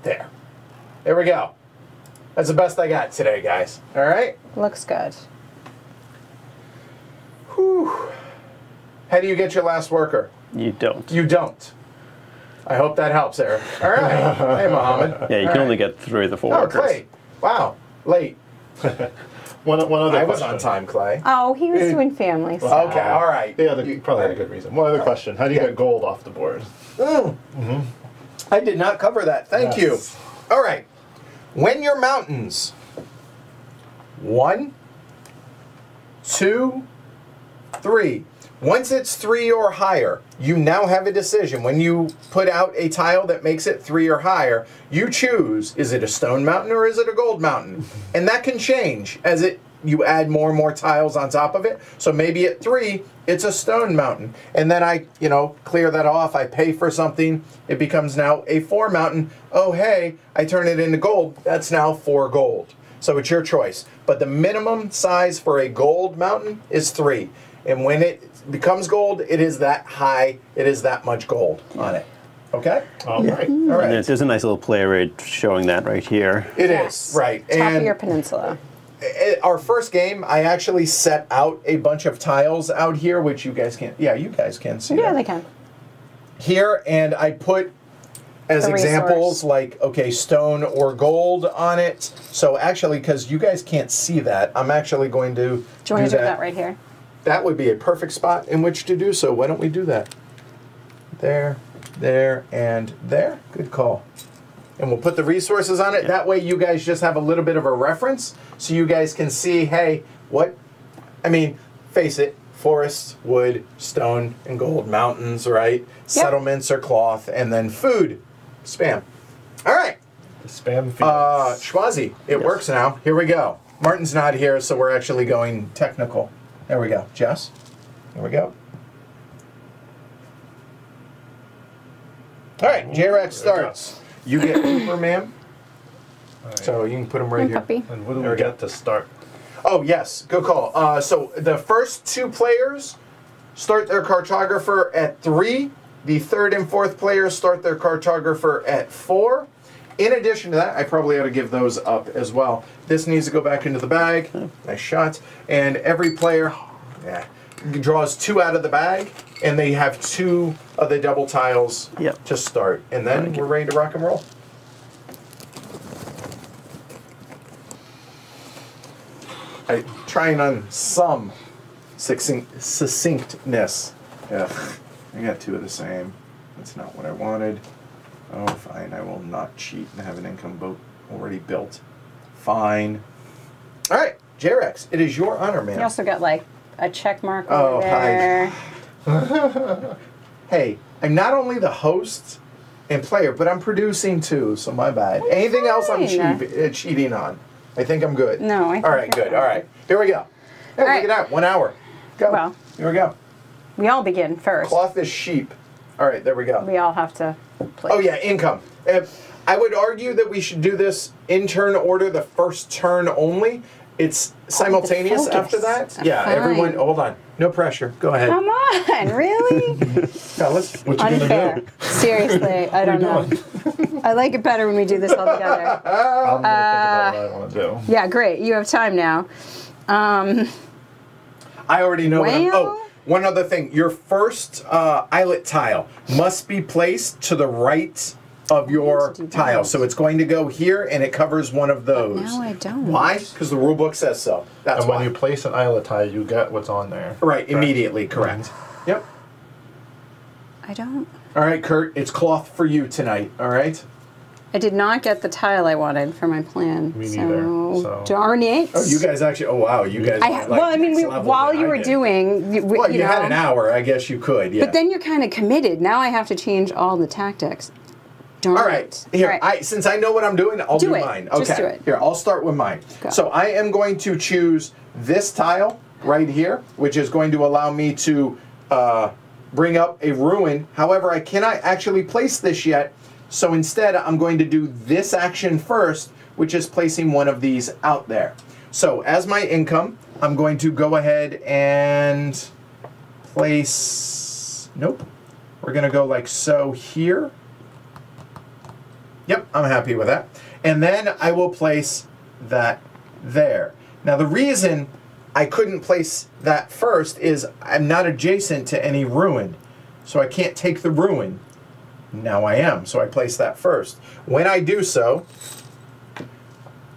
There. There we go. That's the best I got today, guys. All right? Looks good. Whew. How do you get your last worker? You don't. You don't. I hope that helps, Eric. All right. Hey, Mohammed. Yeah, you can only get 3 of the 4 workers. Clay. Wow. Late. One other I was question. on time, Clay. Oh, he was doing family stuff. Okay, all right. Yeah, you probably had a good reason. One other question. How do you get gold off the board? I did not cover that. Thank you. All right. When your mountains, 1, 2, 3. Once it's 3 or higher, you now have a decision. When you put out a tile that makes it 3 or higher, you choose, is it a stone mountain or is it a gold mountain? And that can change as you add more and more tiles on top of it. So maybe at 3, it's a stone mountain. And then I, clear that off. I pay for something. It becomes now a 4 mountain. Oh, hey, I turn it into gold. That's now 4 gold. So it's your choice. But the minimum size for a gold mountain is 3. And when it becomes gold, it is that high. It is that much gold on it. Okay? All right. All right. And there's a nice little player aid showing that right here. It is, right. Top of your peninsula. Our first game, I actually set out a bunch of tiles out here, which you guys can't. Yeah, you guys can see. Yeah, that. they can. Here, and I put as examples like, okay, stone or gold on it. So actually, because you guys can't see that, I'm actually going to Do you want to do that right here? That would be a perfect spot in which to do so. Why don't we do that? There, there, and there. Good call. And we'll put the resources on it. Yeah. That way you guys just have a little bit of a reference so you guys can see, hey, face it, forests, wood, stone, and gold, mountains, right? Yep. Settlements are cloth, and then food, spam. All right. The spam feeds. Schwazi, it works now. Here we go. Martin's not here, so we're actually going technical. There we go. Jess, here we go. All right, J-Rex starts. You get Cooper, ma'am. Right. So you can put them right here. Puppy. And what do we get to start? Oh, yes. Good call. So the first 2 players start their cartographer at 3. The 3rd and 4th players start their cartographer at 4. In addition to that, I probably ought to give those up as well. This needs to go back into the bag. Nice shots. And every player draws 2 out of the bag, and they have 2 of the double tiles to start. And then we're ready to rock and roll. I'm trying on some succinctness. Ugh, I got 2 of the same. That's not what I wanted. Oh, fine. I will not cheat and have an income boat already built. Fine. All right, J-Rex, it is your honor, man. You also got like a check mark over there. Hi. Hey, I'm not only the host and player, but I'm producing too, so my bad. Anything else I'm cheating on? I think I'm good. No, I think all right, good. All right, here we go. Hey, look at that. 1 hour. Go. Well, here we go. We all begin first. Cloth is sheep. All right, there we go. We all have to play. Oh, yeah, income. I would argue that we should do this in turn order, the first turn only. It's simultaneous after that. Yeah, fine. Everyone, hold on. No pressure. Go ahead. Come on, really? Fellas, what you Unfair. gonna do? Seriously, I don't know. I like it better when we do this all together. I'm gonna think about what I want to do. Yeah, great. You have time now. I already know what I'm... Oh, one other thing. Your first eyelet tile must be placed to the right of your tile. So it's going to go here, and it covers one of those. But now I don't. Why? Because the rule book says so. That's why. When you place an eyelet tile, you get what's on there. Right, immediately, correct. Yep. I don't. All right, Kurt, it's cloth for you tonight, all right? I did not get the tile I wanted for my plan. Me neither. So. Darn it. Oh, you guys actually, oh, wow, you guys while you were doing... you had an hour, I guess you could, yeah. But then you're kind of committed. Now I have to change all the tactics. Darn all right, it. here, all right. since I know what I'm doing, I'll do mine. Okay, just do it. Here, I'll start with mine. Go. So I am going to choose this tile right here, which is going to allow me to bring up a ruin. However, I cannot actually place this yet. So instead, I'm going to do this action first, which is placing one of these out there. So as my income, I'm going to go ahead and place, nope. We're going to go like so here. Yep. I'm happy with that. And then I will place that there. Now the reason I couldn't place that first is I'm not adjacent to any ruin. So I can't take the ruin. Now I am, so I place that first. When I do so,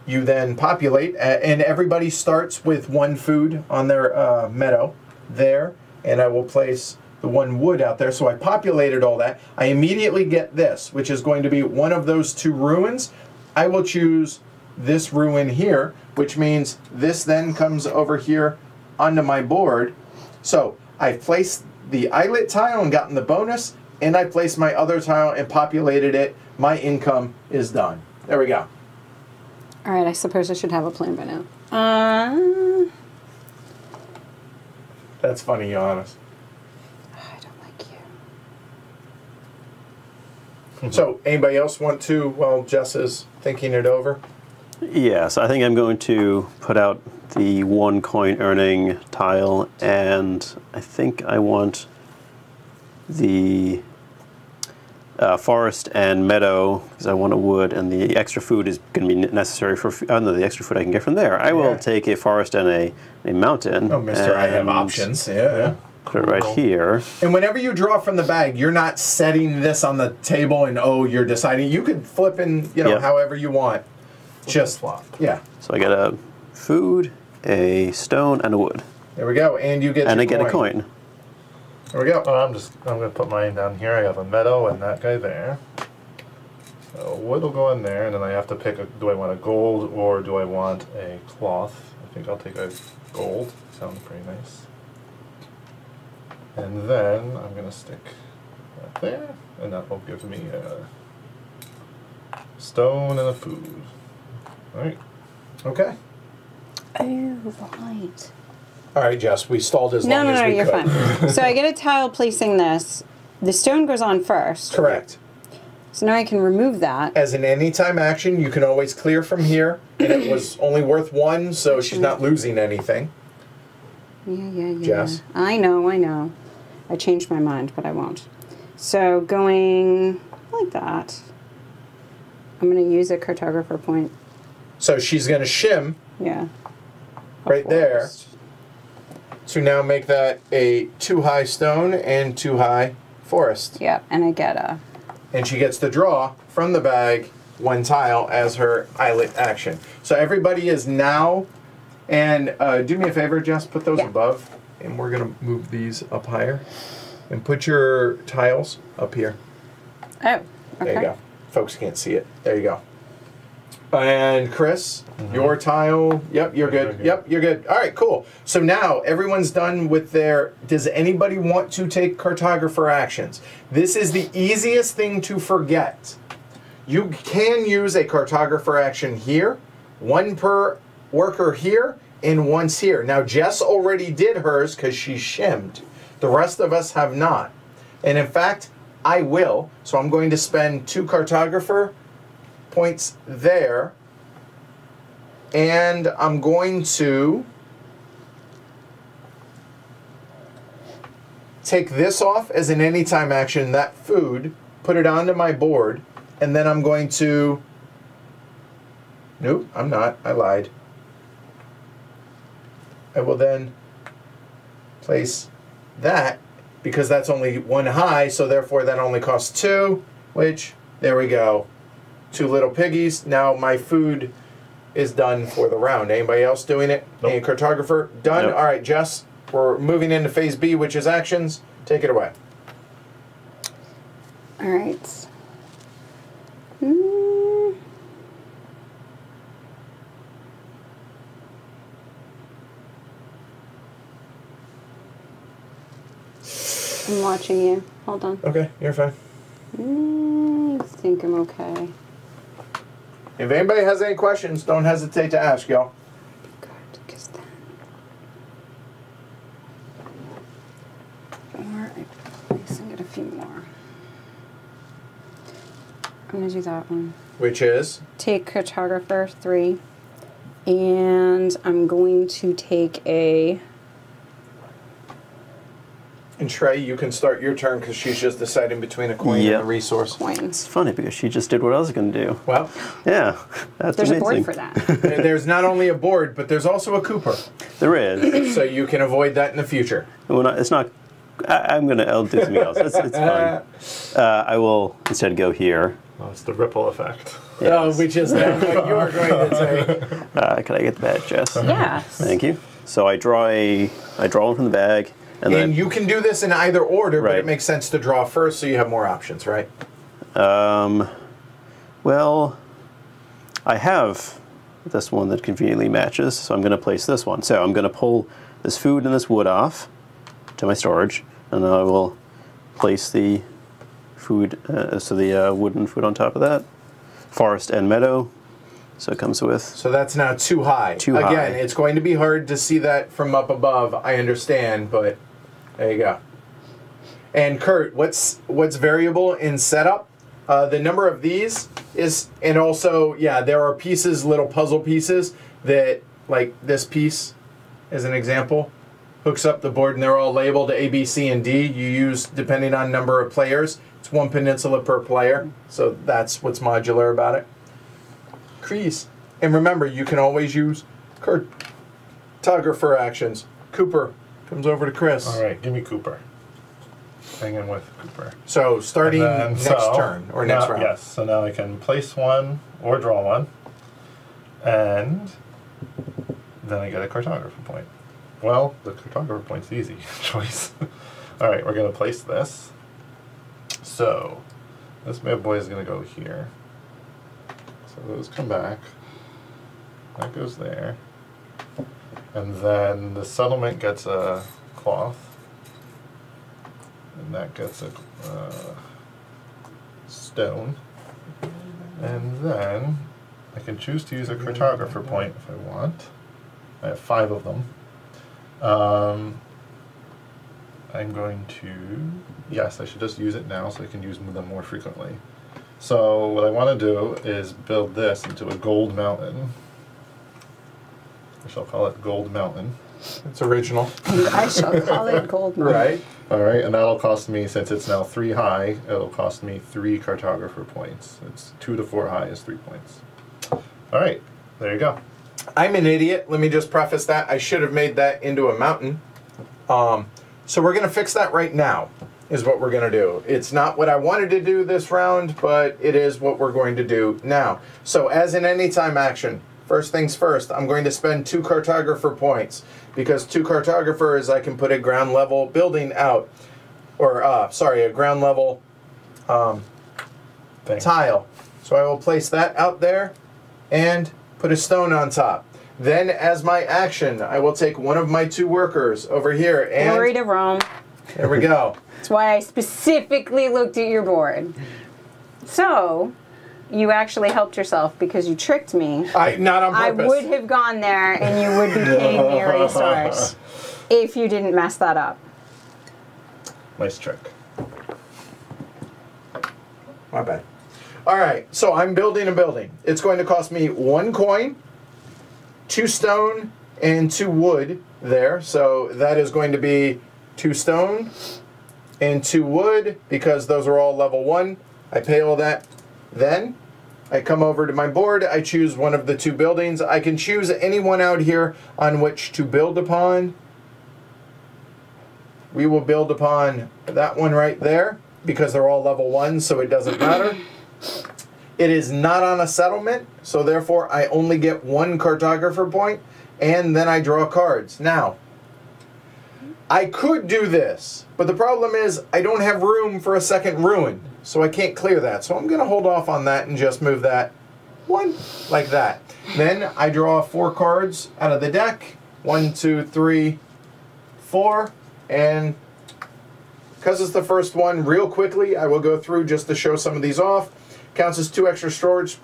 you then populate, and everybody starts with 1 food on their meadow there, and I will place the 1 wood out there. So I populated all that. I immediately get this, which is going to be one of those 2 ruins. I will choose this ruin here, which means this then comes over here onto my board. So I've placed the islet tile and gotten the bonus, and I placed my other tile and populated it. My income is done. There we go. All right, I suppose I should have a plan by now. That's funny, Johannes. I don't like you. So, anybody else want to, while Jess is thinking it over? Yes, I think I'm going to put out the 1 coin earning tile, and I think I want the forest and meadow, because I want a wood, and the extra food is going to be necessary for the extra food I can get from there. I will take a forest and a mountain. Oh, mister, I have options. Yeah. Put it right here. And whenever you draw from the bag, you're not setting this on the table and, you're deciding. You could flip in, however you want. Just flop. Yeah. So I get a food, a stone, and a wood. There we go. And you get and your I get a coin. There we go. Oh, I'm going to put mine down here. I have a meadow and that guy there. So wood will go in there, and then I have to pick, do I want a gold or do I want a cloth? I think I'll take a gold. Sounds pretty nice. And then I'm going to stick that there, and that will give me a stone and a food. Alright. Okay. Oh, right. All right, Jess, we stalled as long as we you're could. fine. So I get a tile placing this. The stone goes on first. Correct. So now I can remove that. As an anytime action, you can always clear from here, and it was only worth 1, so she's not losing anything. Yeah. Jess? I know. I changed my mind, but I won't. So going like that. I'm going to use a cartographer point. So she's going to shim Yeah. right there to now make that a 2-high stone and 2-high forest. Yeah, and I get a... And she gets to draw from the bag 1 tile as her islet action. So everybody is now, and do me a favor, Jess, put those above, and we're going to move these up higher. And put your tiles up here. Oh, okay. There you go. Folks can't see it. There you go. And Chris, your tile, yep, you're good. Yep, you're good. All right, cool. So now everyone's done with their, does anybody want to take cartographer actions? This is the easiest thing to forget. You can use a cartographer action here, 1 per worker here, and once here. Now Jess already did hers because she shimmed. The rest of us have not. And in fact, I will. So I'm going to spend 2 cartographer points there, and I'm going to take this off as an anytime action, that food, put it onto my board, and then I'm going to, nope, I'm not, I lied. I will then place that, because that's only 1 high, so therefore that only costs 2, which, there we go. 2 little piggies. Now my food is done for the round. Anybody else doing it? Nope. Any cartographer? Done? Nope. All right, Jess, we're moving into phase B, which is actions. Take it away. All right. I'm watching you. Hold on. Okay, you're fine. I think I'm okay. If anybody has any questions, don't hesitate to ask, y'all. Good, because then... Or I can get a few more. I'm going to do that one. Which is? Take cartographer 3. And I'm going to take a... And Trey, you can start your turn because she's just deciding between a coin Yep. and a resource. It's Coins. funny because she just did what I was going to do. Well, Yeah, that's There's a amazing. board for that. there's not only a board, but there's also a Cooper. There is. So you can avoid that in the future. It's not. I'm going to. I'll do something else. It's fine. I will instead go here. Oh, it's the ripple effect. Oh, which is then what you're going to say. Can I get the badge, Jess? Yes. Thank you. So I draw one from the bag, and then And you can do this in either order, but Right. it makes sense to draw first so you have more options, right? well, I have this one that conveniently matches, so I'm going to place this one. So I'm going to pull this food and this wood off to my storage, and then I will place the food, the wooden food on top of that. Forest and meadow, so it comes with. So that's now too high. Too Again, high. it's going to be hard to see that from up above, I understand, but there you go. And Kurt, what's variable in setup? The number of these is, and also, yeah, there are pieces, little puzzle pieces that, like this piece, as an example, hooks up the board and they're all labeled A, B, C, and D. You use, depending on number of players, it's 1 peninsula per player. So that's what's modular about it. Crease. And remember, you can always use cartographer actions. Cooper comes over to Chris. All right, give me Cooper. Hang in with Cooper. So starting And then, next turn or next now, round. Yes, so now I can place one or draw one, and then I get a cartographer point. Well, the cartographer point's easy choice. All right, we're going to place this. So this bad boy is going to go here. So those come back. That goes there. And then the settlement gets a cloth. And that gets a stone. And then I can choose to use a cartographer point if I want. I have 5 of them. I'm going to, yes, I should just use it now so I can use them more frequently. So what I want to do is build this into a gold mountain. I shall call it Gold Mountain. It's original. I shall call it gold. Mountain. Right. All right, and that'll cost me, since it's now 3 high, it'll cost me 3 cartographer points. It's 2 to 4 high is 3 points. All right, there you go. I'm an idiot. Let me just preface that. I should have made that into a mountain. So we're going to fix that right now, is what we're going to do. It's not what I wanted to do this round, but it is what we're going to do now. So as in anytime action, first things first, I'm going to spend 2 cartographer points, because 2 cartographers, I can put a ground level building out, or a ground level tile. So I will place that out there and put a stone on top. Then as my action, I will take one of my 2 workers over here and Glory to Rome. there we go. That's why I specifically looked at your board. So, you actually helped yourself because you tricked me. Not on I purpose. would have gone there and you would be paying me a resource if you didn't mess that up. Nice trick. My bad. All right, so I'm building a building. It's going to cost me 1 coin, 2 stone, and 2 wood there. So that is going to be 2 stone and 2 wood, because those are all level 1. I pay all that. Then I come over to my board. I choose one of the 2 buildings. I can choose any one out here on which to build upon. We will build upon that one right there, because they're all level 1, so it doesn't matter. It is not on a settlement, so therefore I only get 1 cartographer point, and then I draw cards. Now, I could do this, but the problem is I don't have room for a second ruin, so I can't clear that. So I'm going to hold off on that and just move that 1 like that. Then I draw 4 cards out of the deck. 1, 2, 3, 4, and because it's the first one, real quickly, I will go through just to show some of these off. Counts as 2 extra storage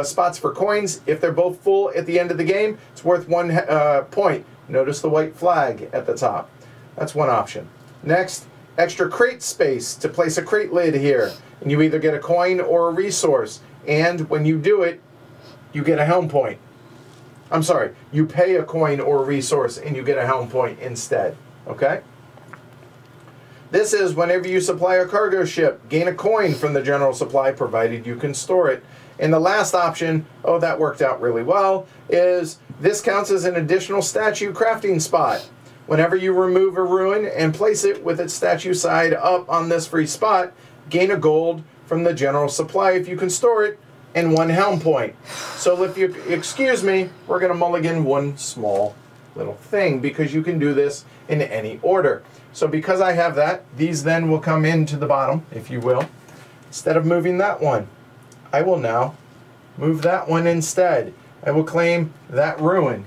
spots for coins. If they're both full at the end of the game, it's worth 1 point. Notice the white flag at the top. That's one option. Next, extra crate space to place a crate lid here. And you either get a coin or a resource. And when you do it, you get a helm point. I'm sorry, you pay a coin or a resource and you get a helm point instead. Okay? This is whenever you supply a cargo ship, gain a coin from the general supply, provided you can store it. And the last option, oh, that worked out really well, is this counts as an additional statue crafting spot. Whenever you remove a ruin and place it with its statue side up on this free spot, gain a gold from the general supply if you can store it, and 1 helm point. So if you excuse me, we're going to mulligan one small little thing because you can do this in any order. So because I have that, these then will come into the bottom, if you will. Instead of moving that one, I will now move that one instead. I will claim that ruin.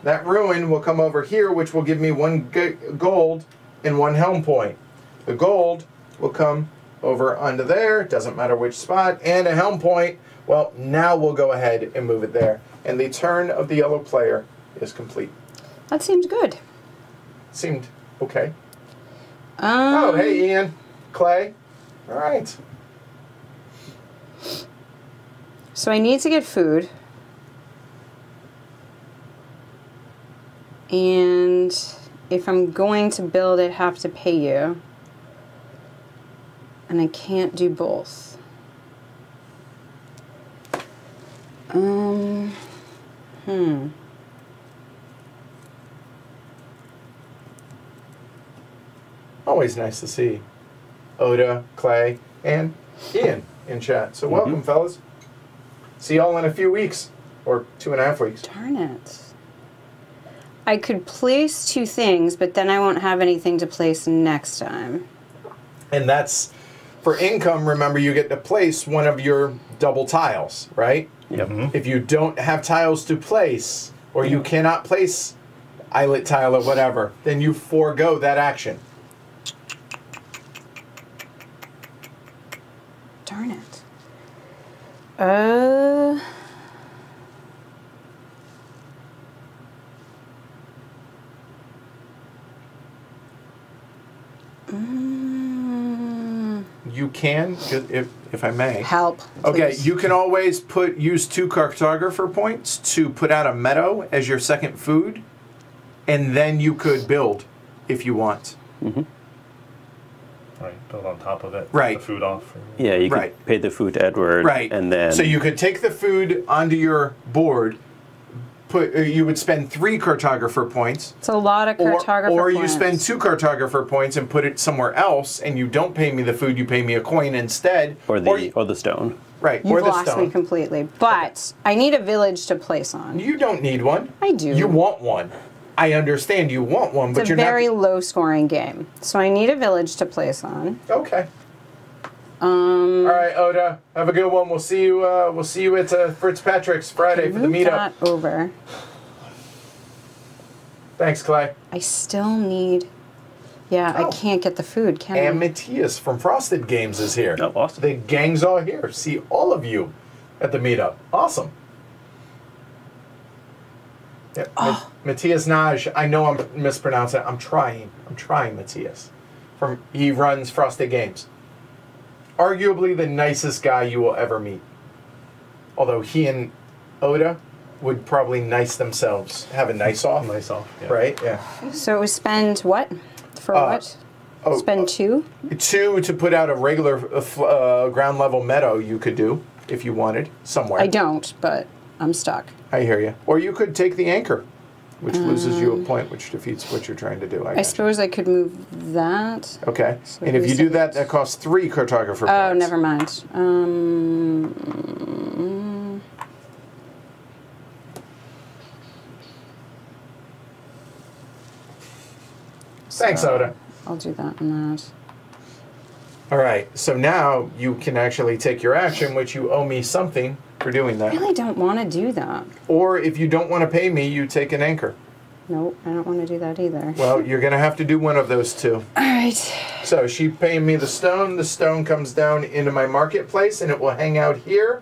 That ruin will come over here, which will give me 1 gold and 1 helm point. The gold will come over onto there, doesn't matter which spot, and a helm point. Well, now we'll go ahead and move it there. And the turn of the yellow player is complete. That seems good. Seemed okay. Oh, hey, Ian. Clay. All right. So I need to get food. And if I'm going to build it, have to pay you. And I can't do both. Always nice to see Oda, Clay, and Ian in chat. So welcome, fellas. See y'all in a few weeks, or 2.5 weeks. Darn it. I could place 2 things, but then I won't have anything to place next time. And that's, for income, remember you get to place one of your double tiles, right? Yep. If you don't have tiles to place, or you cannot place eyelet tile or whatever, then you forego that action. Darn it. You can, if I may. Help. Okay, please. you can always use 2 cartographer points to put out a meadow as your second food, and then you could build if you want. Right, build on top of it. Right. The food off. Yeah, you could Right. pay the food to Edward. Right. And then. So you could take the food onto your board. You would spend 3 cartographer points. It's a lot of cartographer or points. you spend 2 cartographer points and put it somewhere else, and you don't pay me the food, you pay me a coin instead. Or the stone. Right, You've or the lost stone. me completely. But I need a village to place on. You don't need one. I do. You want one. I understand you want one, but It's a you're very not. low scoring game. So I need a village to place on. Okay. All right, Oda. Have a good one. We'll see you. We'll see you at Fritz Patrick's Friday for the Move meetup. that over. Thanks, Clay. I still need... Yeah, I Oh. can't get the food, can And I? Matthias from Frosted Games is here. Oh, awesome. The gang's all here. See all of you at the meetup. Awesome. Yep. Matthias Naj. I know I'm mispronouncing it. I'm trying, Matthias. He runs Frosted Games. Arguably the nicest guy you will ever meet. Although he and Oda would probably nice themselves. Have a nice off. Nice off. Yeah. Right? Yeah. So it was spend what? For what? Oh, Spend 2? 2 to put out a regular ground level meadow you could do if you wanted somewhere. I don't, but I'm stuck. I hear you. Or you could take the anchor, which loses you a point, which defeats what you're trying to do. I suppose I could move that. Okay. So And if you do reset. that, that costs 3 cartographer points. Oh, never mind. Thanks, Oda. I'll do that and that. All right. So now you can actually take your action, which you owe me something for doing I that. really don't want to do that. Or if you don't want to pay me, you take an anchor. Nope, I don't want to do that either. Well, you're going to have to do one of those 2. All right. So she paying me the stone comes down into my marketplace and it will hang out here.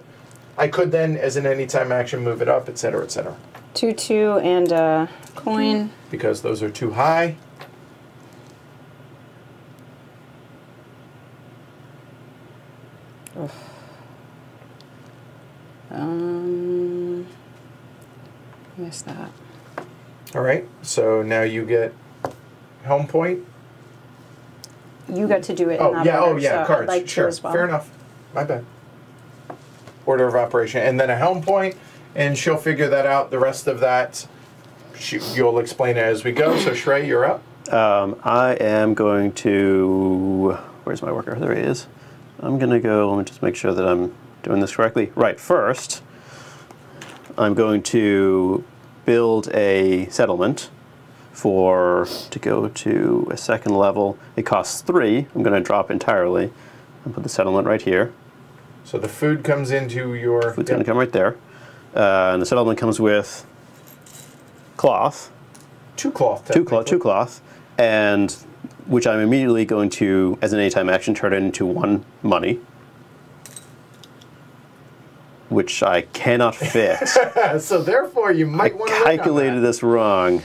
I could then, as an anytime action, move it up, etc., etc. 2 and a coin. Because those are too high. Missed that. All right, so now you get helm point. you got to do it in Oh, that yeah, order, oh, yeah, so cards. I'd like Sure, to as well. fair enough. My bad. Order of operation. And then a helm point, and she'll figure that out. The rest of that, you'll explain it as we go. So, Shrey, you're up. I am going to... Where's my worker? There he is. I'm going to go... Let me just make sure that I'm doing this correctly. Right, first, I'm going to build a settlement to go to a second level. It costs 3. I'm going to drop entirely and put the settlement right here. So the food comes into your... Food's going to come right there. And the settlement comes with cloth. 2 cloth. Two cloth. And which I'm immediately going to, as an anytime action, turn it into 1 money. Which I cannot fit. So therefore, you might want to calculated this wrong.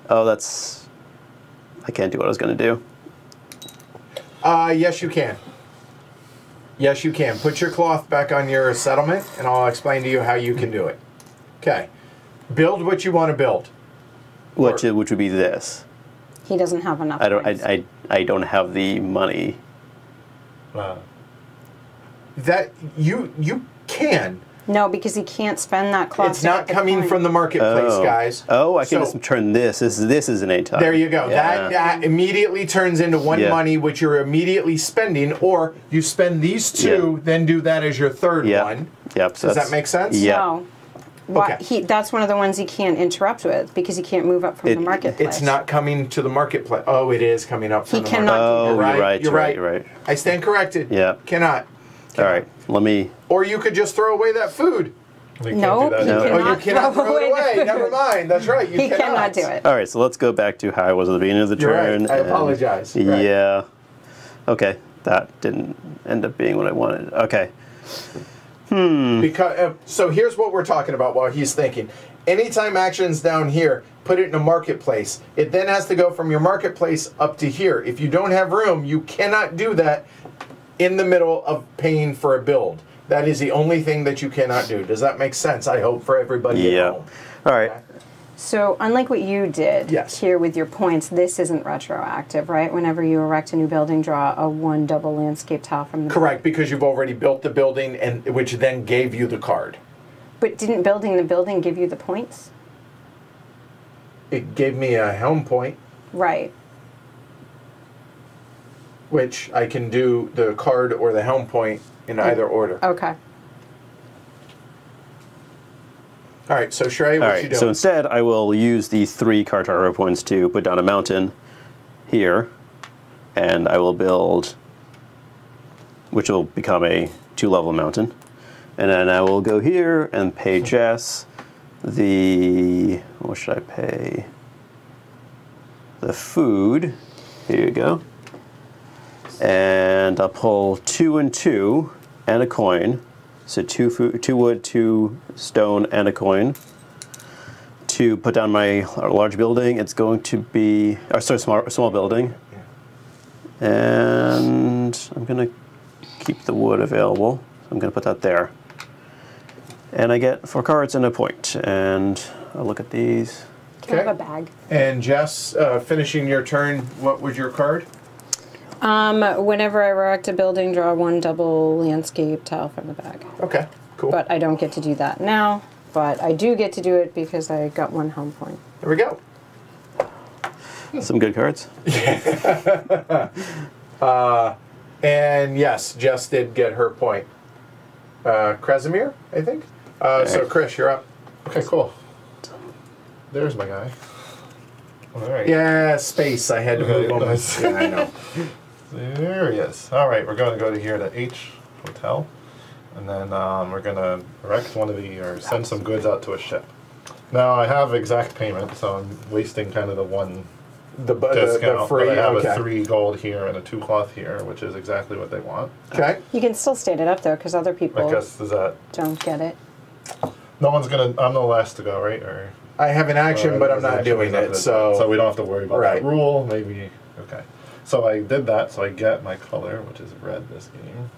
Oh, that's... I can't do what I was going to do. Yes, you can. Yes, you can. Put your cloth back on your settlement, and I'll explain to you how you can do it. Okay. Build what you want to build. Which would be this. He doesn't have enough points. I don't have the money. That you can. No, because he can't spend that cloth. It's not coming from the marketplace, guys. Oh, I can just turn this. This is an anytime. There you go. Yeah. That immediately turns into 1 money, which you're immediately spending, or you spend these 2, then do that as your third one. Yep. Does that make sense? Yeah. No. Why, Okay. that's one of the ones he can't interrupt with because he can't move up from the marketplace. It's not coming to the marketplace. Oh, it is coming up from He the cannot marketplace. do that. You're right. I stand corrected. Yeah. Cannot. All right. Let me... Or you could just throw away that food. No, he Oh, you cannot cannot throw it away. the food. Never mind. That's right. You He cannot do it. All right, so let's go back to how I was at the beginning of the You're turn. right. I apologize. Right. Yeah. Okay, that didn't end up being what I wanted. Okay. Because so here's what we're talking about while he's thinking. Anytime actions down here, put it in a marketplace. It then has to go from your marketplace up to here. If you don't have room, you cannot do that in the middle of paying for a build. That is the only thing that you cannot do. Does that make sense? I hope for everybody at home. All right. Okay. So, unlike what you did Yes. here with your points, this isn't retroactive, right? Whenever you erect a new building, draw a 1 double landscape tile from the Correct, because you've already built the building, and which then gave you the card. But didn't building the building give you the points? It gave me a helm point, Right. which I can do the card or the helm point in either order. Okay. All right, so Shrey, what you doing? So instead, I will use the 3 Cartaro points to put down a mountain here, and I will build, which will become a 2-level mountain. And then I will go here and pay Jess the, what should I pay? The food. Here you go. And I'll pull 2 and 2 and a coin. So 2 wood, 2 stone, and a coin. To put down my large building, it's going to be, or sorry, small building. And I'm going to keep the wood available. So I'm going to put that there. And I get 4 cards and a point. And I'll look at these. Can I have a bag? And Jess, finishing your turn, what was your card? Whenever I erect a building, draw 1 double landscape tile from the bag. Okay, cool. But I don't get to do that now. But I do get to do it because I got 1 home point. There we go. Some good cards. And yes, Jess did get her point. Kresimir, I think. So Chris, you're up. Okay, cool. There's my guy. All right. Yeah, space. I had to move on. Nice. Yeah, I know. There he is. All right, we're going to go to here to H Hotel, and then we're going to erect one of the, or send some goods out to a ship. Now I have exact payment, so I'm wasting kind of the 1 The discount, free. but I have Okay. a 3 gold here and a 2 cloth here, which is exactly what they want. Okay. You can still state it up though because other people I guess is that don't get it. no one's gonna. I'm the last to go, right? Or I have an action, but I'm not doing it. So we don't have to worry about Right. that rule. Maybe okay. So I did that. So I get my color, which is red this game.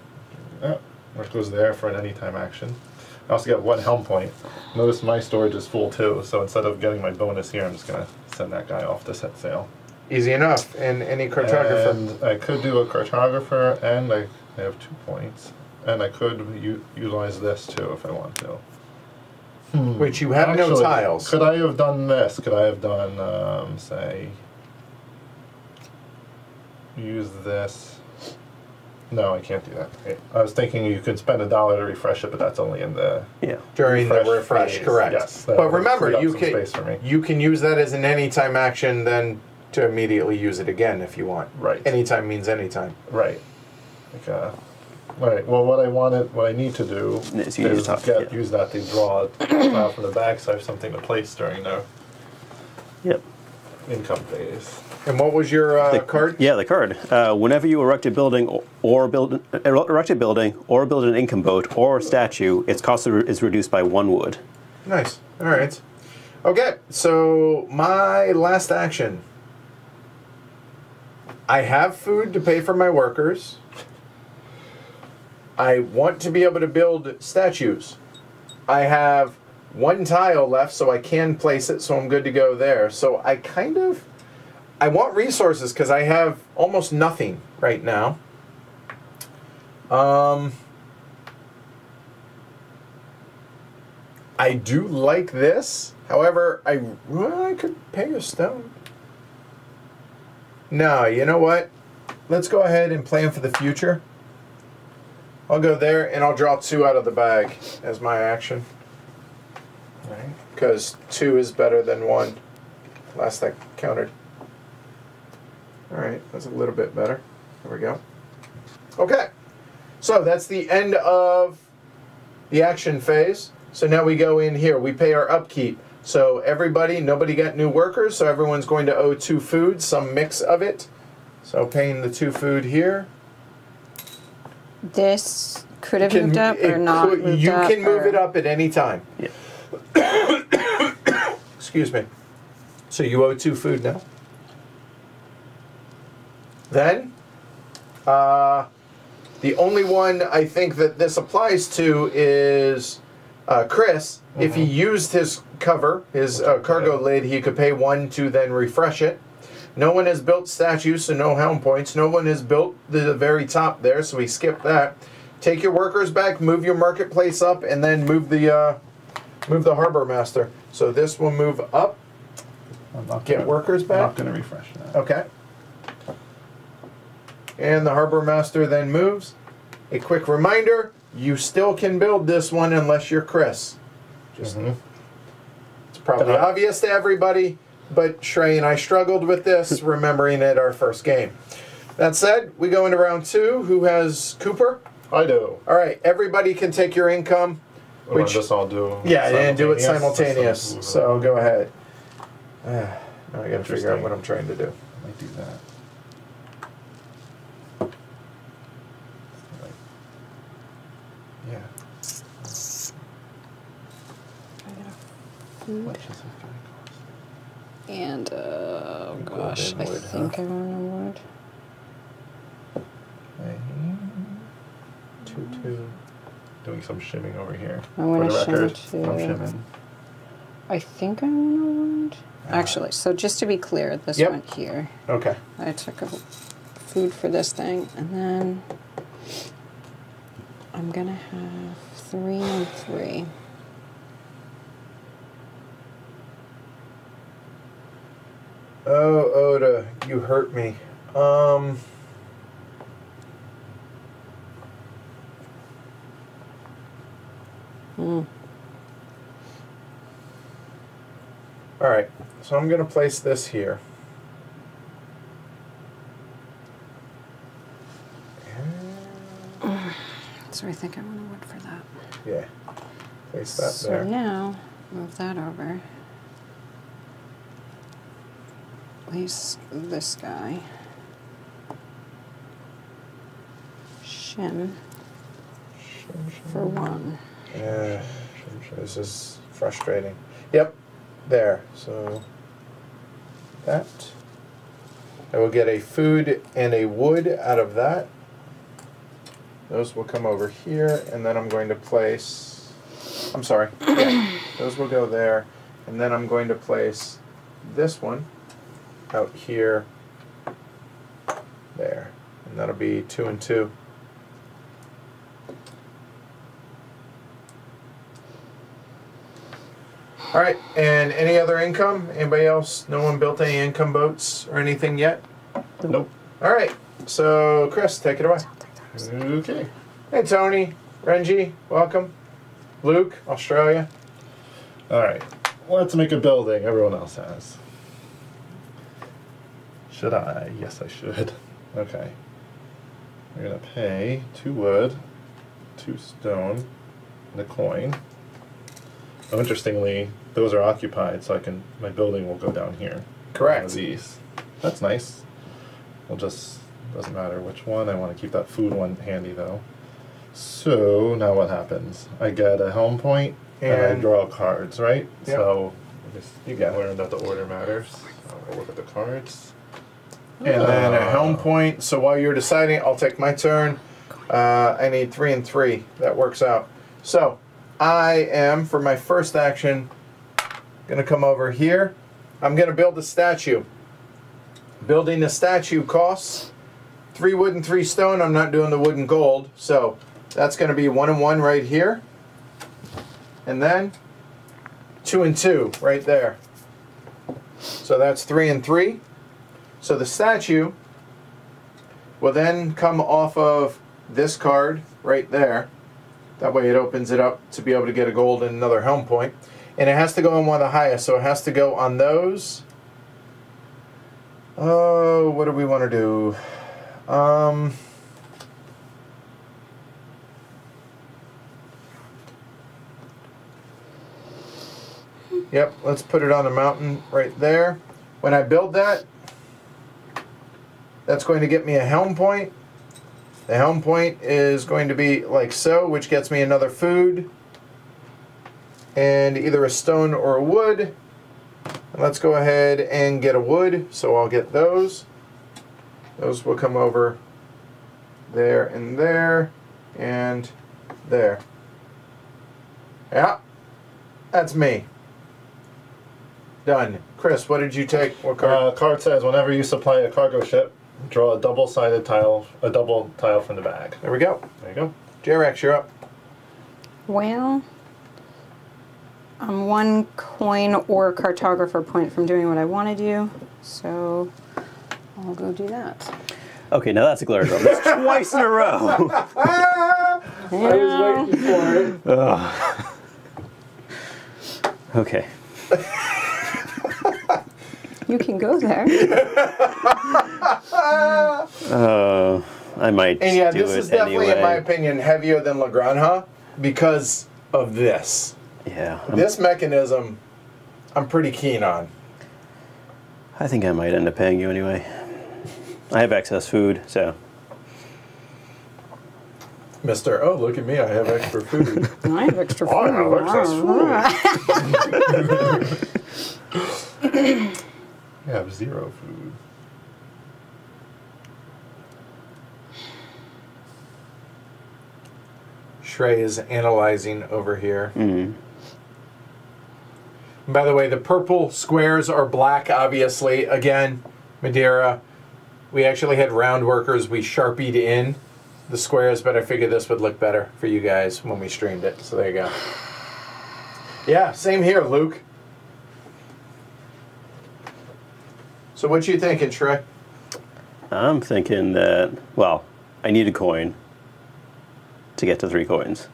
Yeah, which goes there for an anytime action. I also get 1 helm point. Notice my storage is full too. So instead of getting my bonus here, I'm just gonna send that guy off to set sail. Easy enough. And any cartographer. And I could do a cartographer, and I have 2 points. And I could utilize this too if I want to. Which you have no tiles. Could I have done this? Could I have done, say, use this? No, I can't do that. I was thinking you could spend $1 to refresh it, but that's only in the during the refresh, phase. correct. Yes, But remember, you you can use that as an anytime action, then to immediately use it again if you want. Right. Anytime means anytime. Right. Okay. Right. Well, what I need to do is use that to draw a tile from the back, so I have something to place during the income phase. And what was your card? Yeah, the card. Whenever you erect a building or build an income boat or statue, its cost is reduced by 1 wood. Nice. All right. Okay. So my last action. I have food to pay for my workers. I want to be able to build statues. I have 1 tile left, so I can place it, so I'm good to go there. So I want resources because I have almost nothing right now. I do like this. However, I could pay a stone. No, you know what? Let's go ahead and plan for the future. I'll go there and I'll draw 2 out of the bag as my action. Right. Because 2 is better than 1. Last I counted. Alright, that's a little bit better. There we go. Okay. So that's the end of the action phase. So now we go in here. We pay our upkeep. So nobody got new workers, so everyone's going to owe 2 food, some mix of it. So paying the 2 food here. This could have moved up or not moved up? You can move it up at any time. Yeah. Excuse me. So you owe 2 food now. Then, the only one I think that this applies to is Chris. Mm-hmm. If he used his cover, his cargo lid, he could pay 1 to then refresh it. No one has built statues, so no helm points. No one has built the very top there, so we skip that. Take your workers back, move your marketplace up, and then move the harbor master. So this will move up. Get workers back. I'm not going to refresh that. Okay. And the harbor master then moves. A quick reminder, you still can build this one unless you're Chris. It's probably obvious to everybody, but Shrey and I struggled with this, remembering it our first game. That said, we go into round 2. Who has Cooper? I do. All right, everybody can take your income. Which just I'll do. Yeah, and do it simultaneous. So go ahead. Now I got to figure out what I'm trying to do. I might do that. Yeah. Food. And gosh, I wood, think I remembered. 2. Doing some shimming over here. I want to For the record, shim I'm too. shimming. I think I remembered. Actually, so just to be clear, this went here. Okay. I took a food for this thing, and then I'm gonna have 3 and 3. Oh, Oda, you hurt me. All right, so I'm going to place this here. So I think I want to wood for that. Yeah, place that So there. now, move that over. Place this guy. Shim for 1. This is frustrating. Yep, there. So that. I will get a food and a wood out of that. Those will come over here, and then I'm going to place... I'm sorry. Yeah, those will go there. And then I'm going to place this one out here There. And that'll be 2 and 2. All right, and any other income? Anybody else? No one built any income boats or anything yet? Nope. All right, so Chris, take it away. Okay. Hey, Tony, Renji, welcome. Luke, Australia. All right. Let's make a building. Everyone else has. Should I? Yes, I should. Okay. We're gonna pay 2 wood, 2 stone, and a coin. Oh, interestingly, those are occupied, so my building will go down here. Correct. One of these. That's nice. We'll just, doesn't matter which one. I want to keep that food one handy though. So now what happens? I get a helm point and I draw cards, right? Yep. So you learned that the order matters. I'll look at the cards. And then a helm point. So while you're deciding, I'll take my turn. I need 3 and 3. That works out. So I am, for my first action, going to come over here. I'm going to build a statue. Building a statue costs 3 wood and 3 stone. I'm not doing the wood and gold. So that's going to be 1 and 1 right here. And then 2 and 2 right there. So that's 3 and 3. So the statue will then come off of this card right there. That way it opens it up to be able to get a gold and another helm point. And it has to go on one of the highest, so it has to go on those. Oh, what do we want to do? Yep, let's put it on a mountain right there. When I build that, that's going to get me a helm point. The helm point is going to be like so, which gets me another food and either a stone or a wood. And let's go ahead and get a wood, so I'll get those. Those will come over there and there and there. Yeah, that's me. Done. Chris, what did you take? What card? Card says whenever you supply a cargo ship, draw a double-sided tile, a double tile from the bag. There we go. There you go. J-Rex, you're up. Well, I'm 1 coin or cartographer point from doing what I want to do, so I'll go do that. Okay, now that's a glare drum. That's twice in a row. I was waiting for it. Okay. You can go there. I might And yeah, do this it is definitely, anyway. in my opinion, heavier than La Granja because of this. Yeah. This mechanism, I'm pretty keen on. I think I might end up paying you anyway. I have excess food, so. Mr. Oh, look at me, I have extra food. I have extra food. I have excess food. I have 0 food. Shrey is analyzing over here. Mm-hmm. By the way, the purple squares are black, obviously. Again, Madeira. We actually had round workers. We sharpied in the squares, but I figured this would look better for you guys when we streamed it. So there you go. Yeah, same here, Luke. So what you thinking, Shrey? I'm thinking that, well, I need a coin to get to 3 coins,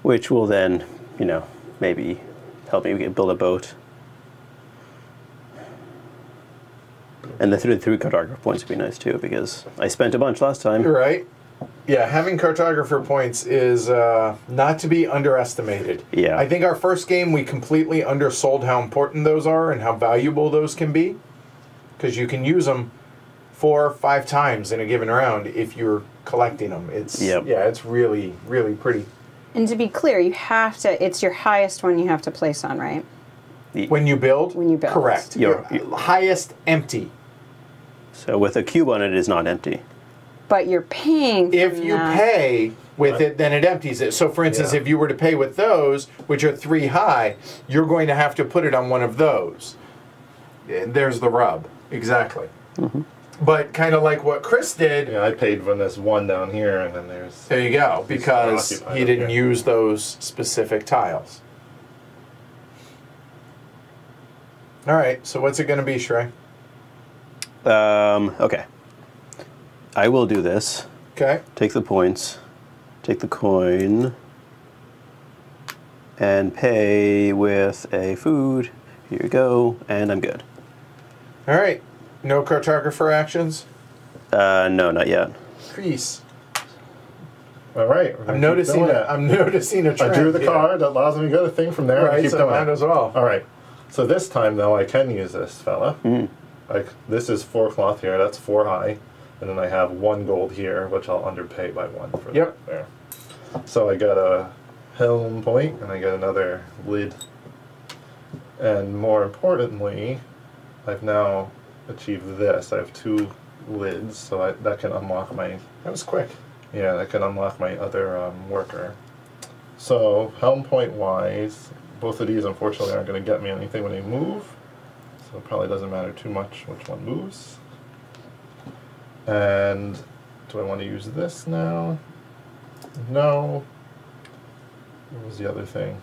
which will then, you know, maybe help me build a boat. And the 3 cartographer points would be nice too, because I spent a bunch last time. You're right. Yeah, having cartographer points is not to be underestimated. Yeah. I think our first game we completely undersold how important those are and how valuable those can be, because you can use them 4 or 5 times in a given round if you're collecting them. It's yeah, it's really, really pretty. And to be clear, you have to, it's your highest one you have to place on, right? When you build? When you build. Correct. Your highest empty. So with a cube on it, it is not empty. But you're paying for If you that. pay with it, then it empties it. So for instance, if you were to pay with those, which are 3 high, you're going to have to put it on one of those. There's the rub. Exactly. Mm-hmm. But kind of like what Chris did. Yeah, I paid for this one down here, and then there's... There you go, because occupied he up didn't here. use those specific tiles. All right, so what's it going to be, Shrey? Okay. I will do this. Okay. Take the points. Take the coin. And pay with a food. Here you go. And I'm good. All right. No cartographer actions? No, not yet. Crease. All right. I'm noticing a trend. I drew the here. card that allows me to get a thing from there. and Right, keep so doing might it. as well. All right. So this time, though, I can use this fella. Like, this is 4 cloth here. That's 4 high. And then I have 1 gold here, which I'll underpay by 1 for Yep. that there. So I got a helm point, and I get another lid. And more importantly, I've now achieved this. I have 2 lids, so that can unlock my... That was quick. Yeah, that can unlock my other worker. So, helm point wise, both of these unfortunately aren't going to get me anything when they move. So it probably doesn't matter too much which one moves. And do I want to use this now? No. What was the other thing?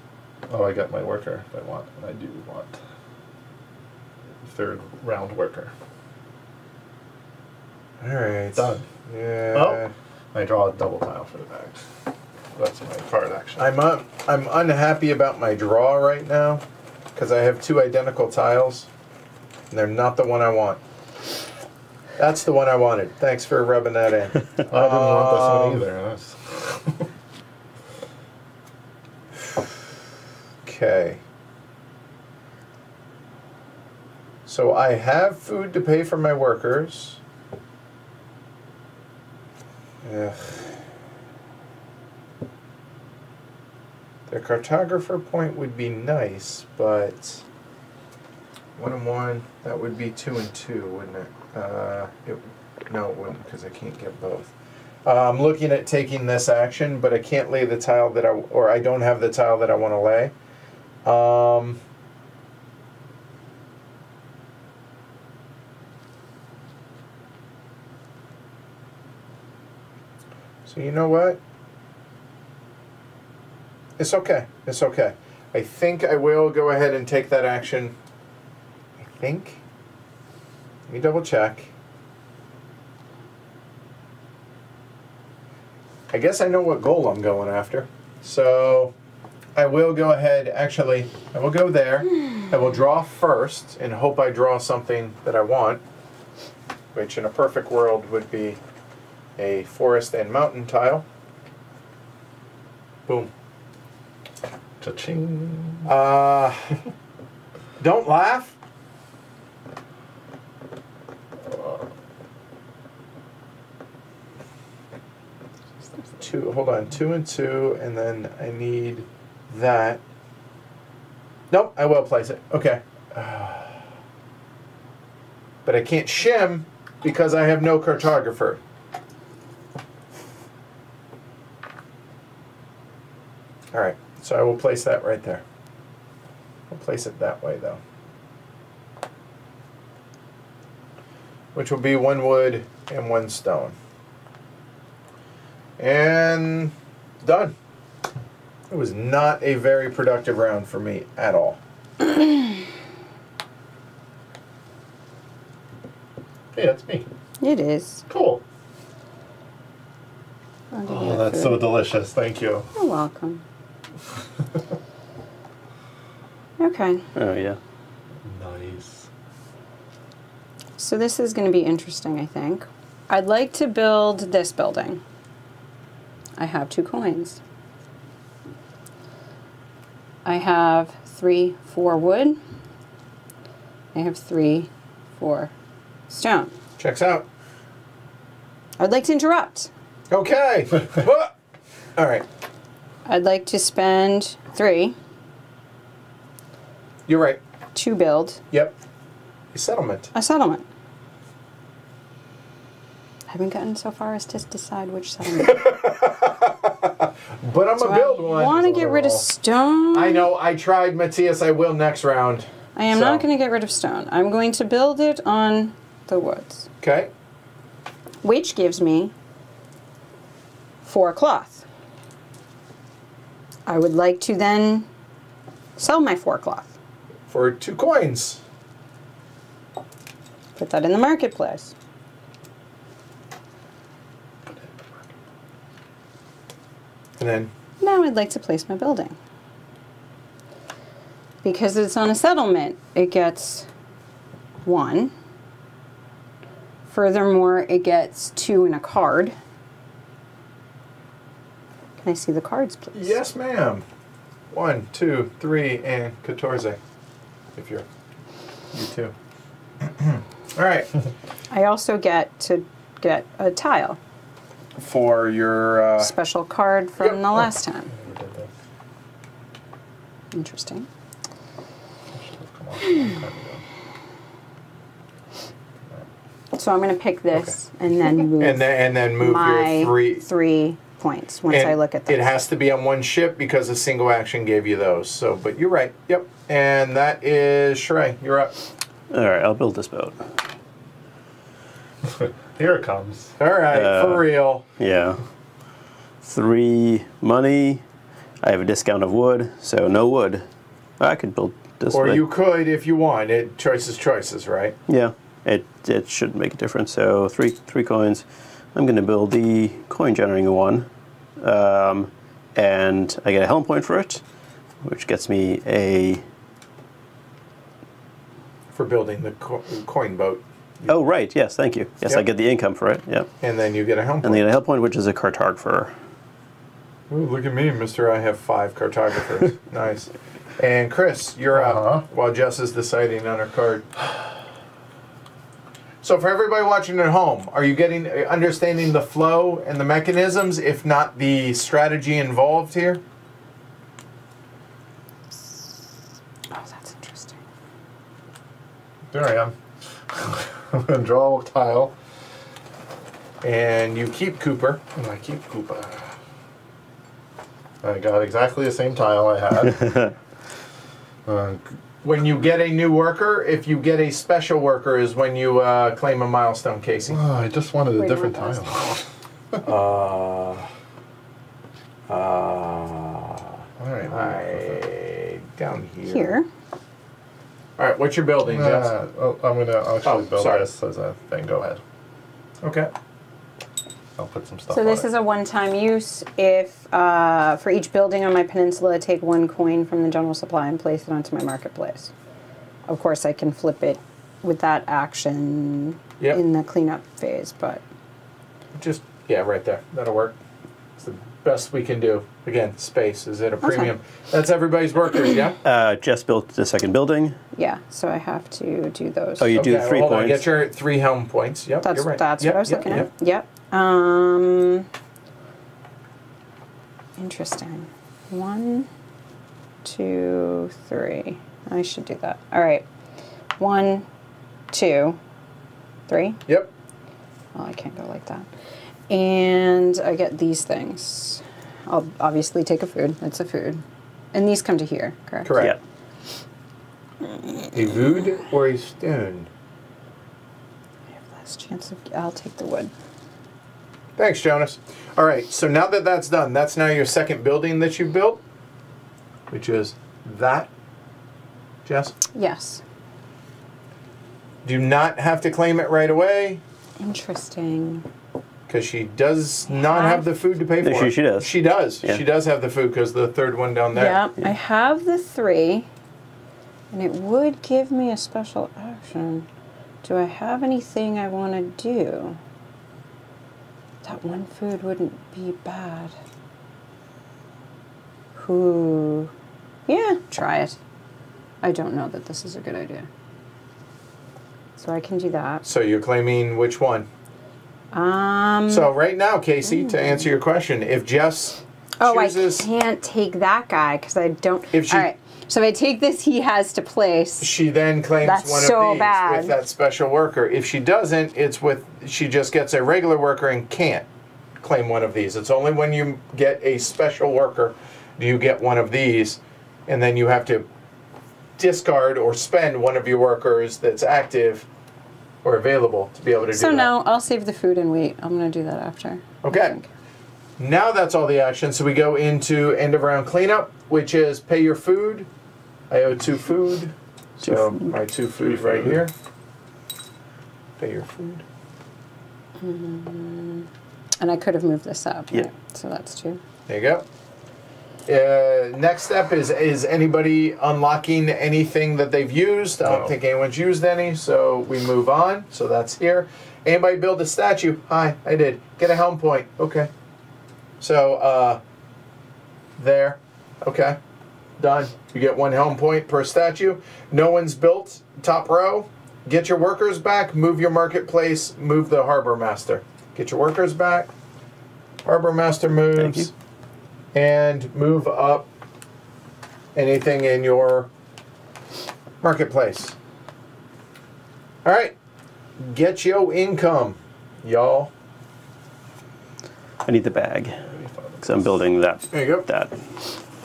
Oh, I got my worker if I want, and I do want 3rd round worker. All right. Done. Yeah. Oh, I draw a double tile for the bag. That's my card action. I'm unhappy about my draw right now because I have 2 identical tiles, and they're not the one I want. That's the one I wanted. Thanks for rubbing that in. I didn't want this one either. That's Okay. So I have food to pay for my workers. Ugh. The cartographer point would be nice, but 1 and 1, that would be 2 and 2, wouldn't it? No, it wouldn't, because I can't get both. I'm looking at taking this action, but I can't lay the tile that I don't have the tile that I want to lay. So you know what? It's okay. It's okay. I think I will go ahead and take that action. I think. Let me double check. I guess I know what goal I'm going after. So I will go ahead, actually, I will go there. I will draw first and hope I draw something that I want, which in a perfect world would be a forest and mountain tile. Boom. cha-ching. Don't laugh. Hold on, 2 and 2, and then I need that. Nope, I will place it. Okay. But I can't shim because I have no cartographer. Alright, so I will place that right there. I'll place it that way though. Which will be 1 wood and 1 stone. And done. It was not a very productive round for me at all. Hey, that's me. It is. Cool. I'll give you Oh, that that's food. so delicious. Thank you. You're welcome. Okay, Oh, yeah. Nice. so this is going to be interesting, I think. I'd like to build this building. I have 2 coins. I have 3, 4 wood. I have 3, 4 stone. Checks out. I'd like to interrupt. Okay. Alright. I'd like to spend 3 You're right. to build Yep. A settlement. a settlement. I haven't gotten so far as to decide which settlement. But I'm So gonna build I one. want to get rid of stone. I know, I tried, Matthias. I will next round. I am So. not going to get rid of stone. I'm going to build it on the woods. Okay. which gives me 4 cloth. I would like to then sell my 4 cloth. For 2 coins. Put that in the marketplace. And then Now I'd like to place my building. Because it's on a settlement, it gets 1. Furthermore, it gets 2 in a card. Can I see the cards, please? yes, ma'am. 1, 2, 3, and 14. If you're you too. All right. I also get to get a tile. For your Special card from Yep. the last time. We did that. Interesting. Should have come off a long time ago. So I'm going to pick this and then move and then move my your 3. 3 points once I look at this. It has to be on one ship because a single action gave you those. So, but you're right. Yep. And that is Shrey. You're up. All right, I'll build this boat. Here it comes. All right, for real. Yeah. 3 money. I have a discount of wood, so no wood. I could build this Or way. you could if you want. It choices, right? Yeah, it shouldn't make a difference. So three coins. I'm going to build the coin generating one, and I get a helm point for it, which gets me a. For building the coin boat. Oh right, yes, thank you. Yes, I Yep. get the income for it. Yep, And then you get a helm and point. then a helm point, which is a cartographer. Ooh, look at me, mister. I have 5 cartographers. Nice. And Chris, you're up while Jess is deciding on her card. So for everybody watching at home, are you understanding the flow and the mechanisms, if not the strategy involved here? Oh, that's interesting. There I am. I'm going to draw a tile. And you keep Cooper. And I keep Koopa. I got exactly the same tile I had. When you get a new worker, if you get a special worker is when you claim a milestone, Casey. I just wanted a Wait, different no, tile. Down here. Here. All right, what's your building, Jess? I'm going to actually build sorry. this as a thing. Go ahead. Okay. I'll put some stuff So on this it. is a one-time use. If for each building on my peninsula, take 1 coin from the general supply and place it onto my marketplace. Of course, I can flip it with that action Yep. in the cleanup phase, but Just, yeah, right there. That'll work. It's the best we can do. Again, space is at a premium. That's everybody's workers, yeah? Just built the second building. yeah. So I have to do those. Oh, you do 3 hold on. points. Get your 3 helm points. Yep, That's you're right. that's Yep, what I was yep, looking yep. at. Yep. Interesting. 1, 2, 3. I should do that. All right. 1, 2, 3. Yep. Well, I can't go like that. And I get these things. I'll obviously take a food. It's a food. And these come to here, correct? Correct. Yeah. A wood or a stone? I have less chance of... I'll take the wood. Thanks, Jonas. All right, so now that that's done, that's now your second building that you built, which is that, Jess? Yes. Do not have to claim it right away, Interesting. because she does not have the food to pay for No, it. she does. She does. Yeah. She does have the food, because the third one down there. Yep. I have the 3. And it would give me a special action. Do I have anything I want to do? That 1 food wouldn't be bad. Ooh. Yeah, try it. I don't know that this is a good idea. So I can do that. So you're claiming which one? So right now, Casey, to answer your question, if Jess chooses... I can't take that guy because I don't... If she- All right. So if I take this, he has to place. She then claims That's one so of these bad. with that special worker. If she doesn't, it's with she just gets a regular worker and can't claim one of these. It's only when you get a special worker do you get one of these, and then you have to discard or spend one of your workers that's active or available to be able to do So that. now I'll save the food and wait. I'm going to do that after. I Okay. think. Now that's all the action. So we go into end of round cleanup, which is pay your food. I owe 2 food. So my 2 food right here. Pay your food. And I could have moved this up. Yeah. Right? So that's 2. There you go. Next step is anybody unlocking anything that they've used? I don't No. think anyone's used any, so we move on. So that's here. Anybody build a statue? Hi, I did. Get a helm point. Okay. So, there. Okay. Done. You get 1 helm point per statue. No one's built. Top row. Get your workers back. Move your marketplace. Move the harbor master. Get your workers back. Harbor master moves. Thank you. And move up anything in your marketplace. All right. Get your income, y'all. I need the bag because I'm building that. There you go. That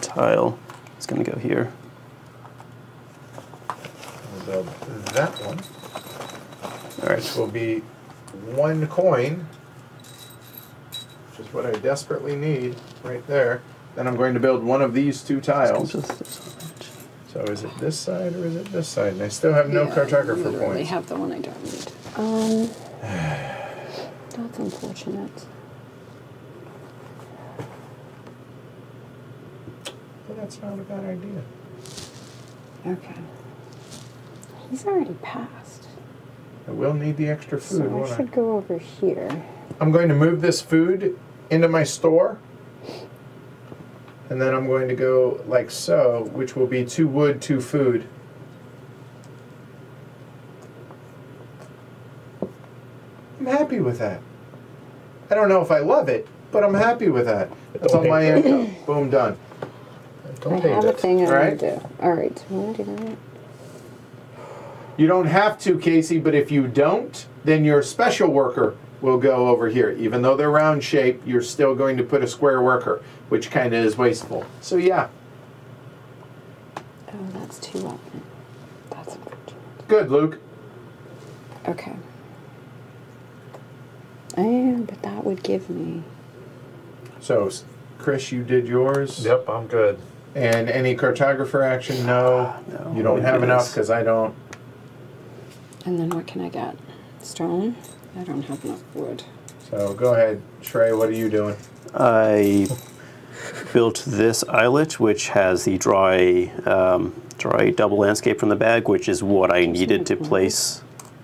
tile. It's going to go here. We'll build that one. All right. Which will be 1 coin, which is what I desperately need right there. Then I'm going to build one of these 2 tiles. So is it this side or is it this side? And I still have no cartographer I literally points. have the one I don't need. That's unfortunate. Well, that's not a bad idea. Okay. He's already passed. I will need the extra food, So won't I I? should go over here. I'm going to move this food into my store. And then I'm going to go like so, which will be 2 wood, 2 food. I'm happy with that. I don't know if I love it, but I'm happy with that. That's on my income. Boom, done. Don't I hate have a it. thing I Alright. want to do. Alright, so I'm going to do that. You don't have to, Casey, but if you don't, then your special worker will go over here. Even though they're round shape, you're still going to put a square worker, which kind of is wasteful. So yeah, Oh, that's too often. That's unfortunate. good, Luke. Okay. But that would give me... So, Chris, you did yours. Yep, I'm good. And any cartographer action? No. No, You don't it have enough is. because I don't. And then what can I get? Stone? I don't have enough wood. So go ahead, Trey. What are you doing? I built this islet, which has the dry double landscape from the bag, which is what I needed to place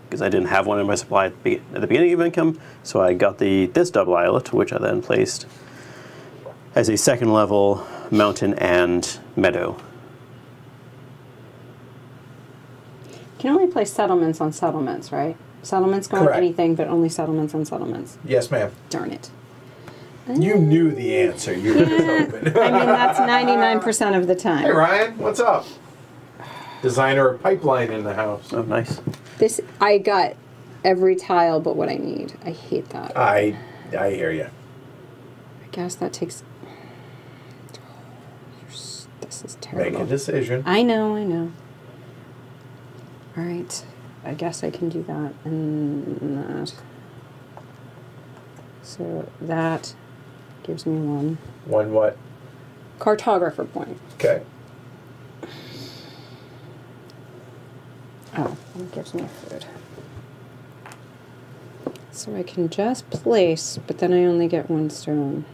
because I didn't have one in my supply at the beginning of income. So I got this double islet, which I then placed as a 2nd level mountain and meadow. You can only place settlements on settlements, right? Settlements go on Correct. anything, but only settlements on settlements. Yes, ma'am. Darn it. You knew the answer. You were just hoping. I mean, that's 99% of the time. Hey, Ryan. What's up? Designer of pipeline in the house. Oh, nice. This, I got every tile but what I need. I hate that. I hear you. I guess that takes... This is terrible. Make a decision. I know. All right. I guess I can do that and that. So that gives me 1 One what? cartographer point. Okay. Oh, it gives me food. So I can just place, but then I only get 1 stone.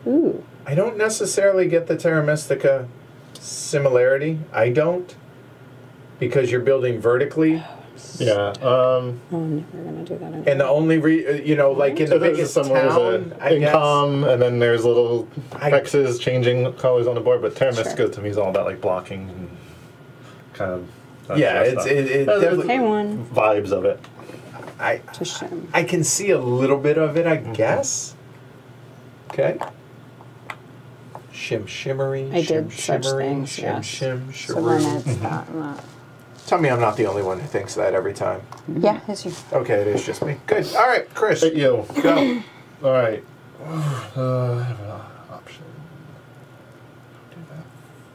Ooh. I don't necessarily get the Terra Mystica similarity. I don't. Because you're building vertically. Yeah. Oh, I'm never gonna do that anymore. And the only, like in the biggest town, I guess. income, and then there's little I- X's changing colors on the board, but Terra Sure. Mystica to me is all about like blocking and kind of. that Yeah, sort of it's stuff. it There's definitely. Okay, 1 vibes of it. I to shim. I can see a little bit of it, I guess. Okay. Shimmery. I did shim, such shimmery, things, shim, yes. shim, So then shiroo. it's that and that. Tell me I'm not the only one who thinks that every time. Yeah, it's you. Okay, it is just me. Good. All right, Chris. Hey, you. Go. All right. I have an option. Do that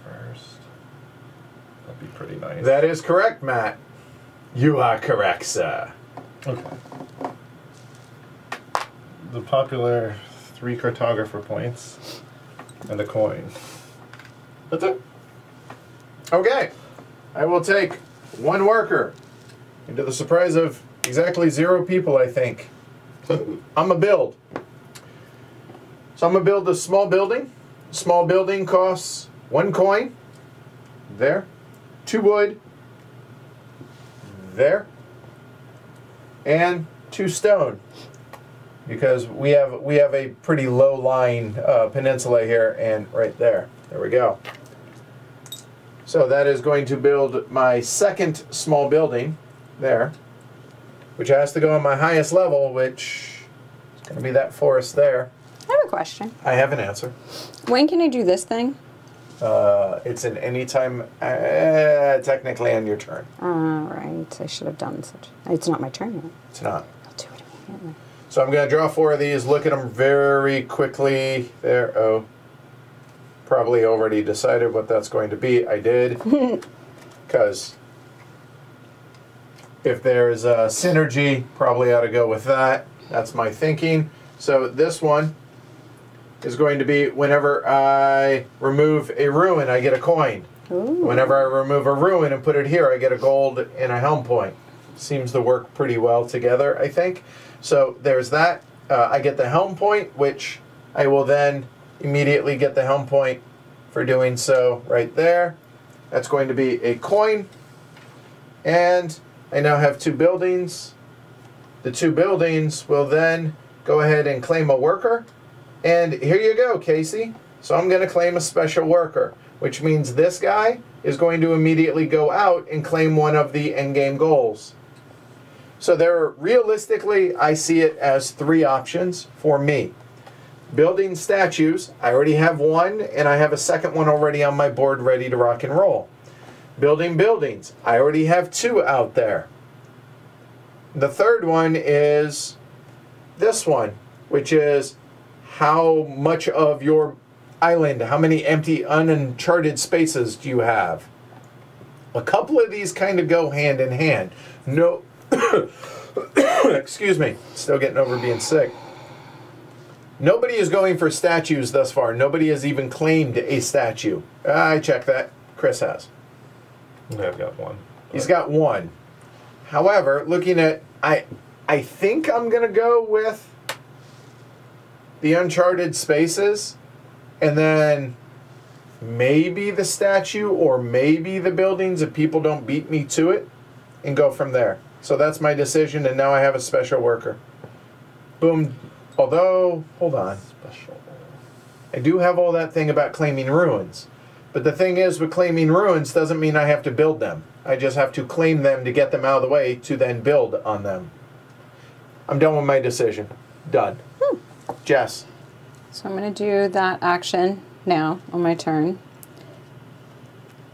first. That'd be pretty nice. That is correct, Matt. You are correct, sir. Okay. The popular 3 cartographer points and a coin. That's it. Okay. I will take 1 worker. And to the surprise of exactly 0 people, I think. I'm a build. So I'm going to build a small building. Small building costs 1 coin. There. 2 wood. There. And 2 stone. Because we have a pretty low lying peninsula here and right there. There we go. So that is going to build my second small building there, which has to go on my highest level, which is going to be that forest there. I have a question. I have an answer. When can I do this thing? It's an anytime, technically on your turn. Right. I should have done such. It's not my turn yet. It's not. I'll do it immediately. So I'm going to draw 4 of these, look at them very quickly. There, oh. Probably already decided what that's going to be. I did. Because if there's a synergy, probably ought to go with that. That's my thinking. So this one is going to be whenever I remove a ruin, I get a coin. Ooh. Whenever I remove a ruin and put it here, I get a gold and a helm point. Seems to work pretty well together, I think. So there's that. I get the helm point, which I will then immediately get the helm point for doing so right there. That's going to be a coin. And I now have 2 buildings. The 2 buildings will then go ahead and claim a worker. And here you go, Casey. So I'm going to claim a special worker, which means this guy is going to immediately go out and claim one of the endgame goals. So there, realistically, I see it as 3 options for me. Building statues, I already have 1, and I have a second one already on my board ready to rock and roll. Building buildings, I already have 2 out there. The third one is this one, which is how much of your island, how many empty, uncharted spaces do you have? A couple of these kind of go hand in hand. No, excuse me, still getting over being sick. Nobody is going for statues thus far. Nobody has even claimed a statue. I checked that. Chris has. Okay, I've got 1. He's got 1. However, looking at, I think I'm going to go with the uncharted spaces, and then maybe the statue or maybe the buildings if people don't beat me to it, and go from there. So that's my decision, and now I have a special worker. Boom. Although, hold on. Special. I do have all that thing about claiming ruins. But the thing is, with claiming ruins doesn't mean I have to build them. I just have to claim them to get them out of the way to then build on them. I'm done with my decision. Done. Jess. So I'm going to do that action now on my turn.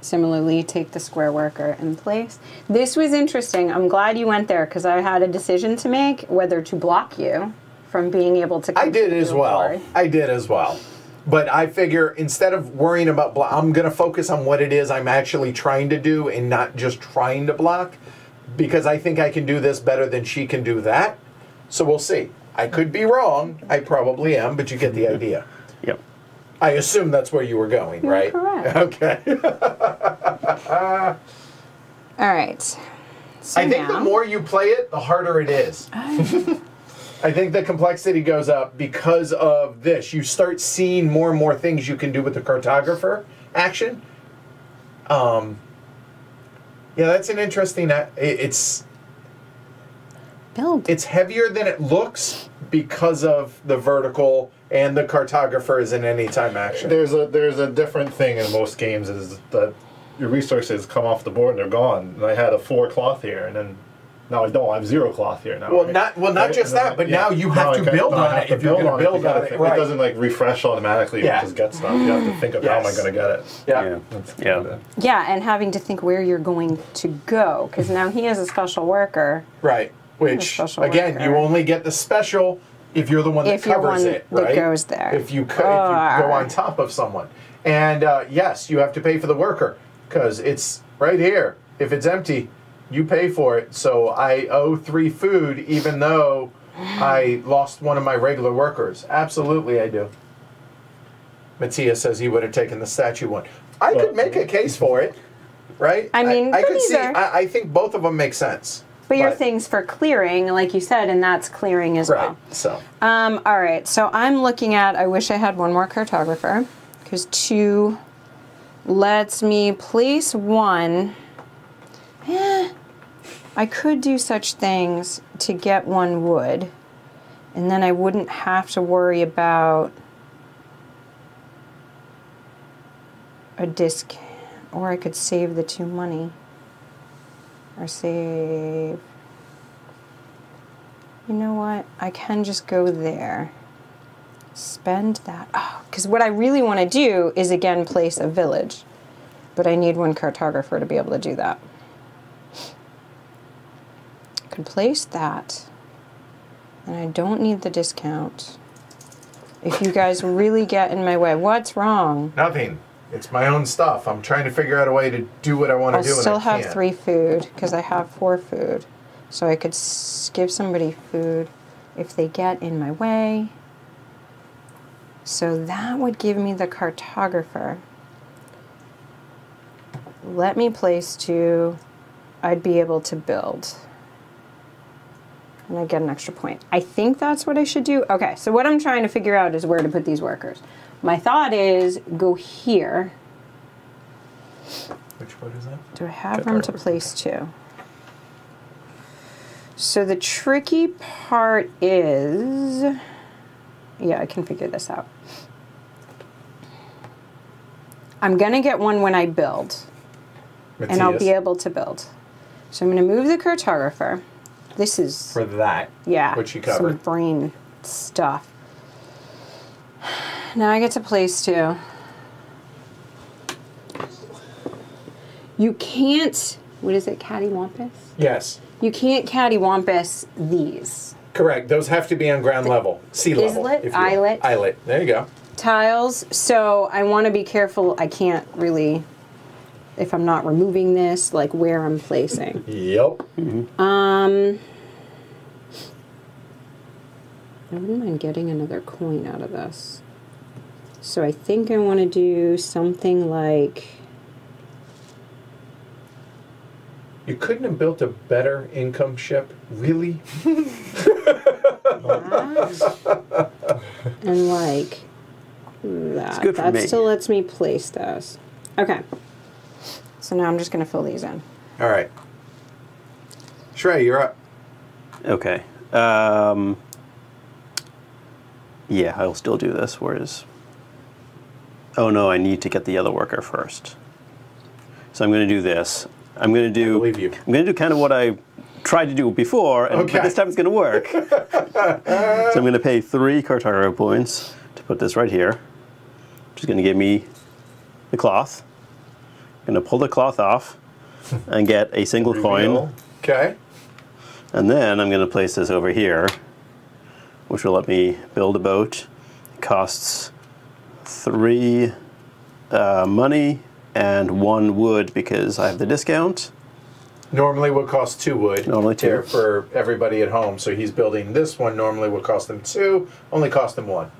Similarly, take the square worker in place. This was interesting. I'm glad you went there because I had a decision to make whether to block you from being able to. I did as well. I did as well. But I figure instead of worrying about block, I'm going to focus on what it is I'm actually trying to do and not just trying to block, because I think I can do this better than she can do that. So we'll see. I could be wrong. I probably am, but you get the idea. Yep. I assume that's where you were going, You're right? correct. Okay. All right. So I think now, the more you play it, the harder it is. I think the complexity goes up because of this. You start seeing more and more things you can do with the cartographer action. Yeah, that's an interesting. It's build. It's heavier than it looks because of the vertical, and the cartographer is an anytime action. There's a different thing in most games is that your resources come off the board and they're gone. And I had a 4 cloth here, and then now I don't. I have 0 cloth here now. Well, right? not just that, but now you have to build on it if you're going to build on it. Right. It doesn't like refresh automatically. Yeah. You just get stuff. You have to think of how am I going to get it. Yeah. Yeah. Yeah, and having to think where you're going to go because now he has a special worker. Right. Which special again, worker. you only get the special if you're the one that If you're covers one it, that right? goes there. If you go on top of someone, and yes, you have to pay for the worker. because it's right here. If it's empty, you pay for it. So I owe 3 food even though I lost one of my regular workers. Absolutely I do. Matthias says he would have taken the statue one. I could make a case for it, right? I mean, I could these see. are- I think both of them make sense. But your thing's for clearing, like you said, and that's clearing as Right. well. So All right, so I'm looking at, I wish I had one more cartographer, because 2 lets me place 1. I could do such things to get 1 wood, and then I wouldn't have to worry about a disc, or I could save the 2 money. Or save. You know what? I can just go there. Spend that. Oh, because what I really want to do is again place a village. But I need 1 cartographer to be able to do that. I can place that. And I don't need the discount. If you guys really get in my way. What's wrong? nothing. It's my own stuff. I'm trying to figure out a way to do what I want to I'll do. still and I have can't. 3 food because I have 4 food. So I could give somebody food if they get in my way. So that would give me the cartographer. Let me place 2. I'd be able to build. And I get an extra point. I think that's what I should do. Okay, so what I'm trying to figure out is where to put these workers. My thought is go here. Which one is that? Do I have room to place 2? So the tricky part is, yeah, I can figure this out. I'm gonna get 1 when I build, and I'll be able to build. So I'm gonna move the cartographer. This is, For that. yeah, What you some covered. brain stuff. Now I get to place 2. You can't, what is it, cattywampus? Yes. You can't cattywampus these. Correct. Those have to be on ground level. Sea level. Islet? if you will. Islet? Islet. There you go. Tiles, so I want to be careful. I can't really, if I'm not removing this, like where I'm placing. Yep. I wouldn't mind getting another coin out of this. So I think I want to do something like, You couldn't have built a better income ship, really? that, and like that. good for That me. still lets me place those. Okay. So now I'm just going to fill these in. All right. Shrey, you're up. Okay. Yeah, I'll still do this, whereas... Oh no, I need to get the other worker first. So I'm going to do this. I'm going to do... I believe you. I'm going to do kind of what I tried to do before, and Okay. but this time it's going to work. So I'm going to pay 3 cartographer points to put this right here, which is going to give me the cloth. I'm going to pull the cloth off and get a single coin. Okay. And then I'm going to place this over here, which will let me build a boat. It costs 3 money and 1 wood because I have the discount. Normally would cost 2 wood. Normally 2. Here for everybody at home. So he's building this one. Normally would cost him 2. Only cost him 1.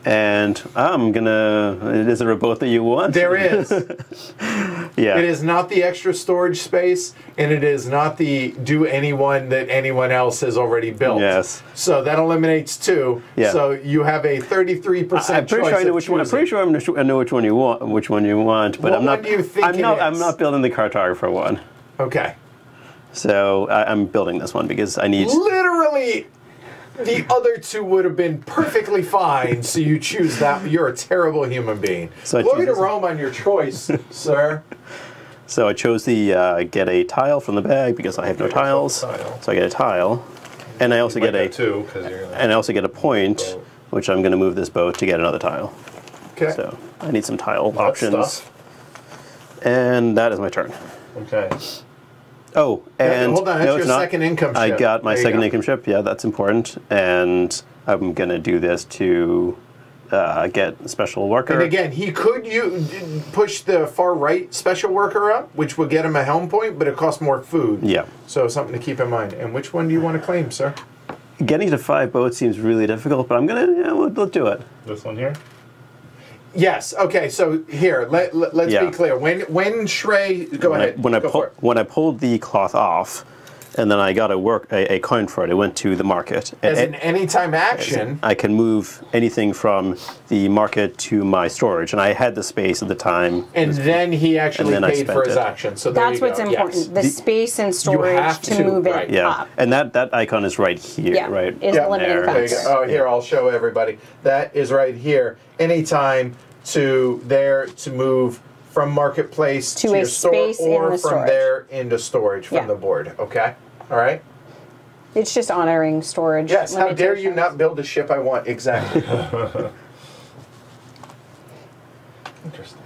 And I'm gonna... Is there a boat that you want? There is. Yeah. It is not the extra storage space, and it is not the do anyone that anyone else has already built. Yes. So that eliminates 2. Yeah. So you have a 33% I'm pretty sure I know which one. I'm pretty sure I know which one you want. Which one you want, but What I'm not. one do you think I'm not. it I'm is? not building the cartographer one. Okay. So I'm building this one because I need. Literally, the other 2 would have been perfectly fine, so you choose that. You're a terrible human being. So I Glory choose to this Rome on your choice, sir. So I chose the get a tile from the bag because I have no tiles. Tile. So I get a tile, and I also get a 2 because you're gonna. and I also get a point, Boat. which I'm going to move this boat to get another tile. Okay. So I need some tile That options, stuff. and that is my turn. Okay. Oh, and hold on, that's no, your it's not. second income I ship. got my There you second go. income ship. Yeah, that's important, and I'm gonna do this to get a special worker. And again, he could push the far right special worker up, which would get him a helm point, but it costs more food. Yeah. So something to keep in mind. And which one do you want to claim, sir? Getting to 5 boats seems really difficult, but I'm gonna we'll do it. This one here? Yes. Okay. So here, let's Yeah. be clear. When Shrey, go ahead. When I pulled the cloth off, and then I got a coin for it, I went to the market. As an anytime action, I can move anything from the market to my storage, and I had the space at the time. and then he actually then I paid for spent his it. action. So there That's you what's go. important. Yes. The space and storage have to to, move it right. Yeah, up. and that icon is right here, Yeah, right? is the limiting there. There you factor. go. Oh, here, I'll show everybody. That is right here. Anytime to there to move from marketplace To to a your store, space in or the from storage. there into storage from Yeah. the board. Okay. All right. It's just honoring storage. Yes. How dare you limitations. not build a ship I want? Exactly. Interesting.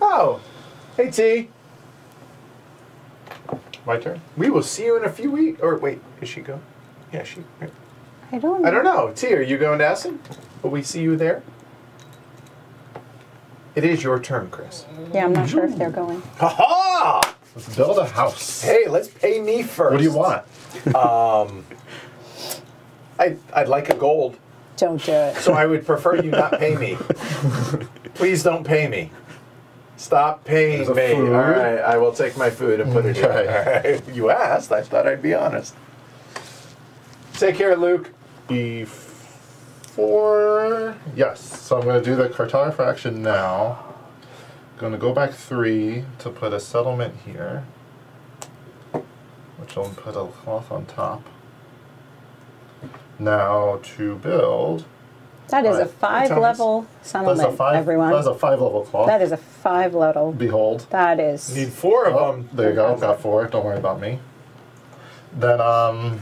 Oh, hey T. My turn? We will see you in a few weeks. Or wait, is she going? Yeah, she. I don't know. I don't know. T, are you going to Essen? Will we see you there? It is your turn, Chris. Yeah, I'm not sure if they're going. Ha ha! Let's build a house. Hey, let's pay me first. What do you want? I'd like a gold, Don't do it. so I would prefer you not pay me. Please don't pay me. Stop paying me. There's a food. All right, I will take my food and put it here. Okay. All right. You asked. I thought I'd be honest. Take care, Luke. Before, yes. So I'm going to do the cartographer action now. Going to go back 3 to put a settlement here, which will put a cloth on top. Now to build. That is a Alright. 5-level That's settlement, a 5. everyone. That's a 5-level cloth. That is a 5-level. Behold. That is. Need 4 of Oh, them. there you go. Got 4. Don't worry about me. Then I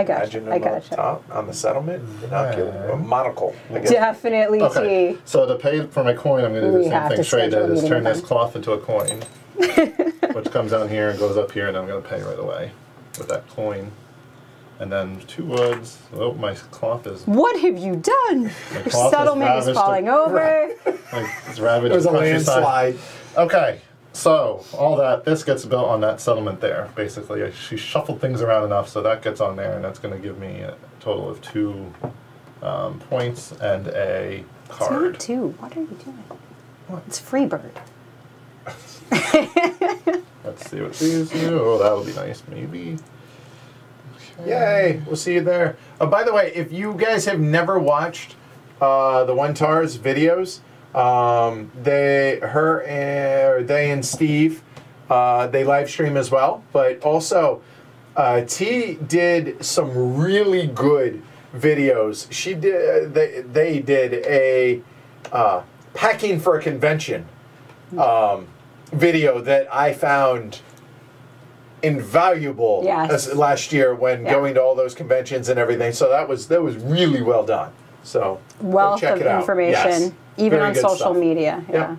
got Imagine you. I them got up you. top on the settlement. Binocular, a monocle. I guess. Definitely okay. T. So to pay for my coin, I'm going to do We the same have thing to Shrey schedule a did: is meeting turn with this them. cloth into a coin, which comes down here and goes up here, and I'm going to pay right away with that coin. And then 2 woods. Oh, my cloth is What have you done? Your cloth is settlement is ravished falling over. like it's ravaged. There's a countryside. landslide. Okay, so all that, this gets built on that settlement there, basically. She shuffled things around enough so that gets on there, and that's going to give me a total of 2 points and a It's card. not 2. What are you doing? It's Freebird. Let's see what these do. Oh, that'll be nice, maybe. Okay. Yay! We'll see you there. By the way, if you guys have never watched the One Tars videos, they and Steve, they live stream as well. But also, T did some really good videos. She did. They did a packing for a convention video that I found invaluable Yes. last year when Yeah. going to all those conventions and everything. So that was really well done. So go Wealth check of it out. information, Yes. even Very on good social stuff. media. Yeah. Yeah.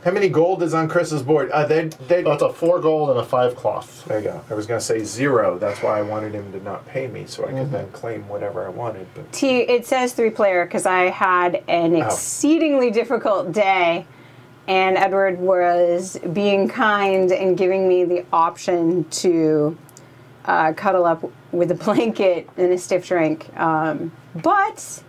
How many gold is on Chris's board? They That's a 4 gold and a 5 cloth. there you go. I was going to say 0. That's why I wanted him to not pay me so I could then claim whatever I wanted. But T, it says 3-player because I had an exceedingly difficult day, and Edward was being kind and giving me the option to cuddle up with a blanket and a stiff drink. But,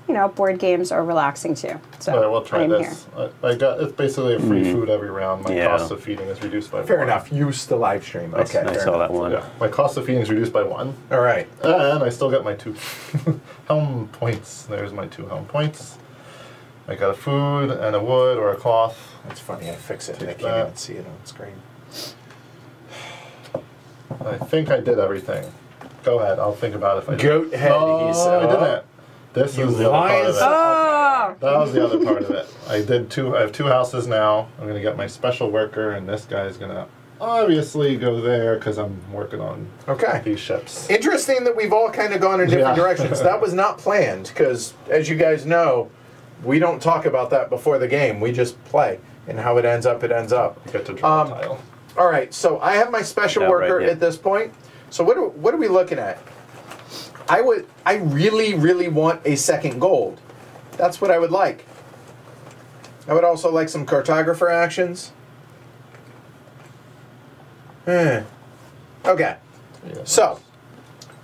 you know, board games are relaxing too. So All right, we'll try I'm this. I got, it's basically a free food every round. My Yeah. cost of feeding is reduced by fair 1. enough. Use the live stream. Okay. I fair saw enough. that one. Yeah, my cost of feeding is reduced by 1. All right. And I still get my 2 helm points. There's my 2 helm points. I got a food and a wood or a cloth. It's funny. I fix it. I Take can't that. even see it on screen. I think I did everything. Go ahead, I'll think about it if I did. Goat head. No, he said. I didn't. This You is the other part lying of it. son. Oh! That was the other part of it. I have 2 houses now. I'm going to get my special worker, and this guy's going to obviously go there because I'm working on Okay. these ships. Interesting that we've all kind of gone in different Yeah. directions. That was not planned because, as you guys know, we don't talk about that before the game. We just play, and how it ends up, it ends up. Get to draw a tile. All right, so I have my special Oh, right, worker yeah. at this point. So what are we looking at? I really, really want a second gold. That's what I would like. I would also like some cartographer actions. Okay. Yeah, So,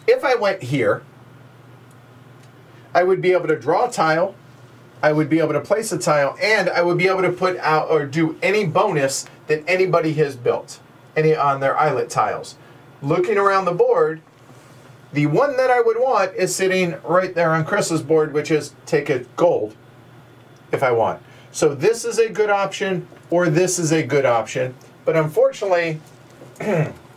if I went here, I would be able to draw a tile, I would be able to place a tile, and I would be able to put out or do any bonus that anybody has built on their islet tiles. Looking around the board, the one that I would want is sitting right there on Chris's board, which is take a gold if I want. So this is a good option, or this is a good option, but unfortunately,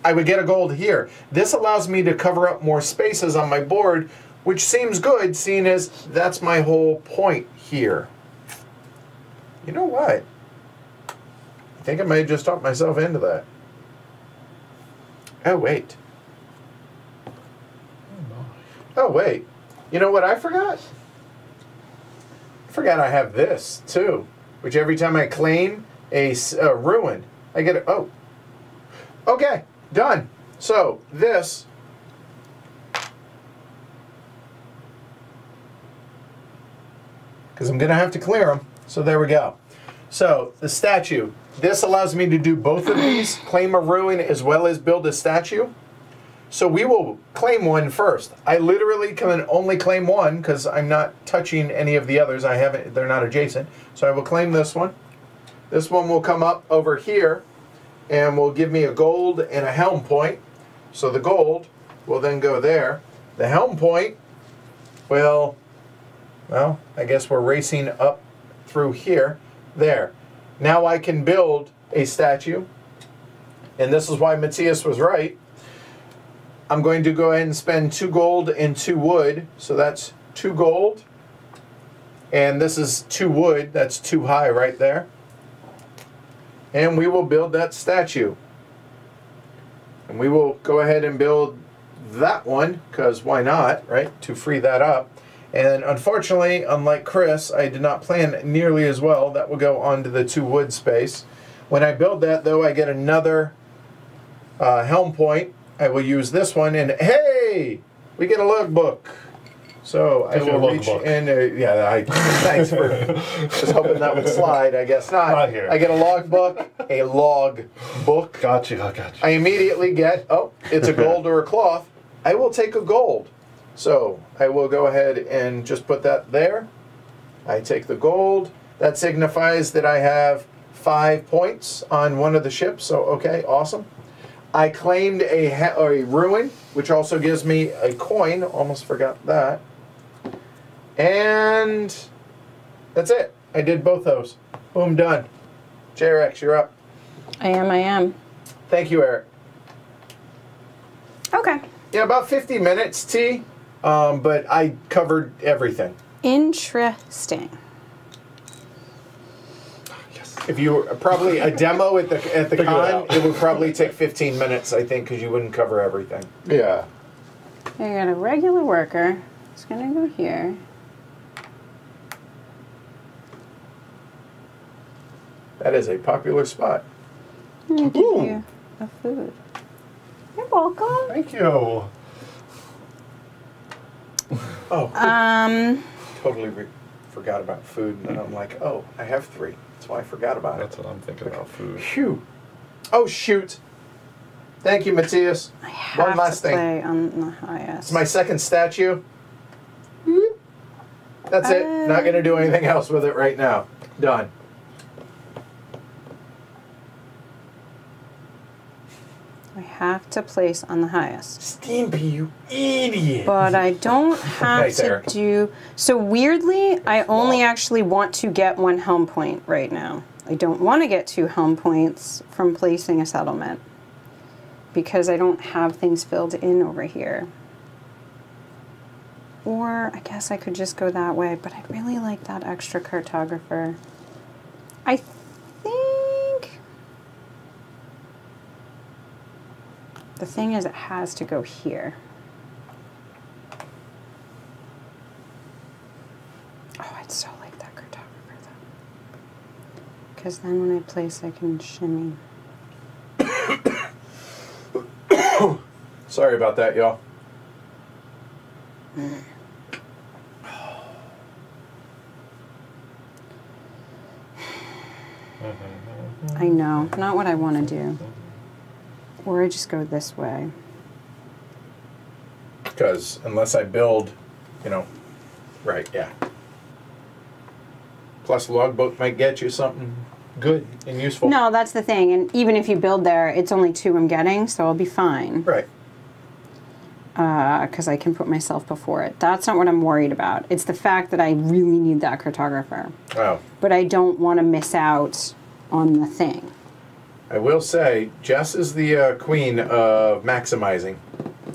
I would get a gold here. This allows me to cover up more spaces on my board, which seems good, seeing as that's my whole point here. You know what? I think I may have just talked myself into that. Oh, wait. Oh, wait. You know what I forgot? I forgot I have this, too. Which every time I claim a ruin, I get a... Oh. Okay. Done. So, this... because I'm going to have to clear them. So there we go. So the statue. This allows me to do both of these, claim a ruin as well as build a statue. So we will claim one first. I literally can only claim one because I'm not touching any of the others. They're not adjacent. So I will claim this one. This one will come up over here and will give me a gold and a helm point. So the gold will then go there. The helm point will... well, I guess we're racing up through here. There. Now I can build a statue. And this is why Matthias was right. I'm going to go ahead and spend 2 gold and 2 wood. So that's 2 gold. And this is 2 wood. That's 2 high right there. And we will build that statue. And we will go ahead and build that one, because why not, right? To free that up. And unfortunately, unlike Chris, I did not plan nearly as well. That will go onto the 2 wood space. When I build that, though, I get another helm point. I will use this one, and hey, we get a logbook. So I will reach in. Thanks for. Was hoping that would slide. I guess not. Not here. I get a logbook, a log book. Got you. I got you. I immediately get. Oh, it's a gold or a cloth. I will take a gold. So I will go ahead and just put that there. I take the gold. That signifies that I have 5 points on one of the ships. So okay, awesome. I claimed a ruin, which also gives me a coin. Almost forgot that. And that's it. I did both those. Boom, done. JRX, you're up. I am. Thank you, Eric. Okay. Yeah, about 50 minutes, T. But I covered everything. Interesting. If you were probably a demo at the con, it would probably take 15 minutes, I think, because you wouldn't cover everything. Yeah. I got a regular worker. It's gonna go here. That is a popular spot. I'm gonna give you a food. You're welcome. Thank you. Oh, totally forgot about food, and then I'm like, oh, I have 3. That's why I forgot about it. That's what I'm thinking about food. Phew. Oh, shoot. Thank you, Matthias. I have One last to thing. play on the highest. It's my second statue. That's it. Not going to do anything else with it right now. Done. I have to place on the highest. Steampy, you idiot. But I don't have Nice, to Eric. do... So weirdly, I only actually want to get 1 helm point right now. I don't want to get 2 helm points from placing a settlement, because I don't have things filled in over here. Or I guess I could just go that way, but I really like that extra cartographer. I think... the thing is, it has to go here. Oh, I'd so like that cartographer though. Because then when I place, I can shimmy. Sorry about that, y'all. I know, not what I want to do. Or I just go this way. Because unless I build, you know, right, yeah. Plus, logboat might get you something good and useful. No, that's the thing. And even if you build there, it's only 2 I'm getting, so I'll be fine. Right. Because I can put myself before it. That's not what I'm worried about. It's the fact that I really need that cartographer. Wow. But I don't want to miss out on the thing. I will say, Jess is the queen of maximizing.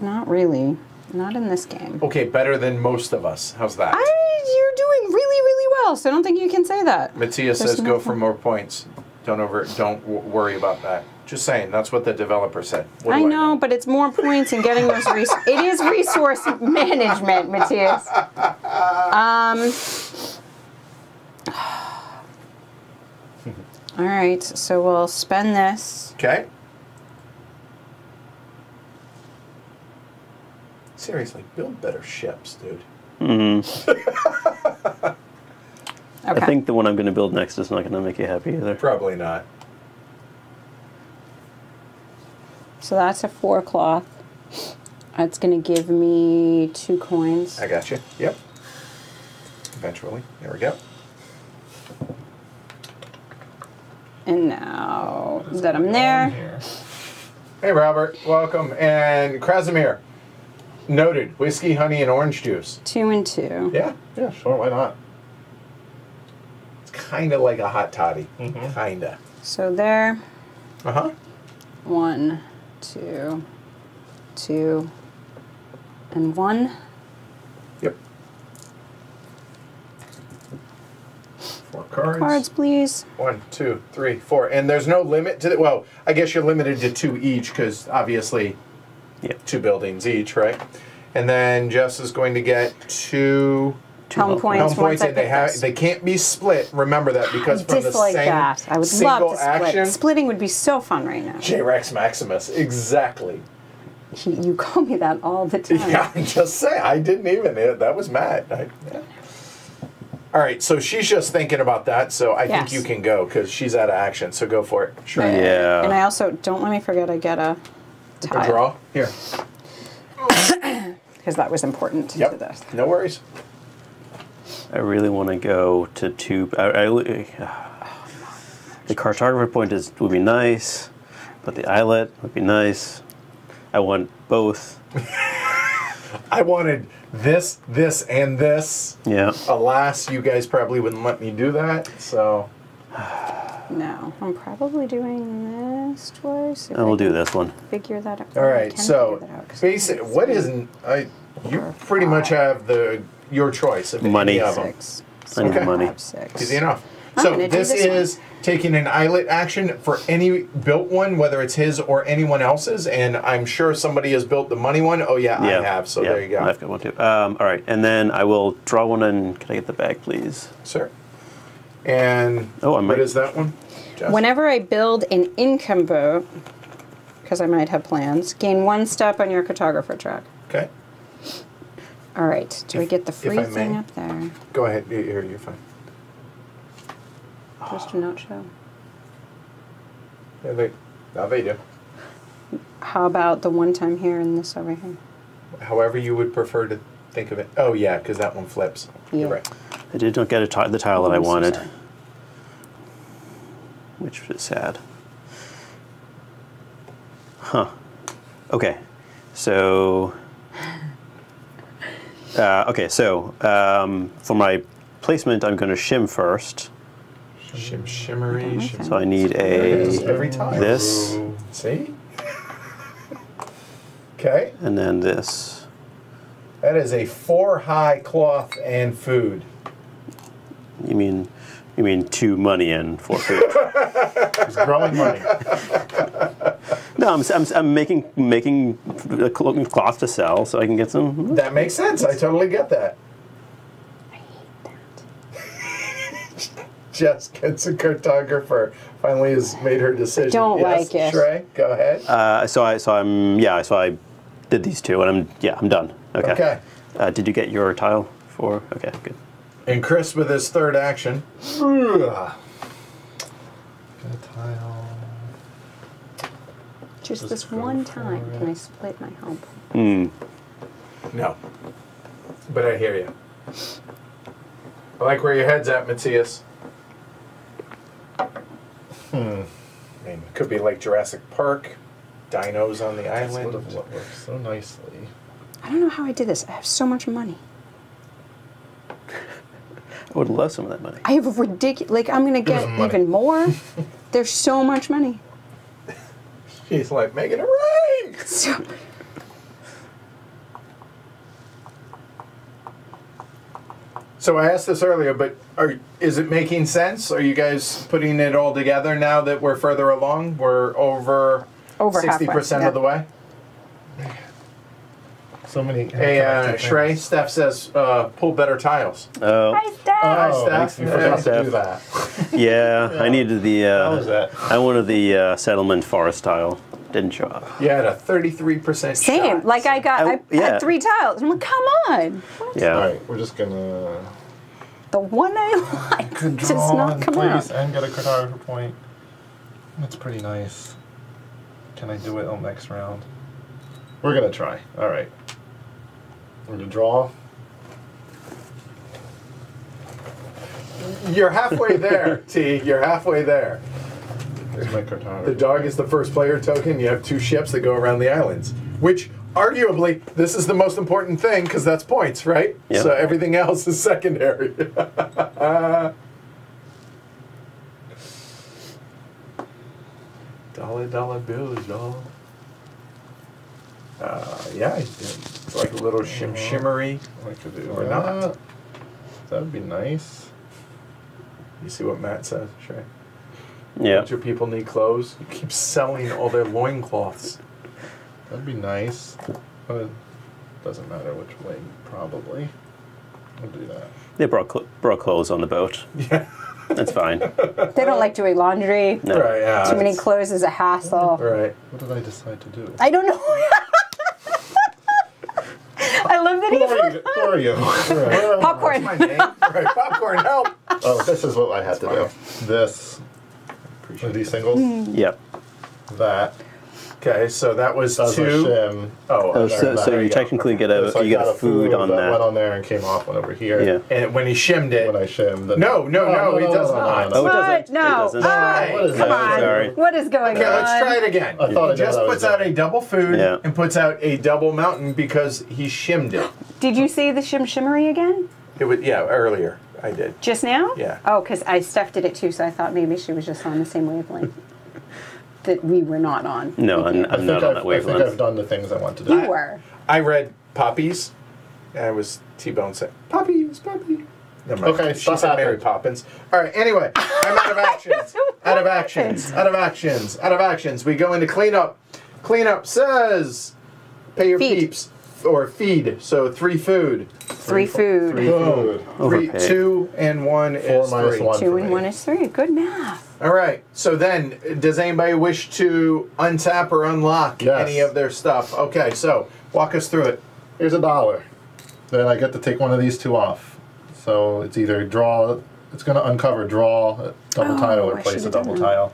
Not really. Not in this game. Okay, better than most of us. How's that? You're doing really, really well, so I don't think you can say that. Matthias says go for more points. Don't worry about that. Just saying, that's what the developer said. What I do know, but it's more points and getting those resources. It is resource management, Matthias. All right, so we'll spend this. Okay. Seriously, build better ships, dude. Okay. I think the one I'm going to build next is not going to make you happy either. Probably not. So that's a 4 cloth. That's going to give me 2 coins. I got you. Yep. Eventually. There we go. And now that I'm there, Hey, Robert. Welcome. And Krasimir. Noted. Whiskey, honey, and orange juice. 2 and 2. Yeah. Yeah, sure, why not? It's kind of like a hot toddy. Kind of. So there, Uh-huh. 1, 2, 2, and 1. Yep. 4 cards. Cards, please. 1, 2, 3, 4. And there's no limit to it. Well, I guess you're limited to 2 each because obviously 2 buildings each, right? And then Jess is going to get 2 Helm points. helm points, once I and pick this. they can't be split. Remember that because I from the dislike same that. I would single love to split. action. Splitting would be so fun right now. J-Rex Maximus, exactly. You call me that all the time. Yeah, I'm just saying. I didn't even. That was mad. Yeah. All right, so she's just thinking about that. So I think Yes. you can go because she's out of action. So go for it. Sure. Yeah. And I also, don't let me forget I get a A tile. draw here. Because that was important to Yep. this. No worries. I really want to go to 2. The cartographer point would be nice, but the islet would be nice. I want both. I wanted this, and this. Yeah. Alas, you guys probably wouldn't let me do that. So No, I'm probably doing this twice. if I will I do can this one. Figure that out. all I right. can So figure that out 'cause basic. it's What is you pretty much have your choice of Money. any of them. 6. I need Okay. money. 6. Easy enough. I'm So gonna do this this one. is taking an islet action for any built one, whether it's his or anyone else's. And I'm sure somebody has built the money one. Oh yeah, I have. So there you go. I've got one too. All right, and then I will draw one and can I get the bag, please? Sir. And Oh, I might- what is that one? Jess? Whenever I build an income boat, because I might have plans, gain 1 step on your cartographer track. Okay. All right. Do I get the free I thing may. up there? Go ahead. You're fine. Just to not show. Yeah, now they do. How about the one time here and this over here? However you would prefer to think of it. Oh yeah, because that one flips. Yeah. You're right. I did not get the tile that I I'm so wanted, sorry. which was sad. Huh. Okay. So. For my placement, I'm going to shim first. Shimmery. Okay. So I need There it is, a every time. this, See? Okay. and then this. That is a 4 high cloth and food. You mean 2 money and 4 food? It's growing money. No, I'm making a cloth to sell so I can get some. That makes sense. I totally get that. Jess gets a cartographer. Finally has made her decision. Don't yes, like it. Shrey, go ahead. So I did these two, and I'm done. Okay. Okay. Did you get your tile for? Okay, good. And Chris with his third action. Got a tile. Just this go one for time it. can I split my home. No. But I hear you. I like where your head's at, Matthias. I mean, it could be like Jurassic Park, dinos on the This would island. have worked so nicely. I don't know how I did this. I have so much money. I would love some of that money. I have a ridiculous. Like I'm gonna get some money. even more. There's so much money. She's like, making it rain! So, So I asked this earlier, but is it making sense? Are you guys putting it all together now that we're further along? We're over halfway, 60% yeah. of the way? So many. Hey, Shrey, Steph says, pull better tiles. Oh, hi, Steph. Hi, Oh, Steph. you forgot Steph. to do that. yeah. I needed the. How was that? I wanted the settlement forest tile. Didn't show up. You had a 33% Same. shot. Like I yeah. had 3 tiles. I'm like, come on. Yeah. All right, we're just gonna The one I like does draw not in come place out. and get a cartographer point. That's pretty nice. Can I do it on next round? We're gonna try. All right. We're gonna draw. You're halfway there, T. You're halfway there. Here's my cartographer. The dog is the first player token. You have 2 ships that go around the islands, which arguably this is the most important thing because that's points, right? Yep. So everything else is secondary. Dollar bills, y'all. Yeah, it's like a little shimmery. I could do Or that. not. That would be nice. You see what Matt says, Shrey? Yeah. Bunch of people need clothes. You keep selling all their loincloths. That'd be nice. But it doesn't matter which way, probably. We'll do that. They brought clothes on the boat. Yeah. That's fine. They don't like doing laundry. No. Right, yeah. Too many clothes is a hassle. Right. What did I decide to do? I don't know. I love that Who are you? Right. Popcorn. What's my name? Right, popcorn, help. Oh, this is what I had to do. This. Are these singles? Yep. That. Okay, so that was Does a 2. shim. Oh, so there you you go. technically get a So I got food on that that. went on there and came off one over here. Yeah. And when he shimmed it, When I shimmed. Then No, he does not. Oh, it What? doesn't. No. It doesn't. Ah, What is come that? on. Sorry. What is going okay, on? let's try it again. I thought I He knew just what I was puts out doing. a double food Yeah. and puts out a double mountain because he shimmed it. Did you say the shimmery again? It would, yeah, earlier I did. Just now? Yeah. Oh, because Steph did it too, so I thought maybe she was just on the same wavelength that we were not on. No, Thank you. I'm not on that I think wavelength. I've done the things I want to do. You were. I read Poppies, and I was T-Bone saying, Poppies, Poppy. Never mind. Okay, she stuff said Mary happened. Poppins. All right, anyway, I'm out of actions. Out of actions. Out of actions. Out of actions. We go into cleanup. Cleanup says, pay your Feed. peeps. Or feed, so 3 food. 3 food. 3 Boom. food. 3, Overpaid. 2, and 1 is 4 minus 3. 1 2 for and me. 1 is 3. Good math. All right. So then, does anybody wish to untap or unlock Yes. any of their stuff? Okay. So walk us through it. Here's $1. Then I get to take one of these 2 off. So it's either draw. It's going to uncover, draw, a double Oh, tile, or I place a should've done double that.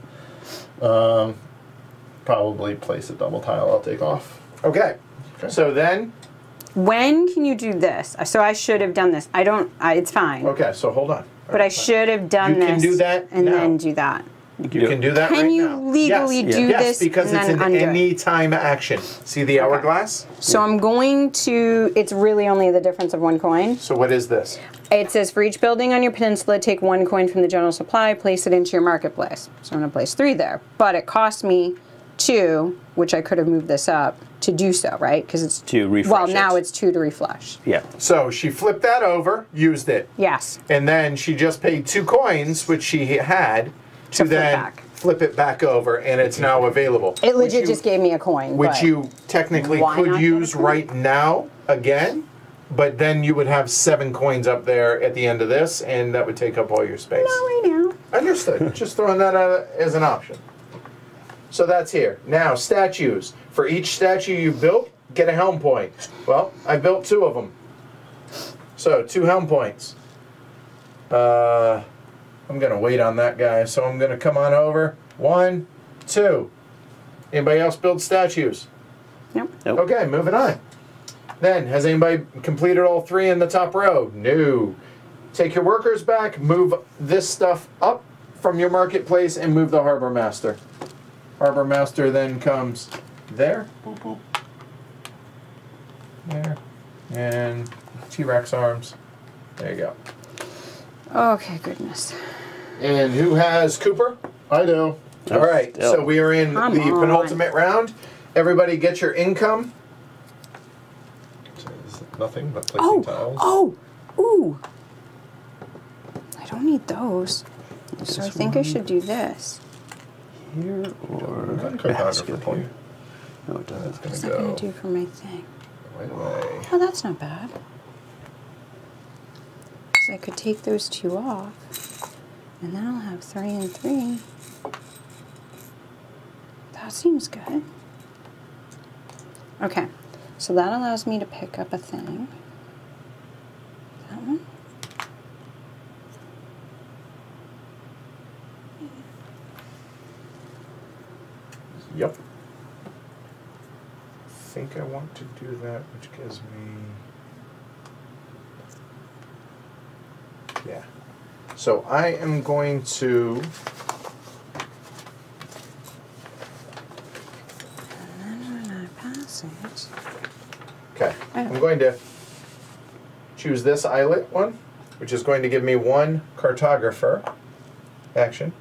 tile. Probably place a double tile. I'll take off. Okay. Okay. So then, When can you do this? So I should have done this. I don't. it's fine. okay. So hold on. But I should have done You this. can do that and now. then do that. You can do that Can right you now. legally yes. do yes, this because and it's then an undo it? any time action. See the hourglass? So I'm going to. It's really only the difference of 1 coin. So what is this? It says for each building on your peninsula, take 1 coin from the general supply, place it into your marketplace. So I'm going to place 3 there. But it cost me 2, which I could have moved this up to do so, right? Because it's To refresh Well, now it. it's 2 to refresh. Yeah. So she flipped that over, used it, Yes. and then she just paid 2 coins, which she had, to flip then back. flip it back over, and it's now available. It Which legit you- just gave me a coin. Which but you technically why not could get a use coin? right now again, but then you would have 7 coins up there at the end of this, and that would take up all your space. Not right now. Understood. Just throwing that out as an option. So that's here. Now, statues. For each statue you built, get a helm point. Well, I built 2 of them. So 2 helm points. I'm going to wait on that guy, so I'm going to come on over. 1, 2. Anybody else build statues? Nope. Nope. Okay, moving on. Then, has anybody completed all 3 in the top row? No. Take your workers back, move this stuff up from your marketplace, and move the harbor master. Harbor master then comes there. There. And T-Rex arms. There you go. Okay, goodness. And who has Cooper? I do. All right, Still. so we are in Come the on. penultimate round. Everybody get your income. Which is nothing but placing tiles. Oh! Ooh! I don't need those. So I This think I one. should do this. Here or We've got a basket cartographer point. here. No, it doesn't. That's What's going that to going go to do for my thing? right away. Oh, that's not bad. So I could take those 2 off, and then I'll have 3 and 3. That seems good. Okay, so that allows me to pick up a thing. That one. Yep. I think I want to do that, which gives me... Yeah. So I am going to... And then when I pass it, Okay. I'm going to choose this islet one, which is going to give me 1 cartographer action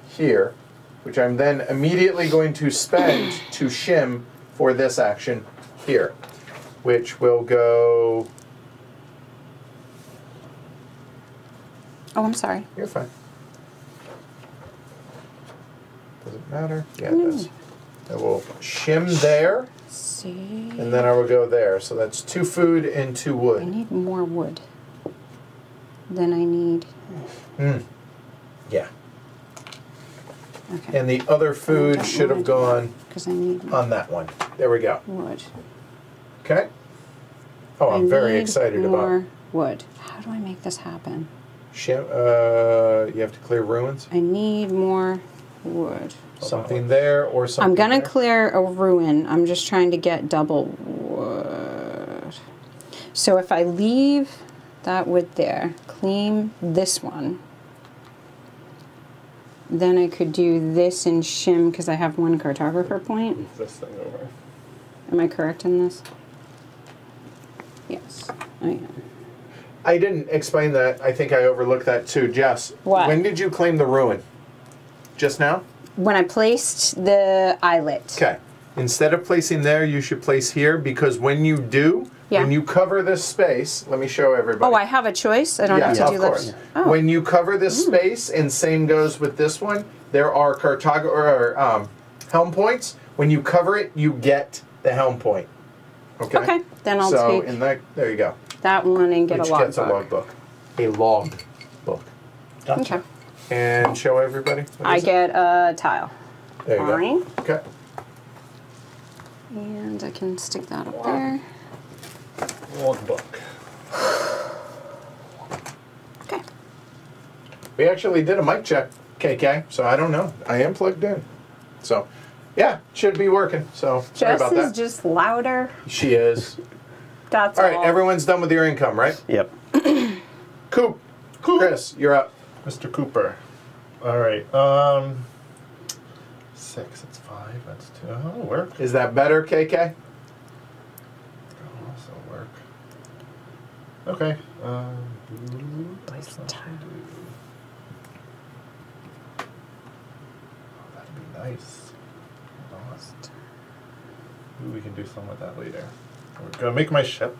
here, which I'm then immediately going to spend to shim for this action here, which will go... oh, I'm sorry. You're fine. Does it matter? Yeah, it does. I will shim there, See, and then I will go there. So that's 2 food and 2 I wood. need more wood than I need. Yeah. Okay. And the other food should have gone because I need on that one. There we go. wood. Okay. Oh, I'm I very need excited more about wood. How do I make this happen? shim. You have to clear ruins. I need more wood. Something there or something I'm gonna there. clear a ruin. I'm just trying to get double wood. So if I leave that wood there, claim this one, then I could do this and shim because I have 1 cartographer point. Move this thing over. Am I correct in this? Yes, I am. I didn't explain that. I think I overlooked that too. Jess, What? when did you claim the ruin? Just now? When I placed the eyelet. Okay. Instead of placing there, you should place here because when you do, Yeah. when you cover this space, let me show everybody. Oh, I have a choice? I don't have to of do course. that. Oh. When you cover this space, and same goes with this one, there are helm points. When you cover it, you get the helm point. Okay. Okay, then I'll so take in that, there you go. that one and get Which a logbook. gets a logbook. A log book. Gotcha. Okay. And show everybody. What I is it? get a tile. There you Fine. go. Okay. And I can stick that up there. Logbook. Okay. We actually did a mic check, KK, so I don't know. I am plugged in. So, yeah, should be working. So, sorry Jess about is that. just louder. She is. That's All right, everyone's done with your income, right? Yep. Coop. Chris, you're up. Mr. Cooper. All right. 6. That's 5. That's 2. That'll work. Is that better, KK? That'll also work. Okay. Place the tile. Oh, that'd be nice. Lost. Ooh, we can do some with that later. We're gonna make my ship.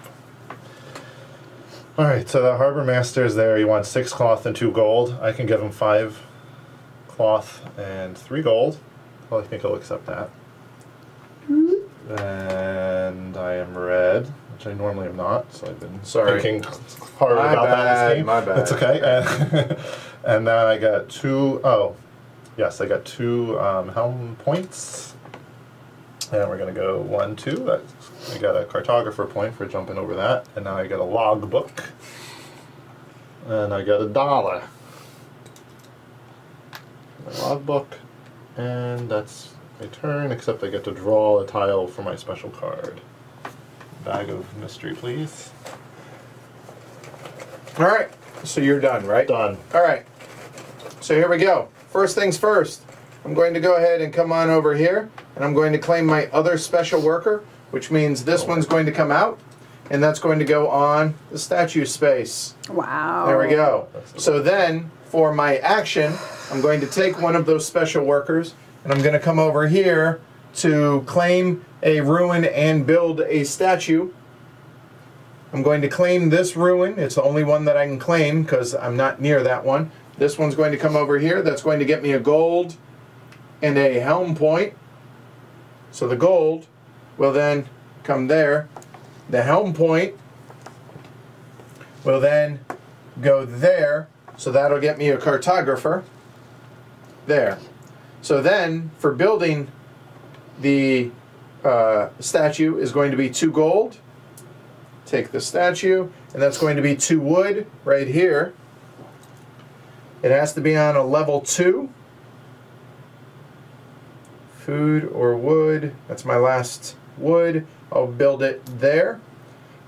All right. So the harbor master is there. He wants 6 cloth and 2 gold. I can give him 5 cloth and 3 gold. Well, I think he'll accept that. And I am red, which I normally am not, so I've been Sorry. thinking hard My about that bad, this game. my bad. That's okay. And then I got 2, oh, yes, I got 2 helm points. And we're going to go 1, 2. I got a cartographer point for jumping over that. And now I got a log book. And I got $1. My log book. And that's my turn, except I get to draw a tile for my special card. Bag of mystery, please. All right, so you're done, right? Done. All right, so here we go. First things first, I'm going to go ahead and come on over here, and I'm going to claim my other special worker, which means this one's going to come out, and that's going to go on the statue space. Wow. There we go. So then, for my action, I'm going to take one of those special workers, and I'm going to come over here to claim a ruin and build a statue. I'm going to claim this ruin. It's the only one that I can claim because I'm not near that one. This one's going to come over here. That's going to get me a gold and a helm point. So the gold will then come there. The helm point will then go there. So that'll get me a cartographer there. So then for building the statue is going to be 2 gold. Take the statue, and that's going to be 2 wood right here. It has to be on a level 2. Food or wood, that's my last wood. I'll build it there.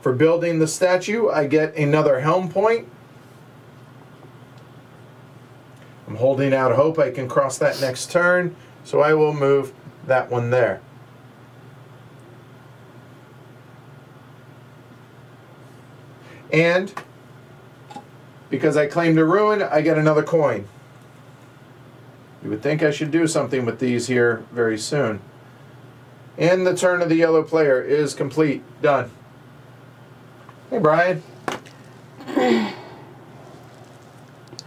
For building the statue, I get another helm point. I'm holding out hope I can cross that next turn, so I will move that one there. And because I claimed a ruin, I get another coin. You would think I should do something with these here very soon. And the turn of the yellow player is complete. Done. Hey, Brian. I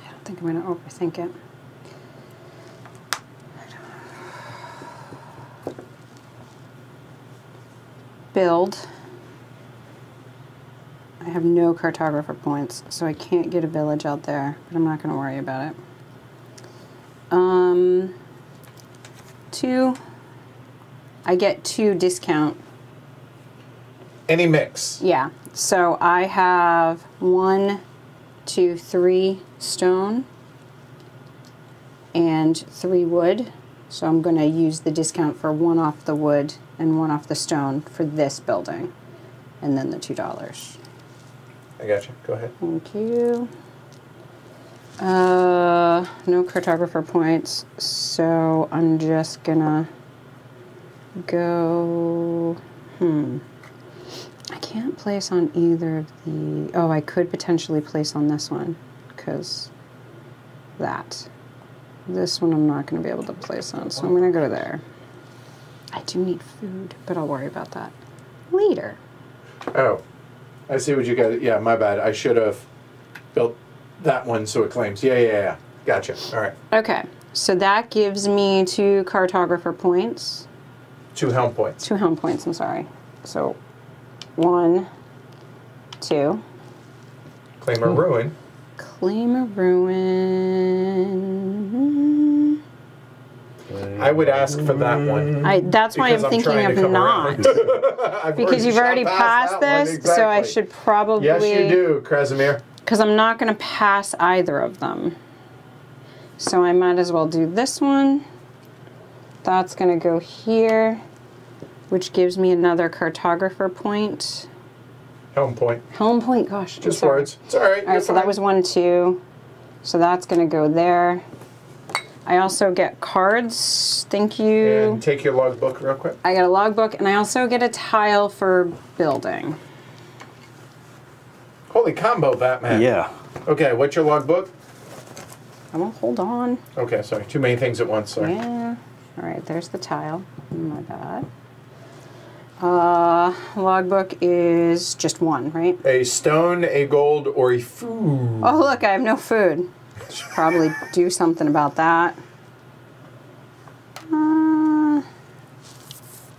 don't think I'm going to overthink it. Build. I have no cartographer points, so I can't get a village out there, but I'm not going to worry about it. 2. I get 2 discount. Any mix. Yeah, so I have 1, 2, 3 stone and 3 wood. So I'm going to use the discount for 1 off the wood and 1 off the stone for this building, and then the $2. I got you. Go ahead. Thank you. No cartographer points, so I'm just gonna go. I can't place on either of the. Oh, I could potentially place on this one, because that. This one I'm not gonna be able to place on, so I'm gonna go there. I do need food, but I'll worry about that later. Oh, I see what you got. Yeah, my bad. I should have built that one so it claims. Yeah. Gotcha. All right. Okay, so that gives me 2 cartographer points. 2 helm points. 2 helm points, I'm sorry. So 1, 2. Claim a ruin. Claim a ruin. I would ask for that one. That's why I'm because thinking trying of to come not. I've Because you've shot already passed that this, one, so I exactly. should probably... Yes, you do, Krasimir. Because I'm not going to pass either of them. So I might as well do this one. That's going to go here, which gives me another cartographer point. Helm point. Helm point, gosh. Just words. It's all right. All right, so that was 1, 2. So that's going to go there. I also get cards. Thank you. And take your logbook real quick. I get a logbook, and I also get a tile for building. Holy combo, Batman. Yeah. Okay, what's your logbook? I won't hold on. Okay, sorry. Too many things at once, sorry. Yeah. All right, there's the tile. My bad. Logbook is just 1, right? A stone, a gold, or a food. Oh, look, I have no food. Should probably do something about that. I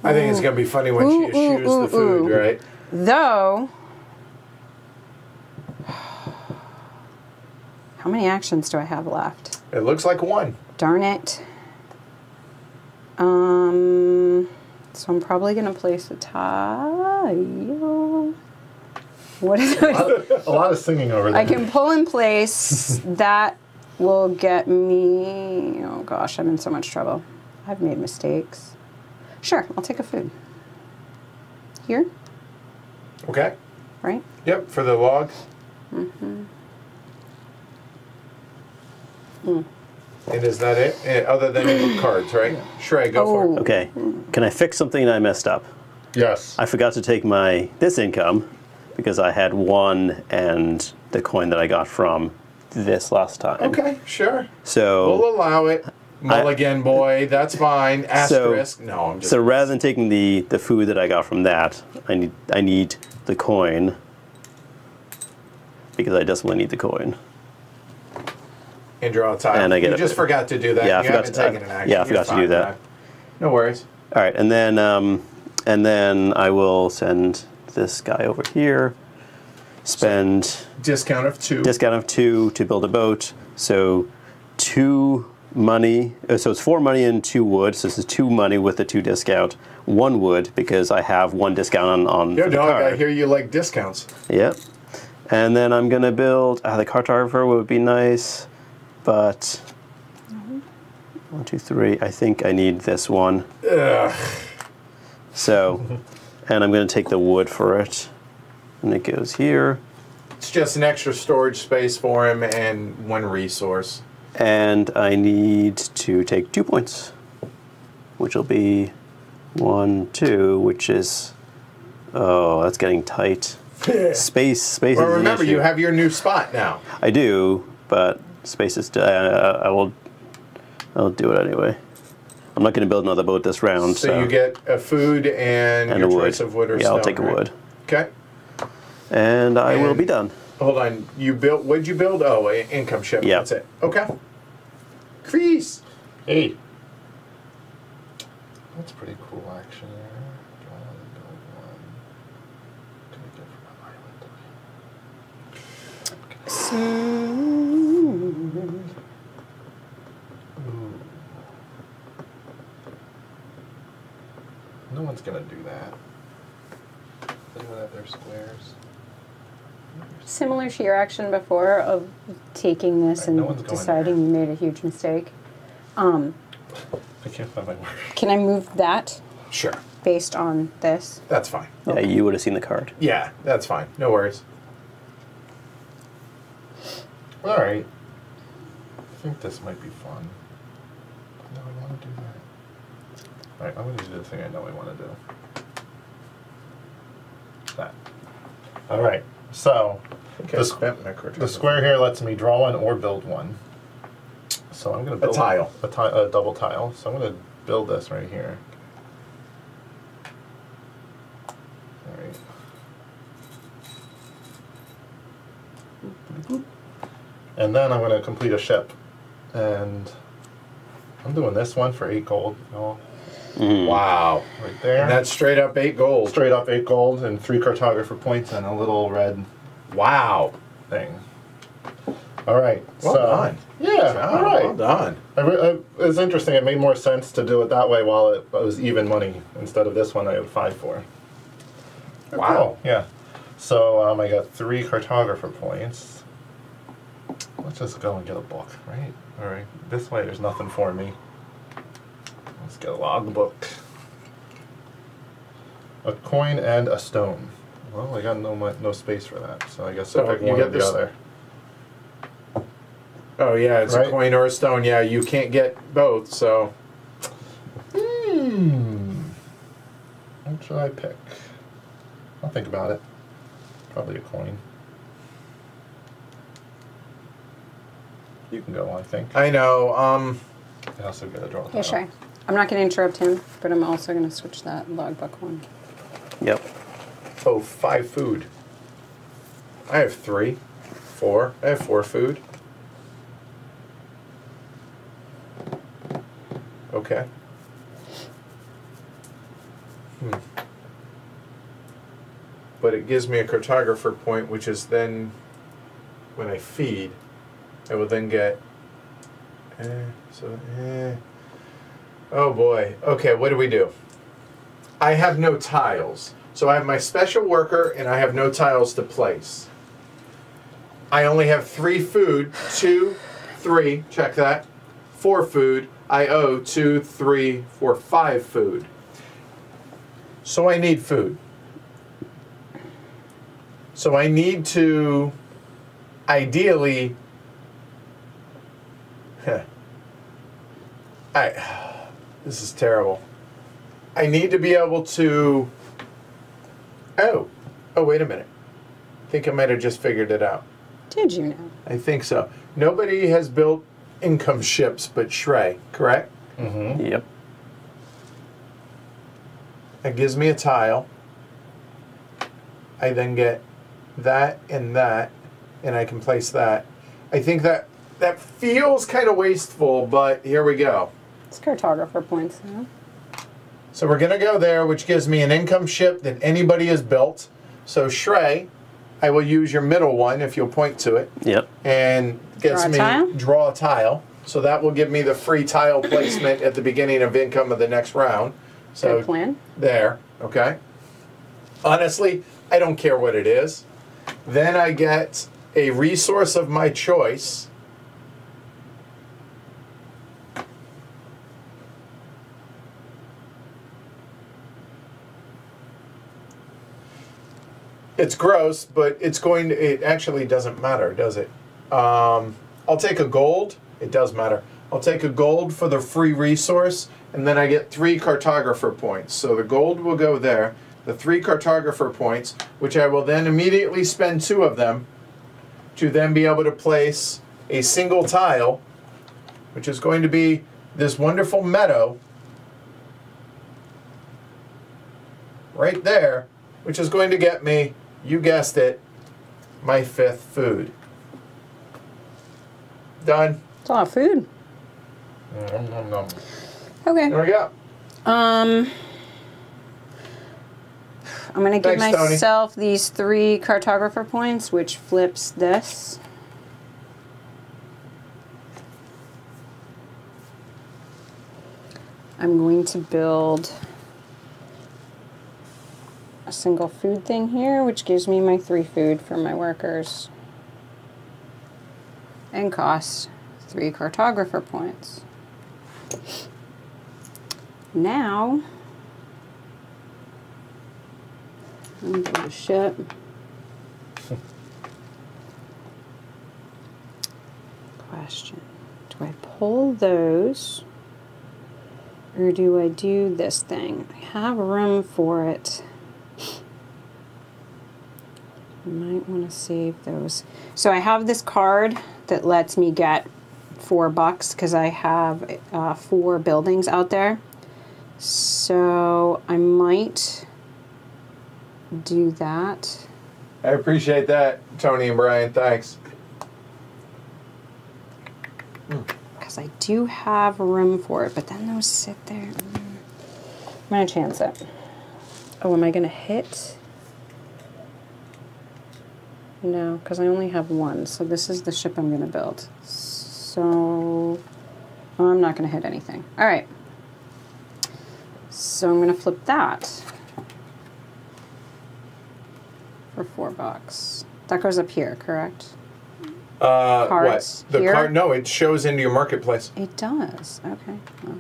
think it's going to be funny when she eschews the food, right? Though, how many actions do I have left? It looks like 1. Darn it. So I'm probably going to place a tile. What is it? A lot of singing over there. I can pull in place. That will get me... Oh gosh, I'm in so much trouble. I've made mistakes. Sure, I'll take a food. Here, Okay. right? Yep, for the log. And is that it? Other than your cards, right? Shrey, go for it. Okay. Can I fix something I messed up? Yes. I forgot to take this income because I had 1 and the coin that I got from this last time. Okay, sure. So We'll allow it. Mulligan boy, that's fine. Asterisk. No, I'm just... So rather than taking the food that I got from that, I need the coin because I desperately need the coin. And draw a tile. And I get you it. just forgot to do that. Yeah, I you forgot haven't to- taken an action. yeah, I You're forgot to fine, do that. man. No worries. All right, and then I will send this guy over here. Spend Discount of 2. discount of 2 to build a boat. So 2 money. So it's 4 money and 2 wood. So this is 2 money with the 2 discount. 1 wood because I have 1 discount on Yo, for the dog, card. I hear you like discounts. Yep. And then I'm gonna build. The cartographer would be nice, but 1, 2, 3. I think I need this one. Ugh. So, and I'm gonna take the wood for it, and it goes here. It's just an extra storage space for him and 1 resource. And I need to take 2 points, which will be 1, 2, which is, oh, that's getting tight. Space Well, is the remember, issue. you have your new spot now. I do, but space is. I'll do it anyway. I'm not going to build another boat this round. So you get a food and your a wood. choice of wood or Yeah, stone. I'll take a right? wood, Okay. and I will be done. Hold on. You built. What'd you build? Oh, income ship. Yeah. That's it. Okay. Crease. Hey. That's pretty cool, actually. Draw one, build one. Can we get from an island? Ooh. No one's gonna do that. Does anyone have their squares? Similar to your action before of taking this Right, no and one's going deciding you made a huge mistake. I can't find my word. Can I move that Sure. based on this? That's fine. Yeah, you would have seen the card. Yeah, that's fine. No worries. All right. I think this might be fun. No, I want to do that. All right, I'm going to do the thing I know I want to do. That. All right. So Okay, the, spent my card. the square here lets me draw one or build one. So I'm going to build tile. a double tile. So I'm going to build this right here. All right. And then I'm going to complete a ship. And I'm doing this one for 8 gold. Oh, Wow. right there. And that's straight up 8 gold. Straight up 8 gold and 3 cartographer points and a little red Wow. thing. All right. Well so, done. Yeah. John, all right. Well done. It's interesting. It made more sense to do it that way while it was even money instead of this one I had 5 for. Wow. Cool. Yeah. So I got 3 cartographer points. Let's just go and get a book, right? All right. This way there's nothing for me. Let's get a logbook. A coin and a stone. Well, I got no space for that, so I guess So I'll pick you one get or the this- other. Oh yeah, it's Right. a coin or a stone. Yeah, you can't get both. So What should I pick? I'll think about it. Probably a coin. You can go, I think. I know. I also get a draw. Yeah, sure. I'm not going to interrupt him, but I'm also going to switch that logbook one. Yep. Oh, 5 food. I have 3, 4. I have 4 food. Okay. But it gives me a cartographer point, which is then when I feed, I will then get. Oh boy. Okay, what do we do? I have no tiles. So I have my special worker and I have no tiles to place. I only have 3 food, 2, 3, check that, 4 food. I owe 2, 3, 4, 5 food. So I need food. So I need to, ideally, this is terrible. I need to be able to, oh, wait a minute. I think I might have just figured it out. Did you know? I think so. Nobody has built income ships but Shrey, correct? Mm-hmm. Yep. That gives me a tile. I then get that, and I can place that. I think that feels kind of wasteful, but here we go. It's cartographer points now. So we're going to go there, which gives me an income ship that anybody has built. So Shrey, I will use your middle one if you'll point to it. Yep. And gets Draw a me tile? draw a tile. So that will give me the free tile placement at the beginning of income of the next round. So Good plan. there, okay. Honestly, I don't care what it is. Then I get a resource of my choice. It's gross, but it actually doesn't matter, does it? I'll take a gold. It does matter. I'll take a gold for the free resource, and then I get 3 cartographer points. So the gold will go there, the 3 cartographer points, which I will then immediately spend 2 of them to then be able to place a single tile, which is going to be this wonderful meadow right there, which is going to get me, you guessed it, my 5th food. Done. It's a lot of food. Okay. There we go. I'm going to give Thanks, Tony. myself these 3 cartographer points, which flips this. I'm going to build a single food thing here, which gives me my 3 food for my workers. And costs 3 cartographer points. Now, I'm going to build a ship. Question. Do I pull those? Or do I do this thing? I have room for it. I might want to save those. So I have this card that lets me get $4 because I have 4 buildings out there. So I might do that. I appreciate that, Tony and Brian. Thanks. Because I do have room for it, but then those sit there. I'm going to chance it. Oh, am I going to hit? No, because I only have 1. So this is the ship I'm going to build. So I'm not going to hit anything. All right. So I'm going to flip that for $4. That goes up here, correct? Cards What? The here? card? No, it shows into your marketplace. It does. Okay. Well,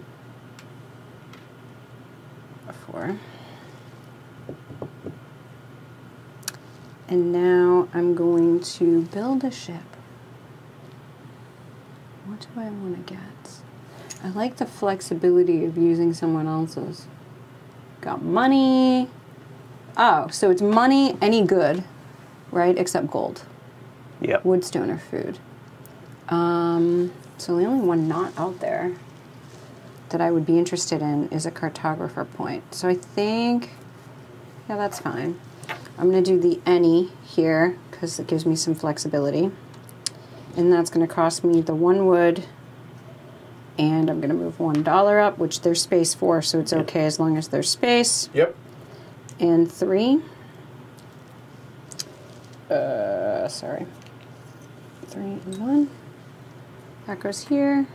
a 4. And now I'm going to build a ship. What do I want to get? I like the flexibility of using someone else's. Got money. Oh, so it's money, any good, right? Except gold. Yep. Wood, stone, or food. So the only one not out there that I would be interested in is a cartographer point. So I think, yeah, that's fine. I'm going to do the any here because it gives me some flexibility. And that's going to cost me the 1 wood. And I'm going to move $1 up, which there's space for, so it's okay as long as there's space. Yep. And 3. Sorry. 3 and 1. That goes here.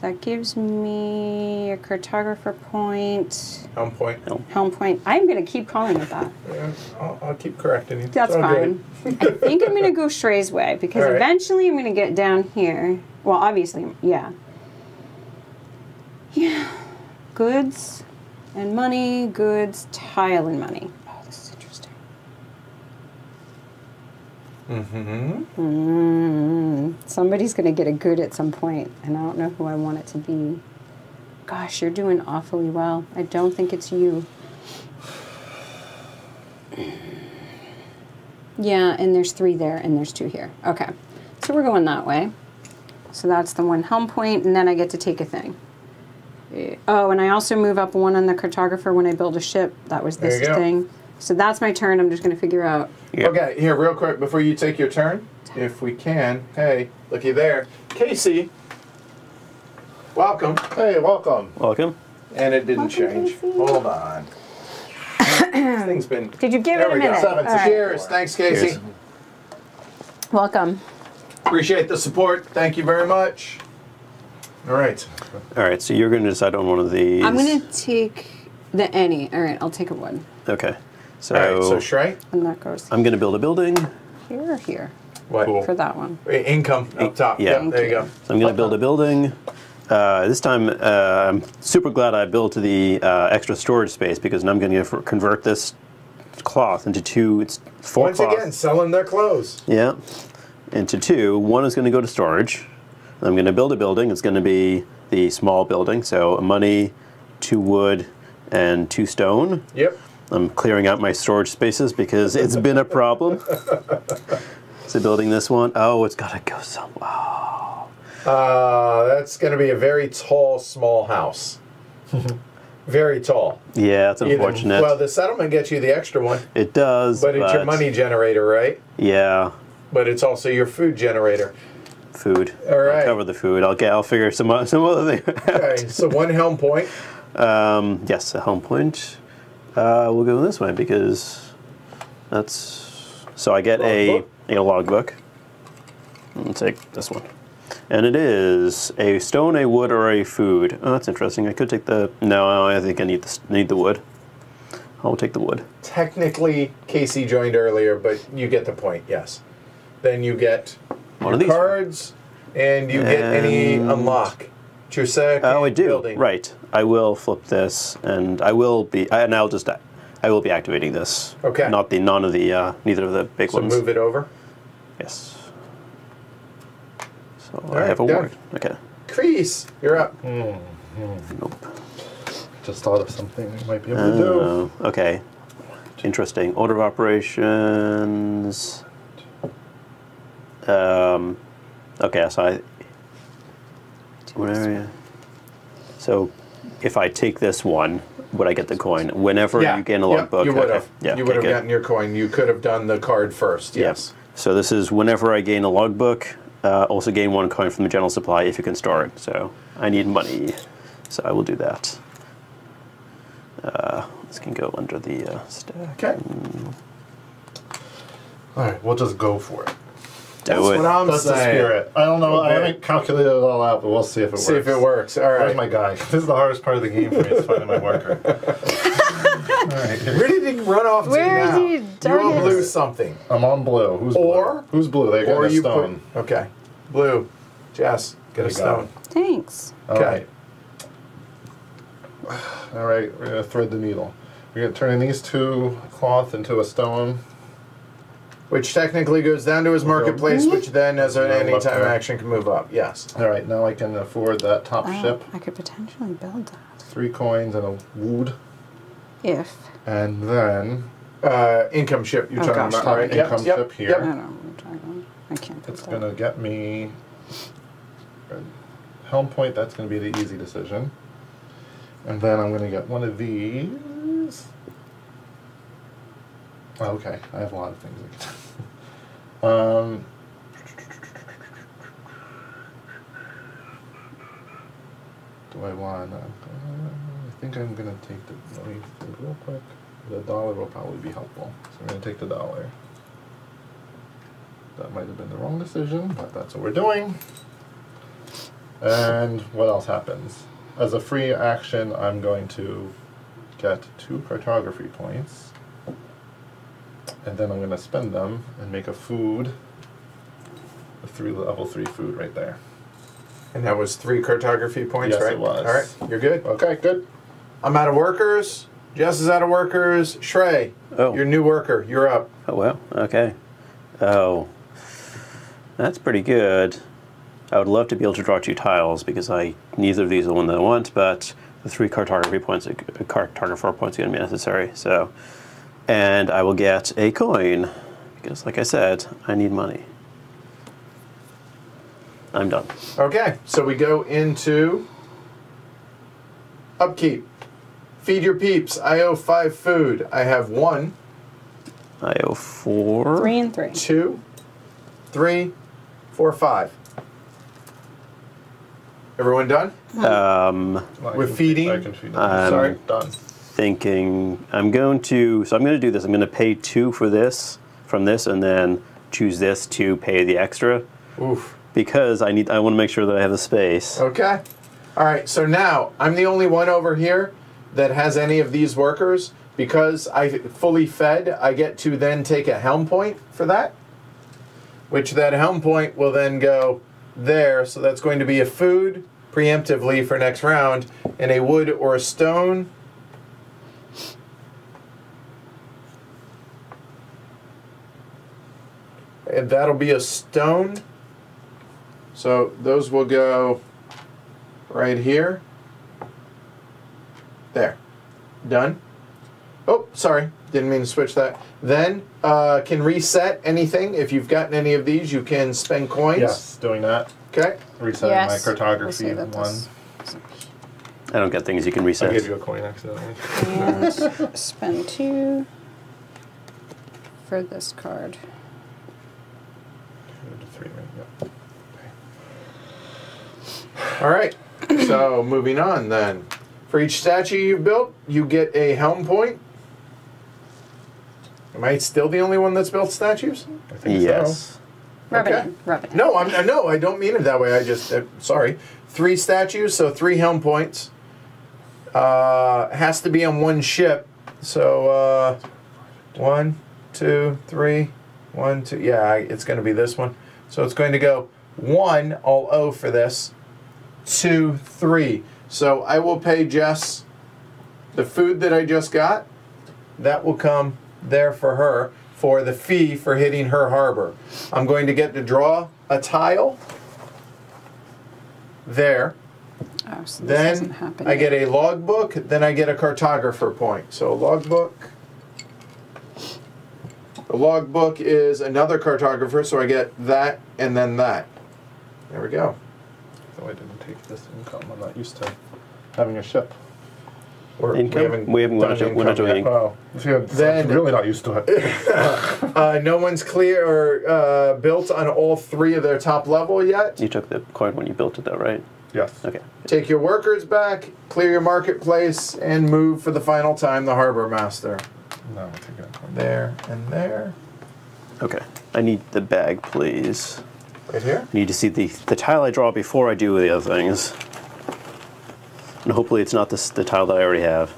That gives me a cartographer point. Helm point. Helm point. I'm going to keep calling it that. Yeah, I'll keep correcting you. That's It's all fine. I think I'm going to go Shrey's way because All right. eventually I'm going to get down here. Well, obviously, yeah. Yeah. Goods and money, goods, tile and money. Oh, this is interesting. Somebody's going to get a good at some point, and I don't know who I want it to be. Gosh, you're doing awfully well. I don't think it's you. Yeah, and there's 3 there, and there's 2 here. Okay, so we're going that way. So that's the 1 helm point, and then I get to take a thing. Oh, and I also move up 1 on the cartographer when I build a ship. That was this There you go. thing. So that's my turn. I'm just going to figure out. Yep. Okay, here, real quick, before you take your turn, if we can. Hey, looky there. Casey, welcome. Hey, welcome. Welcome. And it didn't Welcome, change. Casey. Hold on. This thing's been... Did you give There it a we go. minute? 7 All right. Cheers. Thanks, Casey. Cheers. Welcome. Appreciate the support. Thank you very much. All right. All right, so you're going to decide on one of these. I'm going to take the any. All right, I'll take a 1. Okay. So, All right, so Shrey, And that goes I'm going to build a building. here or here what? Cool. for that one. Income up top. Yeah. Yep, there you go. So I'm going to build a building. This time, I'm super glad I built the extra storage space because now I'm going to convert this cloth into 2. It's 4 Once cloth. again, selling their clothes. Yeah, into 2. 1 is going to go to storage. I'm going to build a building. It's going to be the small building. So money, 2 wood, and 2 stone. Yep. I'm clearing out my storage spaces because it's been a problem. So building this one. Oh, it's got to go somewhere. That's going to be a very tall, small house. Very tall. Yeah, it's unfortunate. Well, the settlement gets you the extra one, It does, but it's your money generator, right? Yeah, But it's also your food generator. food. All right. I'll cover the food. I'll figure some other thing. Okay, so 1 helm point. Yes, a home point. We'll go this way because that's. So I get a logbook. I'll take this one, and it is a stone, a wood, or a food. Oh, that's interesting. I could take the. No, I think I need the wood. I'll take the wood. Technically, Casey joined earlier, but you get the point, yes. Then you get One of your these. cards, and you get any unlock. Your second Oh, I do. building. Right. I will flip this, and I will be. I will be activating this. Okay. None of the neither of the big So ones. move it over. Yes. So I right, have a done. word. Okay. Crease, you're up. Nope. Just thought of something we might be able to do. Okay. Interesting. Order of operations. Okay, so so if I take this one, would I get the coin? Whenever you gain a logbook. you would have. Yeah, you okay, would have good. gotten your coin. You could have done the card first. Yes. So this is whenever I gain a logbook. Also gain 1 coin from the general supply if you can store it. So I need money, so I will do that. This can go under the stack. Okay. All right, we'll just go for it. That's Do it. what I'm That's the saying. spirit. I don't know. I Okay. haven't calculated it all out, but we'll see if it works. See if it works. All Where's right. my guy? This is the hardest part of the game for me. Is finding my marker. All right, Where did he run off to Where is now? he? You're Darn on it. blue something. I'm on blue. Who's Or- blue? Who's blue? They got Or a you stone. put. Okay. Blue. Jess, get a There you stone. Thanks. All Okay. right. All right, we're gonna thread the needle. We're gonna turn these 2 cloth into a stone. Which technically goes down to his marketplace, which then, as an Go up anytime there. action, can move up. Yes. All right, now I can afford that top ship. I could potentially build that 3 coins and a wood, if. and then Income ship you're Oh, talking gosh. about, right? Income ship here. I don't know what I'm talking about. I can't put it's that. gonna get me helm point. That's gonna be the easy decision, and then I'm gonna get one of these. Okay, I have a lot of things. Do I want? I think I'm gonna take the. Let me think real quick. The dollar will probably be helpful, so I'm gonna take the dollar. That might have been the wrong decision, but that's what we're doing. And what else happens? As a free action, I'm going to get 2 cartography points. And then I'm going to spend them and make a food, a level 3 food right there. And that was 3 cartography points, Yes, right? it was. All right, you're good. Okay, good. I'm out of workers. Jess is out of workers. Shrey, your new worker. You're up. Oh, well, okay. Oh, that's pretty good. I would love to be able to draw 2 tiles because neither of these are the one that I want, but the 3 cartography points, cartographer points are going to be necessary. So, and I will get a coin because, like I said, I need money. I'm done. Okay, so we go into Upkeep. Feed your peeps. I owe 5 food. I have 1. I owe 4. 3 and 3. 2, 3, 4, 5. Everyone done? With feeding? I can feed them. Sorry. Done. Thinking I'm going to do this. I'm going to pay 2 for this from this, and then choose this to pay the extra. Oof. Because I want to make sure that I have the space. Okay. All right, so now I'm the only one over here that has any of these workers. Because I fully fed, I get to then take a helm point for that, which that helm point will then go there. So that's going to be a food preemptively for next round, and a wood or a stone. And that'll be a stone. So those will go right here. There. Done. Oh, sorry. Didn't mean to switch that. Then can reset anything. If you've gotten any of these, you can spend coins. Yes, doing that. Okay. Resetting my Yes. cartography We'll see about 1. this. I don't get things you can I reset. gave you a coin accidentally. And spend 2 for this card. 2 to 3, right? Yep. All right. So moving on then. For each statue you've built, you get a helm point. Am I still the only one that's built statues? I think Yes. so. Rub Okay. it in. Rub it in. No, I don't mean it that way. I just sorry. 3 statues, so 3 helm points. Has to be on one ship. So 1, 2, 3, 1, 2. Yeah, it's going to be this one. So it's going to go 1. I'll owe for this. 2, 3. So I will pay Jess the food that I just got. That will come there for her for the fee for hitting her harbor. I'm going to get to draw a tile there. Oh, so this hasn't Then happened I yet. get a logbook. Then I get a cartographer point. So a logbook. The logbook is another cartographer, so I get that and then that. There we go. So I didn't take this income. I'm not used to having a ship. Income? We haven't done we're not doing income Wow. I'm Then- really not used to it. yet. No one's clear or built on all 3 of their top level yet. You took the coin when you built it, though, right? Yes. Okay. Take your workers back, clear your marketplace, and move for the final time the harbor master. No, I'm taking a coin. There and there. Okay. I need the bag, please. Right here. I need to see the tile I draw before I do the other things. And hopefully it's not the tile that I already have.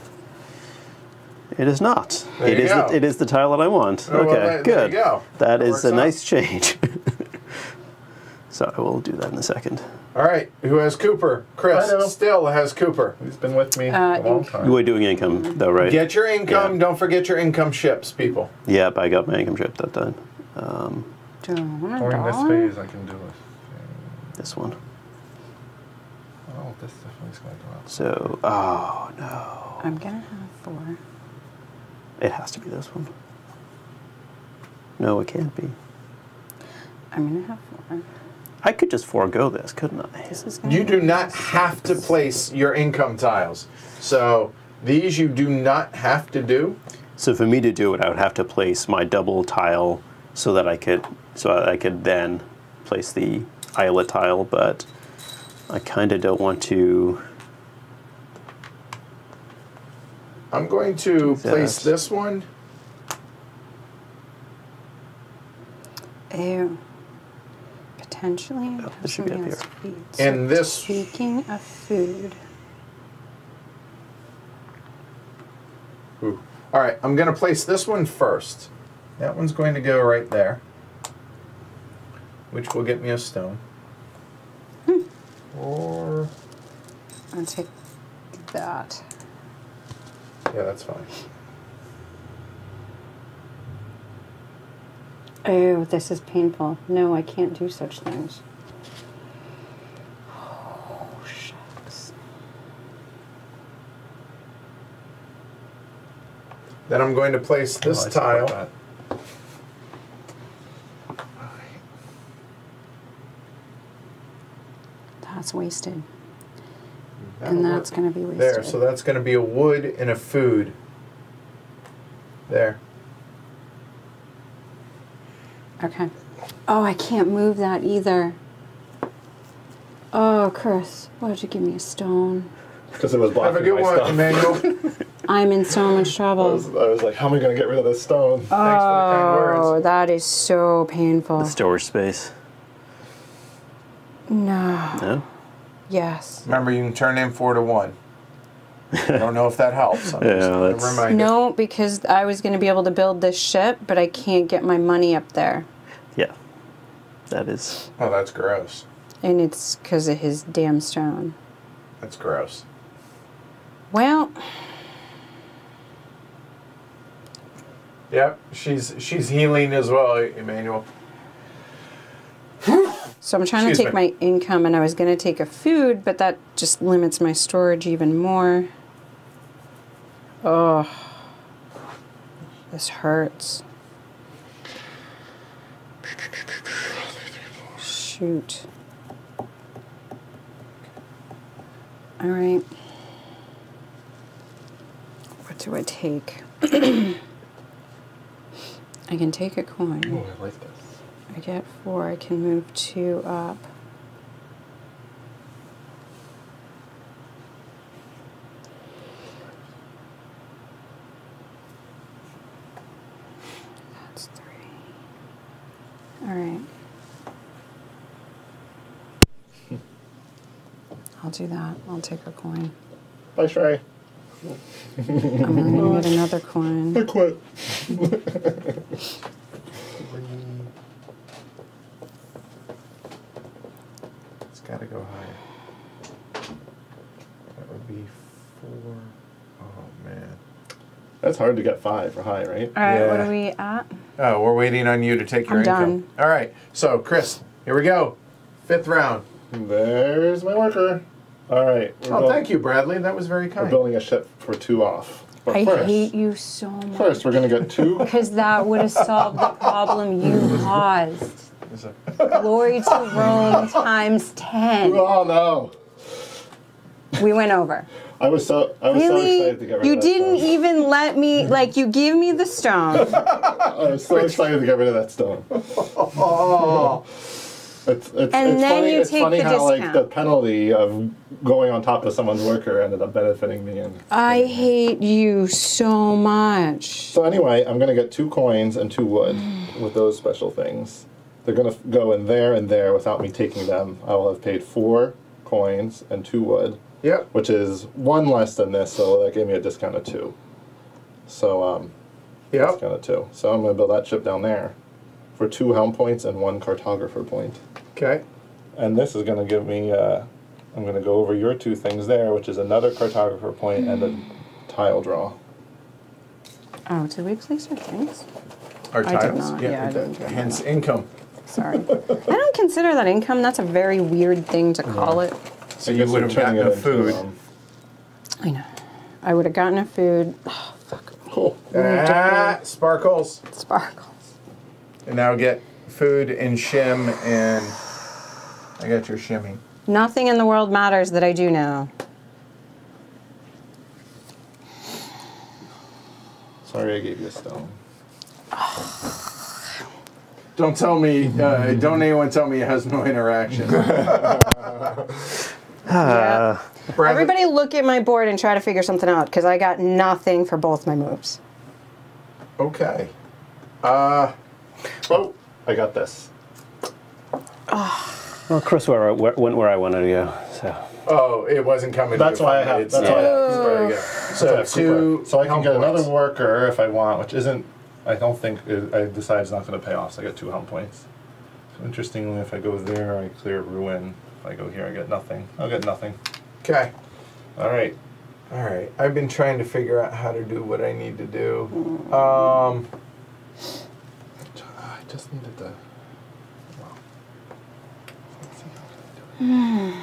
It is not. There you go. It is the tile that I want. Oh, well, Okay, there you good. go. That That is works a out. nice change. So I will do that in a second. All right. Who has Cooper? Chris I know. still has Cooper. He's been with me a long time. You were doing income, though, right? Get your income. Yeah. Don't forget your income ships, people. Yep, I got my income trip that time. Do I want a During this dollar? phase, I can do it. This one. Oh, this definitely is going to go out. So, oh no. I'm gonna have 4. It has to be this one. No, it can't be. I'm gonna have 4. I could just forego this, couldn't I? This is gonna You do be not have to place your income tiles. So these you do not have to do. So for me to do it, I would have to place my double tile so that I could then place the islet tile, but I kind of don't want to. I'm going to That. place this one. Ew. Potentially, Oh, have this should be something up else here. to eat. So And this- taking a food. Ooh. All right, I'm going to place this one first. That one's going to go right there, which will get me a stone. Or, I'll take that. yeah, that's fine. Oh, this is painful. No, I can't do such things. Oh, shucks. Then I'm going to place this Oh, I support tile. that. That's wasted. That'll And that's work. going to be wasted. There, so that's going to be a wood and a food. There. Okay. Oh, I can't move that either. Oh, Chris, why'd you give me a stone? Because it was Have a blocking good my one, stuff. Emmanuel. I'm in so much I trouble. was like, how am I going to get rid of this stone? Thanks for the kind Oh, words. that is so painful. The storage space. No. No? Yes. Remember, you can turn in 4 to 1. I don't know if that helps. I'm Yeah, just gonna that's- remind you. No, because I was going to be able to build this ship, but I can't get my money up there. Yeah. That is. Oh, that's gross. And it's because of his damn stone. That's gross. Well, Yep, she's healing as well, Emmanuel. so I'm trying to Excuse take me. my income, and I was going to take a food, but that just limits my storage even more. Oh, this hurts. Shoot. All right. What do I take? I can take a coin. Oh, I like this. I get 4. I can move 2 up. That's 3. All right. I'll do that. I'll take a coin. Bye, Shrey. I'm going to get another coin. I quit. It's got to go higher. That would be 4. Oh, man. That's hard to get 5 for high, right? All right, what Yeah. are we at? Oh, we're waiting on you to take your I'm income. done. All right, so Chris, here we go. 5th round. There's my worker. All right. Oh, thank you, Bradley. That was very We're kind. building a ship for 2 off. But I first, hate you so much. First, we're going to get 2. Because that would have solved the problem you caused. Is it- Glory to Rome times 10. Oh, no. We went over. I was so Really? excited to get rid You of that didn't stone. even let me, like, you give me the stone. I was so excited to get rid of that stone. Oh, It's And then then you it's take funny the how like discount. the penalty of going on top of someone's worker ended up benefiting me. And I hate you so much. so anyway, I'm gonna get 2 coins and 2 wood with those special things. They're gonna go in there and there without me taking them. I will have paid 4 coins and 2 wood, yep. which is 1 less than this, so that gave me a discount of 2. So Yep. discount of 2. So I'm gonna build that ship down there for 2 helm points and 1 cartographer point. Okay. And this is going to give me, I'm going to go over your 2 things there, which is another cartographer point and a tile draw. Oh, did we place our things? Our I did titles. not. Yeah, I didn't do Hence income. Sorry. I don't consider that income. That's a very weird thing to call it. So I you guess would I'm have turning gotten a it into, food. I know. I would have gotten a food. Oh, fuck. Cool. Ah, sparkles. Sparkles. And now get food and shim, and I got your shimmy. Nothing in the world matters that I do now. Sorry I gave you a stone. Don't tell me. Don't anyone tell me it has no interaction. Yeah. Bradley- Everybody look at my board and try to figure something out, because I got nothing for both my moves. Okay. Oh, I got this. Well, Chris went where I wanted to go. So. Oh, it wasn't coming. That's to why I you. have. It's That's not. why I There you go. So two. So I can helm get another points. worker if I want, which isn't. I don't think I decide it's not going to pay off. So I get 2 helm points. So interestingly, if I go there, I clear ruin. If I go here, I get nothing. I'll get nothing. Okay. All right. All right. I've been trying to figure out how to do what I need to do. I just needed to. Well, let's see how can I do it.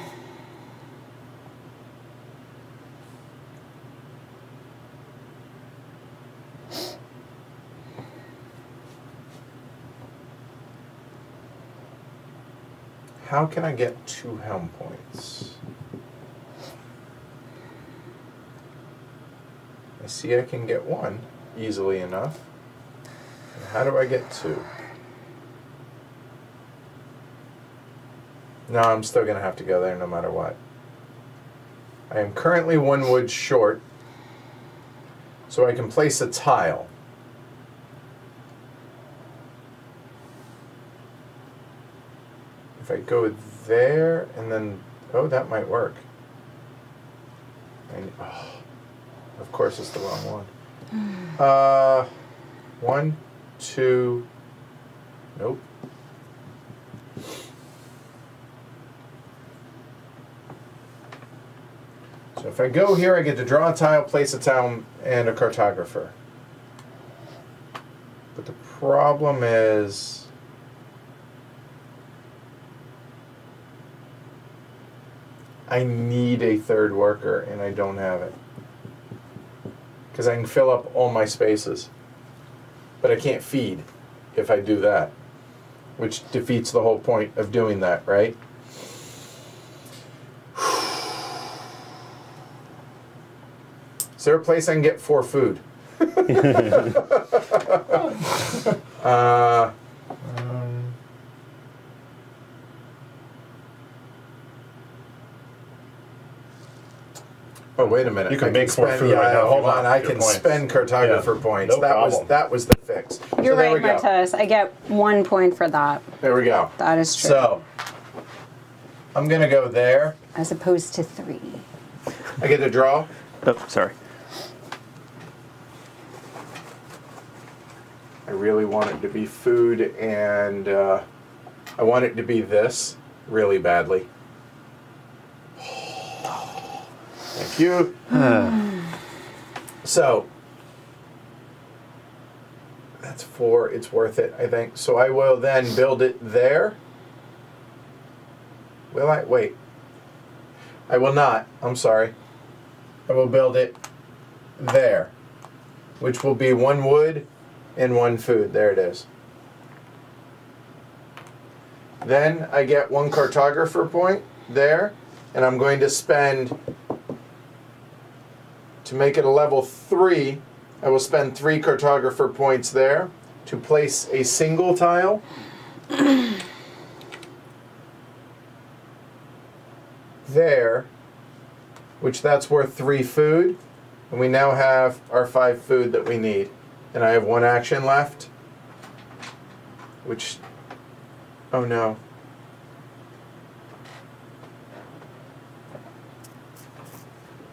How can I get 2 helm points? I see I can get 1 easily enough. And how do I get 2? No, I'm still going to have to go there no matter what. I am currently 1 wood short, so I can place a tile. If I go there and then, oh, that might work. Oh, of course it's the wrong one. 1, 2, nope. So if I go here, I get to draw a tile, place a tile, and a cartographer. But the problem is, I need a 3rd worker, and I don't have it. Because I can fill up all my spaces. But I can't feed if I do that. Which defeats the whole point of doing that, right? Is there a place I can get 4 food? Oh, wait a minute. You can I make 4 spend, food yeah, right now if hold you want on. I your can points. spend cartographer Yeah, points. no That was the fix. You're so there right, we go. Martellus. I get 1 point for that. There we go. That is true. So I'm gonna go there. As opposed to 3. I get to draw. Oh, sorry. I really want it to be food, and I want it to be this really badly. Thank you. So that's 4. It's worth it, I think. So I will then build it there. Will I? Wait. I will not. I'm sorry. I will build it there, which will be 1 wood and 1 food. There it is. Then I get 1 cartographer point there, and I'm going to spend, to make it a level 3, I will spend 3 cartographer points there to place a single tile. There, which that's worth 3 food, and we now have our 5 food that we need. And I have 1 action left, which, oh no.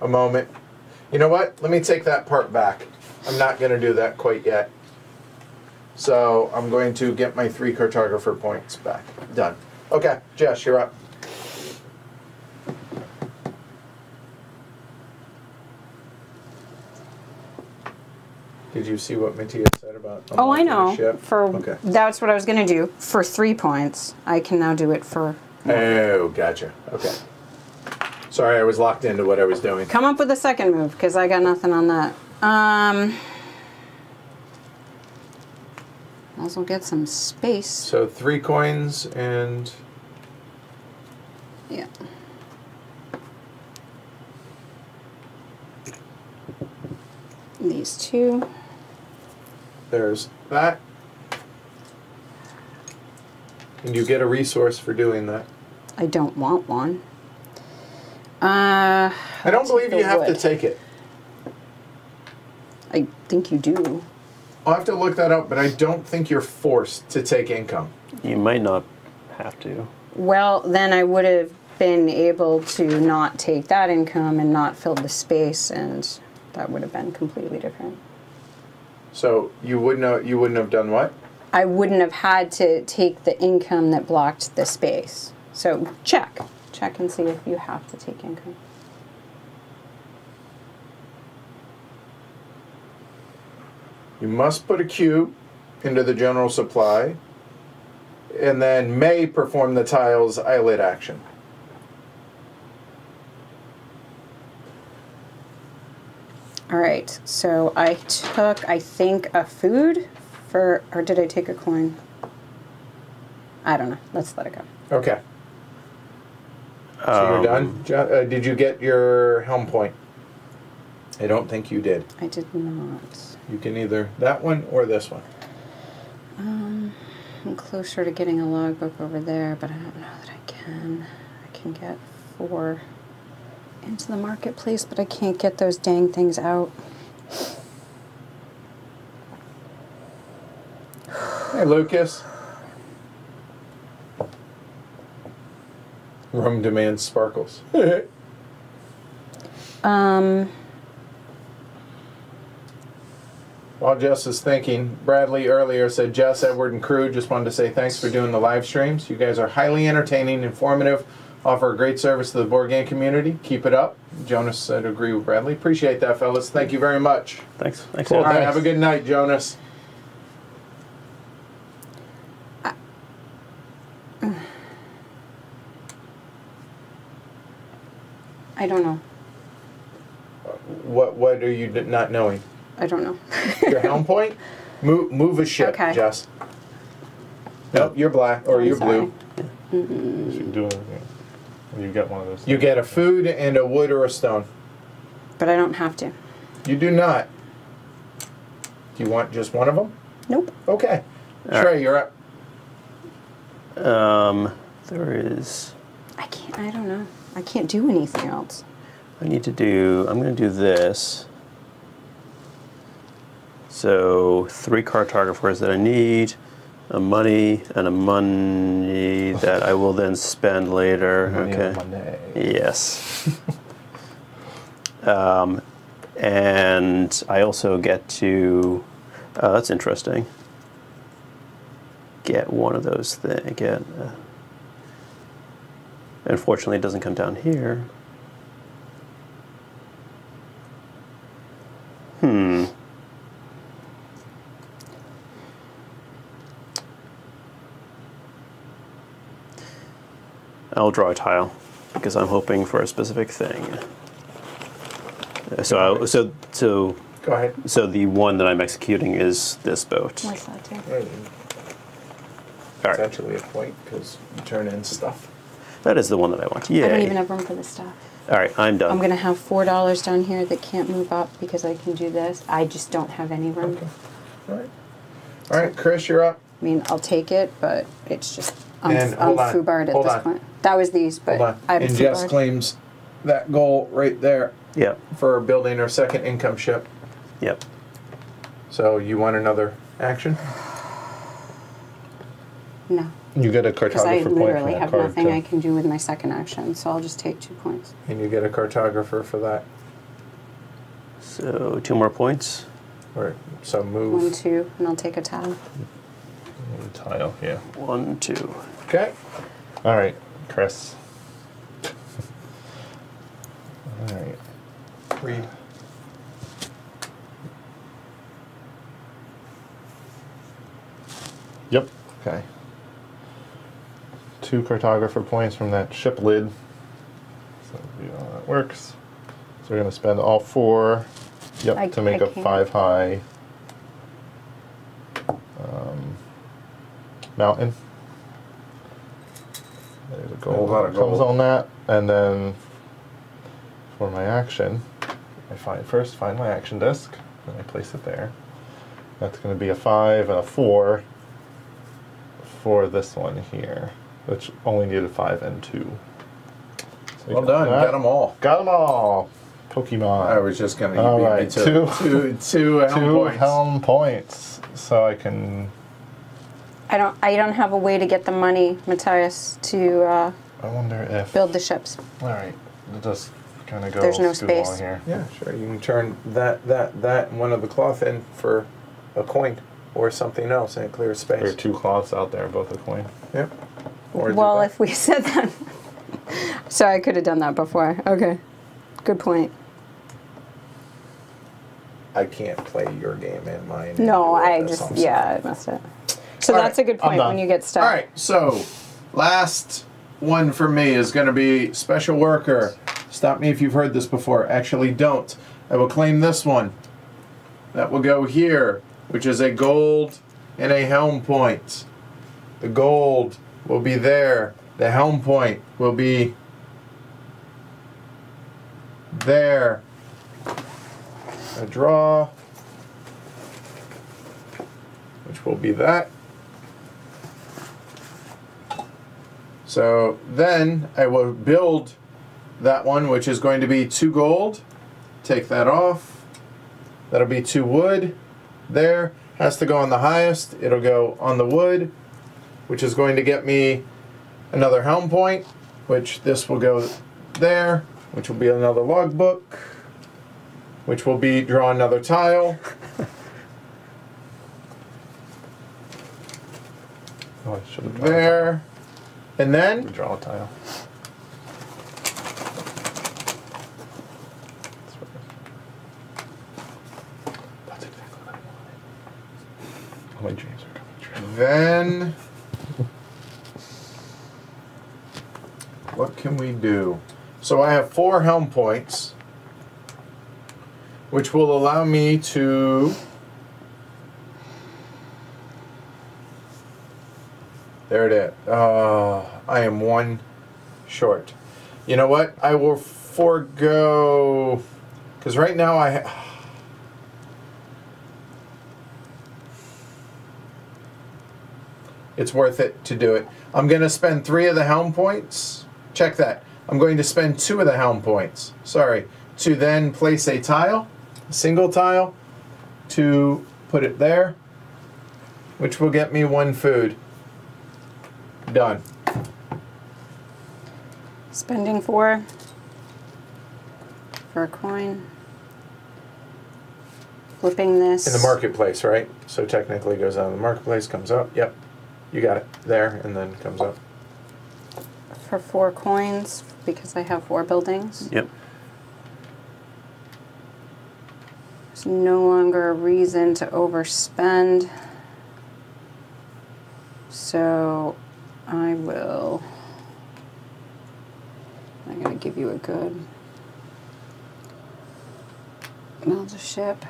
A moment. You know what? Let me take that part back. I'm not going to do that quite yet. So I'm going to get my 3 cartographer points back. Done. Okay, Jess, you're up. Did you see what Mattia said about? Oh, I unlocking know. the ship? For Okay. That's what I was going to do. For 3 points, I can now do it for. Oh, gotcha. Okay. Sorry, I was locked into what I was doing. Come up with a second move, because I got nothing on that. Also get some space. So 3 coins and Yeah. These 2. there's that. And you get a resource for doing that. I don't want one. I don't believe you have to wood. take it. I think you do. I'll have to look that up, but I don't think you're forced to take income. You might not have to. Well, then I would have been able to not take that income and not fill the space, and that would have been completely different. So you wouldn't have done what? I wouldn't have had to take the income that blocked the space. So check and see if you have to take income. You must put a cube into the general supply, and then may perform the tile's eyelid action. All right, so I took, I think, a food for, or did I take a coin? I don't know. Let's let it go. Okay. So you're done? Did you get your helm point? I don't think you did. I did not. You can either that one or this one. I'm closer to getting a logbook over there, but I don't know that I can. I can get 4 into the marketplace, but I can't get those dang things out. Hey, Lucas. Room demands sparkles. While Jess is thinking, Bradley earlier said, Jess, Edward, and crew, just wanted to say thanks for doing the live streams. You guys are highly entertaining, informative, offer a great service to the board game community. Keep it up. Jonas said, agree with Bradley. Appreciate that, fellas. Thank you very much. Thanks. Thanks. All Ed. right, have a good night, Jonas. I don't know. What are you not knowing? I don't know. Your helm point? Move a ship, Okay. Jess. Nope, you're black, or I'm you're sorry. blue. You do it. You get one of those. You get a food and a wood or a stone. But I don't have to. You do not. Do you want just one of them? Nope. Okay. All Trey, you're up. There is. I don't know. I can't do anything else. I'm going to do this. So 3 cartographers that I need, a money that I will then spend later. Money okay. on Monday. Yes. And I also get to, that's interesting, get one of those things. Unfortunately, it doesn't come down here. I'll draw a tile because I'm hoping for a specific thing. So Go ahead. So the one that I'm executing is this boat. What's that do? All It's right. actually a point because you turn in stuff. That is the one that I want. Yay. I don't even have room for this stuff. All right, I'm done. I'm going to have $4 down here that can't move up because I can do this. I just don't have any room. Okay. All right. All right, Chris, you're up. I mean, I'll take it, but it's just, And I'm hold on, foobarred at hold this on. point. That was these, but Hold on. I'm And Jess foobarred. claims that goal right there Yep. for building her second income ship. Yep. So you want another action? No, You get a because I cartographer point from literally that have card nothing too. I can do with my second action, so I'll just take 2 points. And you get a cartographer for that. So 2 more points. Or so move. 1, 2, and I'll take a tile. Tile, yeah. 1, 2. Okay. All right, Chris. All right. Read. Yep. Okay. 2 cartographer points from that ship lid. So you know how that works. So we're going to spend all 4. Yep. to make I a can't. 5 high mountain. There's a gold lot of that comes gold. on that, and then for my action, I find my action disc, and I place it there. That's going to be a 5 and a 4 for this one here, which only needed 5 and 2. So you Well got done. that. Got them all. Got them all. Pokemon. I was just going to All beat me right, to two helm 2 points. helm points. So I can I don't have a way to get the money, Matthias, to I wonder if. build the ships. All right, we'll just kind of go. There's no scoot along space. here. Yeah, sure. You can turn that, and one of the cloth in for a coin or something else and clear space. There are 2 cloths out there, both a coin. Yep. Or do Well, that. if we said that. Sorry, I could have done that before. Okay. Good point. I can't play your game and mine. and No, do I this, just, I'm yeah, I messed it. So All that's right, a good I'm point done. when you get stuck. All right, so last one for me is going to be special worker. Stop me if you've heard this before. Actually, don't. I will claim this one. That will go here, which is a gold and a helm point. The gold will be there. The helm point will be there. A draw, which will be that. So then I will build that one, which is going to be 2 gold. Take that off. That'll be 2 wood. There. Has to go on the highest. It'll go on the wood, which is going to get me another helm point, which this will go there, which will be another logbook, which will be draw another tile. Oh, I should have drawn There. And a then tile. Draw a tile. That's exactly what I wanted. All my dreams are coming true. Then, what can we do? So I have 4 helm points, which will allow me to there it is. I am 1 short. You know what? I will forego, because right now it's worth it to do it. I'm going to spend 3 of the helm points. Check that. I'm going to spend 2 of the helm points. Sorry. To then place a tile, a single tile, to put it there, which will get me 1 food. Done. Spending 4 for a coin. Flipping this. In the marketplace, right? So technically it goes out of the marketplace, comes up. Yep. You got it. There, and then comes up. For 4 coins, because I have 4 buildings. Yep. There's no longer a reason to overspend. So I'm going to give you a good build a ship.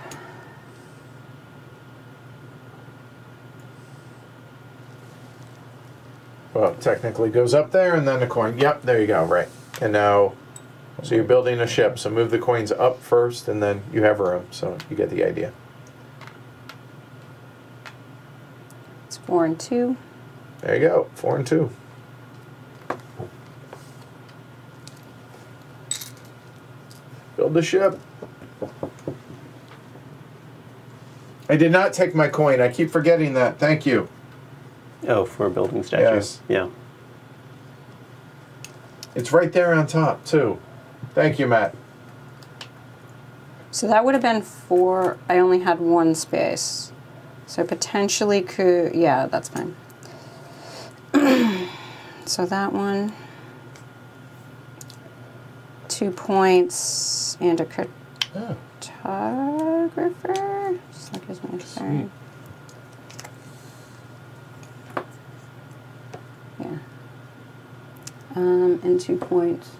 Well, it technically goes up there and then the coin. Yep, there you go, right. And now, so you're building a ship, so move the coins up first and then you have room, so you get the idea. It's 4 and 2. There you go, 4 and 2. Build the ship. I did not take my coin. I keep forgetting that. Thank you. Oh, for building statues. Yes. Yeah. It's right there on top, too. Thank you, Matt. So that would have been 4. I only had 1 space. So potentially could, yeah, that's fine. So that one, 2 points and a cartographer. Just like his my turn. Yeah. And 2 points.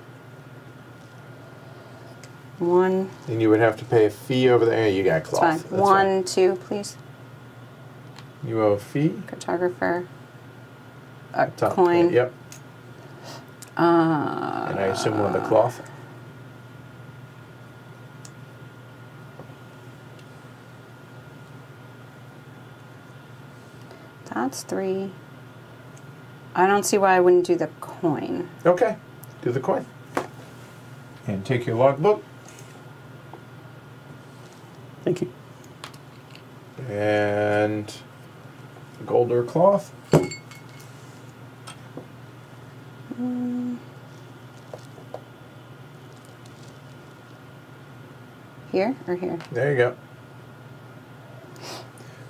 1. And you would have to pay a fee over there. You got It's cloth. fine. That's 1, fine. 2, please. You owe a fee? Cartographer. A Top. coin. Yep. And I assume one of the cloth. That's 3. I don't see why I wouldn't do the coin. Okay. Do the coin. And take your logbook. Thank you. And gold or cloth. Here or here? There you go.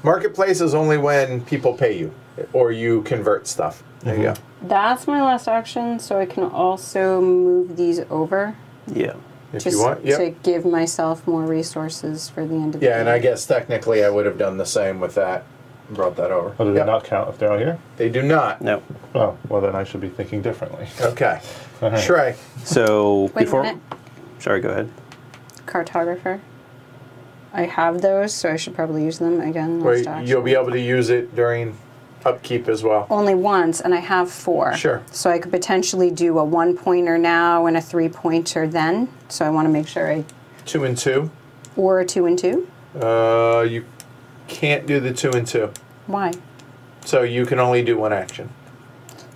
Marketplace is only when people pay you or you convert stuff. There you go. That's my last action, so I can also move these over. Yeah. If Just you want. to Yep. give myself more resources for the end of the Yeah, game. and I guess technically I would have done the same with that. Brought that over. Oh, do they Yep. not count if they're out here? They do not. No. Oh, well then I should be thinking differently. Okay. All right. Shrey. So Wait a before. minute. Sorry, go ahead. Cartographer. I have those, so I should probably use them again. Where Last action. you'll be able to use it during upkeep as well. Only once, and I have 4. Sure. So I could potentially do a 1-pointer now and a 3-pointer then. So I want to make sure I... 2 and 2. Or a 2 and 2? You can't do the 2 and 2. Why? So you can only do one action.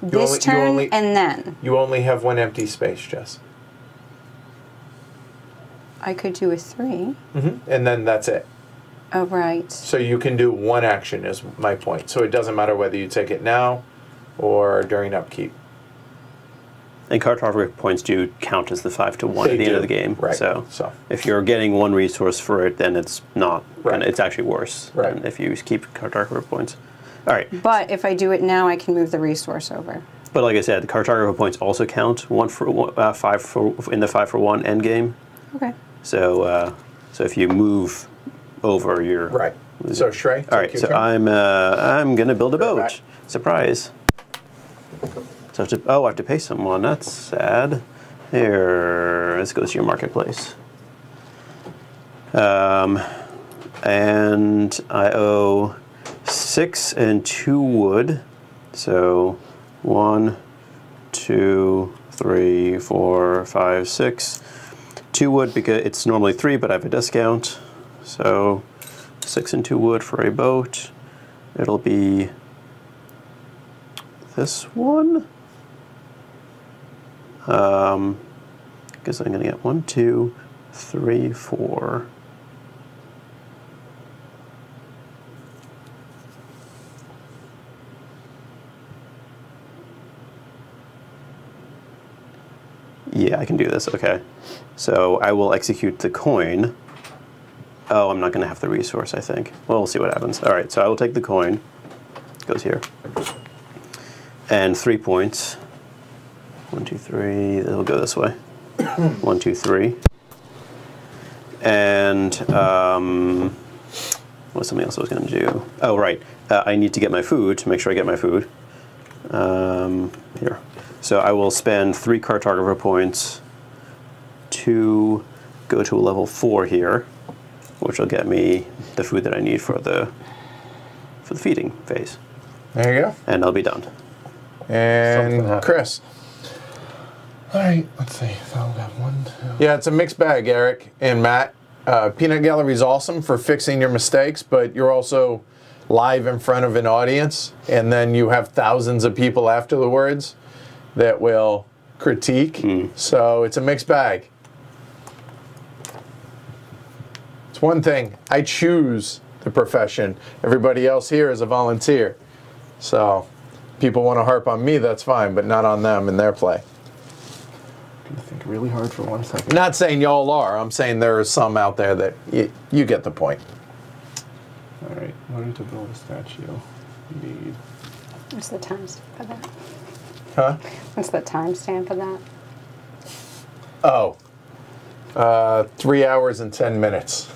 This turn and then. You only have one empty space, Jess. I could do a 3. And then that's it. Oh, right. So you can do one action is my point. So it doesn't matter whether you take it now or during upkeep. And cartography points do count as the 5 to 1 They at the end do, of the game. right. So So. if you're getting one resource for it, then it's not. Right. It's actually worse Right. than if you keep cartography points. All right. But if I do it now, I can move the resource over. But like I said, the cartography points also count 5 for in the 5 for 1 end game. Okay. So so if you move over, you're Right. So Shrey, All right, take so your turn. I'm gonna build a Go boat. back. Surprise! So I have to pay someone. That's sad. Here, this goes to your marketplace. And I owe 6 and 2 wood. So 1, 2, 3, 4, 5, 6. 2 wood because it's normally 3, but I have a discount. So 6 and 2 wood for a boat. It'll be this one. Guess I'm gonna get 1, 2, 3, 4. Yeah, I can do this. Okay. So I will execute the coin. Oh, I'm not going to have the resource, I think. Well, we'll see what happens. All right, so I will take the coin. It goes here. And 3 points. 1, 2, 3. It'll go this way. 1, 2, 3. And what's something else I was going to do? Oh, right. I need to get my food to make sure I get my food. Here. So I will spend 3 cartographer points to go to a level 4 here, which will get me the food that I need for the feeding phase. There you go. And I'll be done. Something And happened. Chris. All right, let's see. So we got 1, 2. Yeah, it's a mixed bag, Eric and Matt. Peanut Gallery is awesome for fixing your mistakes, but you're also live in front of an audience, and then you have thousands of people afterwards that will critique. So it's a mixed bag. It's one thing. I choose the profession. Everybody else here is a volunteer. So people want to harp on me, that's fine, but not on them in their play. I think really hard for 1 second. Not saying y'all are. I'm saying there are some out there that you get the point. All right, in order to build a statue, you need. What's the timestamp for that? Huh? What's the timestamp for that? Oh. 3 hours and 10 minutes.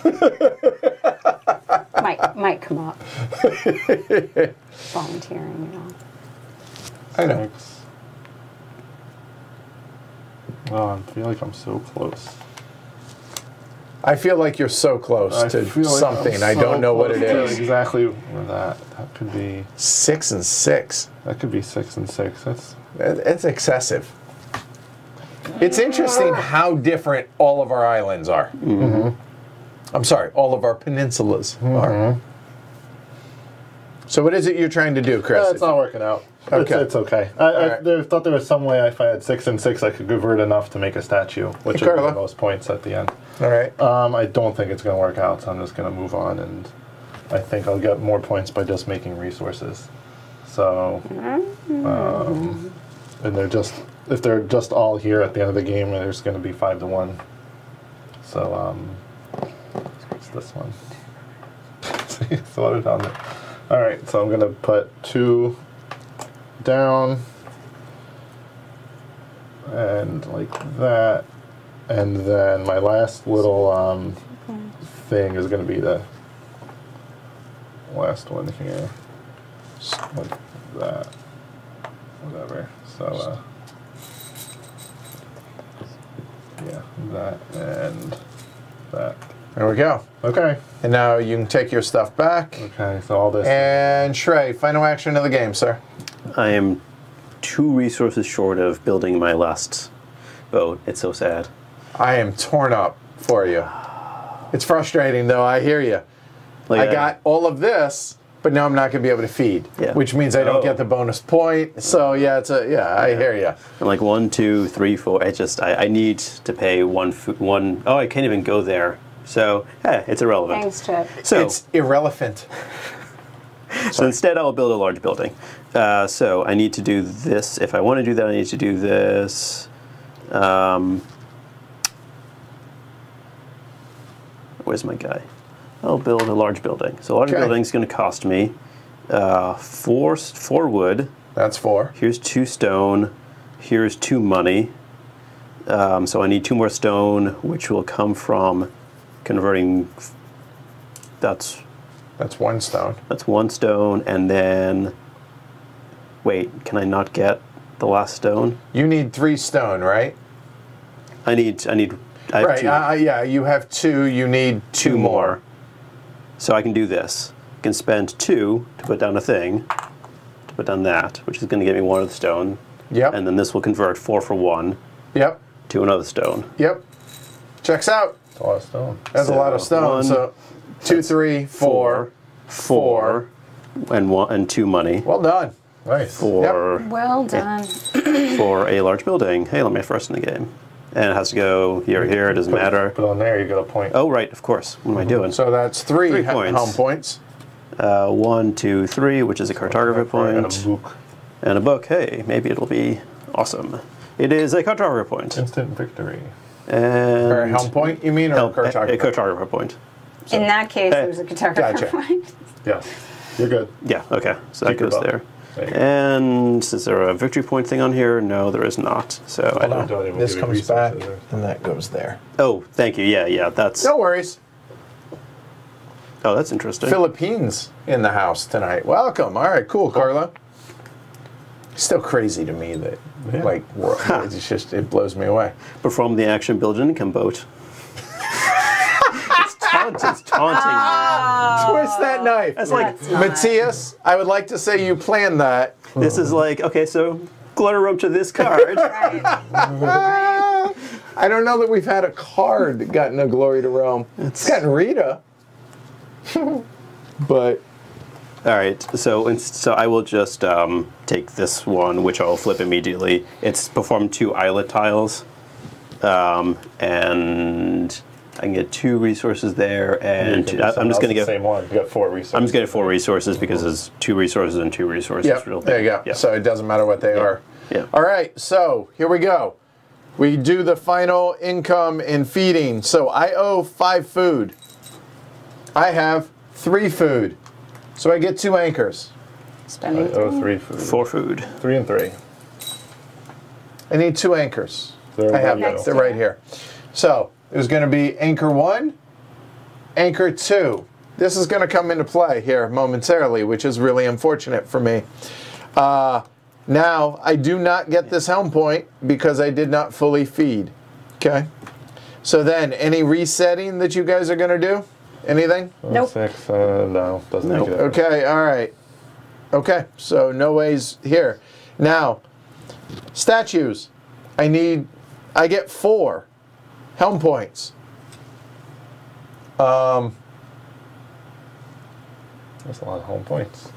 might come up. Volunteering, you know. I know. 6. Oh, I feel like I'm so close. I feel like you're so close I to feel like something. I'm I don't so know what it close to is. Exactly where that could be. 6 and 6. That could be 6 and 6. It's excessive. It's interesting how different all of our islands are. I'm sorry, all of our peninsulas are. So what is it you're trying to do, Chris? It's not working out. Okay. It's okay. right. Thought there was some way if I had 6 and 6, I could convert enough to make a statue, which would be Carla. the most points at the end. All right. I don't think it's going to work out, so I'm just going to move on, and I think I'll get more points by just making resources. So, and they're just if they're just all here at the end of the game, there's going to be 5-1. So it's this one. Slow it down there. All right, so I'm going to put 2 down and like that, and then my last little thing is going to be the last one here, like that, whatever. So yeah, that and that. There we go. Okay. And now you can take your stuff back. Okay, so all this. And Shrey, final action of the game, sir. I am 2 resources short of building my last boat. It's so sad. I am torn up for you. It's frustrating, though. I hear you. Like, I got all of this, but now I'm not going to be able to feed, Yeah. which means I don't get the bonus point. So yeah, I hear you. I'm like 1, 2, 3, 4. I need to pay one. Oh, I can't even go there. So it's irrelevant. Thanks, Chip. So It's irrelevant. So instead, I'll build a large building. So I need to do this. If I want to do that, I need to do this. Where's my guy? I'll build a large building. So a large building is going to cost me 4 wood. That's 4. Here's 2 stone. Here's 2 money. So I need 2 more stone, which will come from converting. That's 1 stone. That's 1 stone, and then wait, can I not get the last stone? You need 3 stone, right? I have Right. 2. Yeah, you have 2. You need 2 more. So I can do this. I can spend 2 to put down a thing, to put down that, which is going to give me 1 of the stone. Yep. And then this will convert 4 for 1 Yep. to another stone. Yep. Checks out. That's a lot of stone. That's a lot of stone. 1, So 2, 3, 4, 4, and 2 money. Well done. Nice. For Well done. for a large building. Hey, let me first in the game. And it has to go here, it doesn't matter. Put on there, you get a point. Oh, right, of course. What am I doing? So that's 3 3 points. home points. 1, 2, 3, which is a cartography point. And a book. And a book. Hey, maybe it'll be awesome. It is a cartography point. Instant victory. And Or a helm point, you mean, or a cartography? A cartography point. In that case, Hey. there's a guitar Gotcha. point. Yes. You're good. Yeah, okay. So Keep that your goes bow. there. There you go. And is there a victory point thing on here? No, there is not. So I Hold don't. on. This comes back, and that goes there. Oh, thank you. Yeah, that's. No worries. Oh, that's interesting. Philippines in the house tonight. Welcome. All right, cool, Carlo. Still crazy to me that, like, it's just, it blows me away. Perform the action, build an income boat. It's taunting me. Twist that knife. That's like, That's not- Matthias, I would like to say you planned that. this is like, okay, so glitter rope to this card. Right. I don't know that we've had a card that got no glory to Rome. It's gotten Rita. But All right, so I will just take this one, which I'll flip immediately. It's performed 2 islet tiles, and I can get 2 resources there, and I'm just going to the get. same one. You got 4 resources. I'm just getting 4 resources because there's 2 resources and 2 resources. yep, Real there you go. Yeah. So it doesn't matter what they are. Yeah. All right, so here we go. We do the final income in feeding. So I owe 5 food. I have 3 food. So I get 2 anchors. Spending Oh, 3. 3 food. 4 food. 3 and 3. I need 2 anchors. They're I have right them. They're right here. So there's going to be anchor 1, anchor 2. This is going to come into play here momentarily, which is really unfortunate for me. Now, I do not get this helm point because I did not fully feed. Okay? So then, any resetting that you guys are going to do? Anything? Nope. 6. No, doesn't make it. Okay, all right. Okay, so no ways here. Now, statues. I get 4 helm points. That's a lot of home points.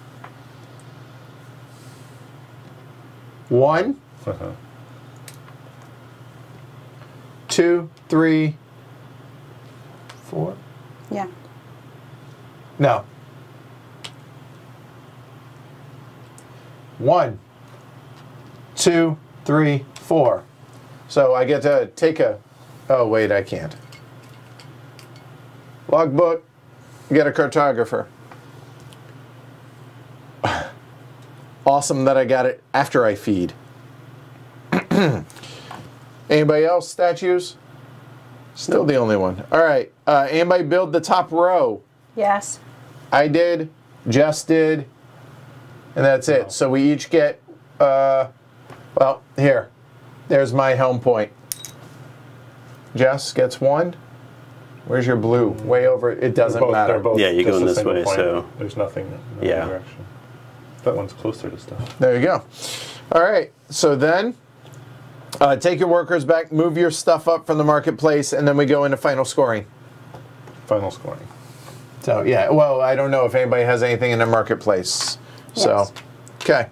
1, 2, 3, 4. Yeah. No. 1, 2, 3, 4. So I get to take a... Oh, wait, I can't. Logbook, get a cartographer. Awesome that I got it after I feed. Anybody else? Statues? Still the only one. All right. Anybody build the top row? Yes. I did. Jess did. And that's it. So we each get... well, here. There's my helm point. Jess gets 1. Where's your blue? Way over. It doesn't matter. They're both Yeah, you're just going a this single way, point. so... There's nothing in Yeah. the direction. That one's closer to stuff. There you go. All right. So then, take your workers back, move your stuff up from the marketplace, and then we go into final scoring. Final scoring. So, yeah. Well, I don't know if anybody has anything in the marketplace. So, Yes. okay.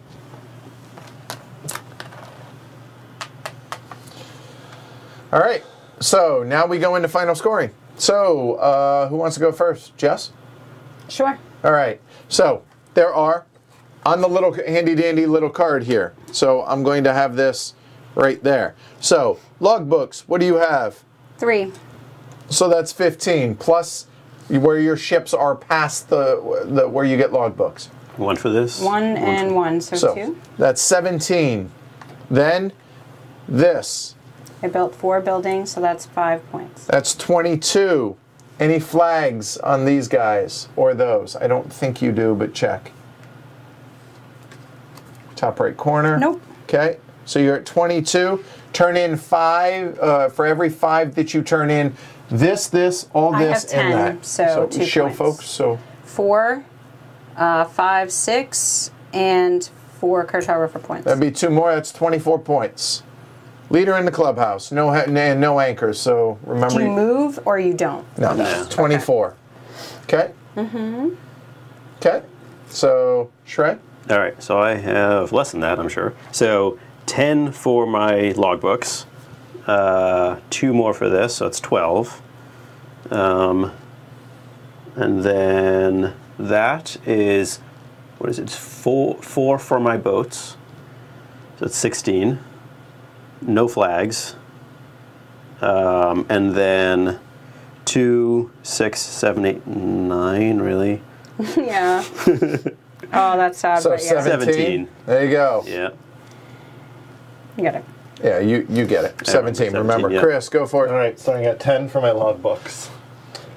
All right. So now we go into final scoring. So, who wants to go first? Jess? Sure. All right. So there are on the little handy dandy little card here. So I'm going to have this right there. So logbooks, what do you have? 3. So that's 15 plus where your ships are past the where you get logbooks. 1 for this. 1 and 1, so So 2. that's 17. Then this. I built 4 buildings, so that's 5 points. That's 22. Any flags on these guys or those? I don't think you do, but check. Top right corner. Nope. Okay, so you're at 22. Turn in 5 for every 5 that you turn in. This, all I this, have 10, and that. so 2 show points. folks. So 4, 5, 6, and 4 cartographer points. that'd be 2 more. That's 24 points. Leader in the clubhouse. No, no anchors. So remember. Do you move or you don't? No, No. 24. Okay. Mm-hmm. Okay. So Shrey. All right, so I have less than that, I'm sure. So 10 for my logbooks, 2 more for this, so it's 12. And then that is, what is it, 4 for my boats, so it's 16. No flags. And then 2, 6, 7, 8, 9, really? Yeah. Oh, that's sad, So but yeah. 17. There you go. Yeah. You got it. Yeah, you get it. 17. Remember, yeah. Chris, go for it. All right, starting at 10 for my logbooks.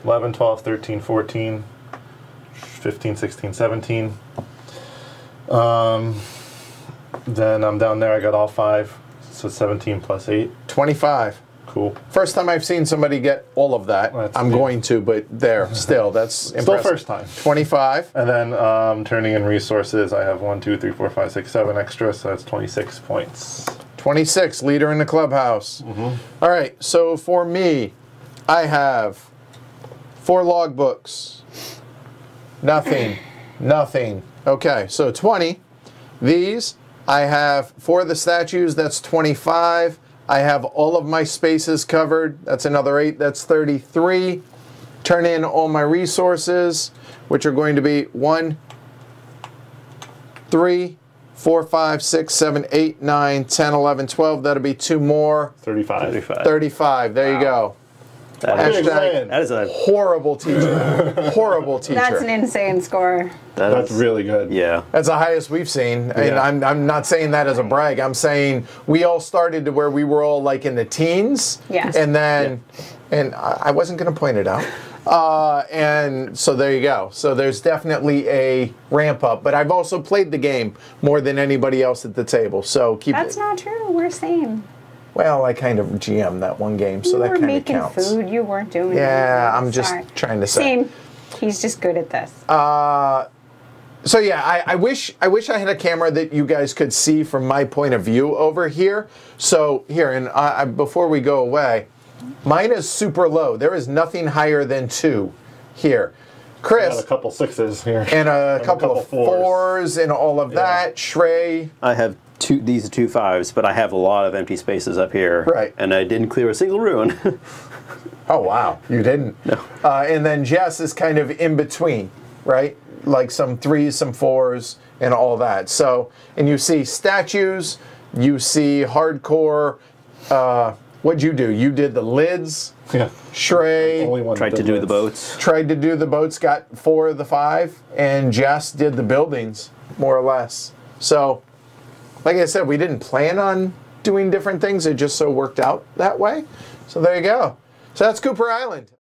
11, 12, 13, 14, 15, 16, 17. Then I'm down there, I got all 5. So 17 plus 8. 25. Cool. First time I've seen somebody get all of that. That's I'm neat. going to, but there, still, that's Still impressive. first time. 25. And then turning in resources, I have 1, 2, 3, 4, 5, 6, 7 extra, so that's 26 points. 26, leader in the clubhouse. All right, so for me, I have 4 logbooks. Nothing. Nothing. Okay, so 20. These, I have 4 of the statues, that's 25. I have all of my spaces covered, that's another 8, that's 33. Turn in all my resources, which are going to be 1, 3, 4, 5, 6, 7, 8, 9, 10, 11, 12. That'll be 2 more. 35. 35. 35. There you go. That is, Hashtag that is a horrible teacher. Horrible teacher. That's an insane score. That's really good. Yeah. That's the highest we've seen. And Yeah. I'm not saying that as a brag. I'm saying we all started to where we were all like in the teens. Yes. And then, and I wasn't going to point it out. And so there you go. So there's definitely a ramp up. But I've also played the game more than anybody else at the table. So keep That's not true. We're same. Well, I kind of GM that one game, so You that were kind of making counts. food. You weren't doing Yeah, anything. I'm just Sorry. trying to say. Same. He's just good at this. So yeah, I wish I had a camera that you guys could see from my point of view over here. So here, and before we go away, mine is super low. There is nothing higher than 2 here. Got Chris a couple 6s here. and a couple of 4s and all of that. Shrey. I have these are 2 5s, but I have a lot of empty spaces up here. Right. And I didn't clear a single ruin. Oh wow, you didn't. No. And then Jess is kind of in between, right? Like some 3s, some 4s, and all that. So, and you see statues, You see hardcore. What'd you do? You did the lids. Yeah. Shrey Only one Tried to that do the lives. boats. tried to do the boats, got 4 of the 5, and Jess did the buildings, more or less. So, like I said, we didn't plan on doing different things. It just so worked out that way. So there you go. So that's Cooper Island.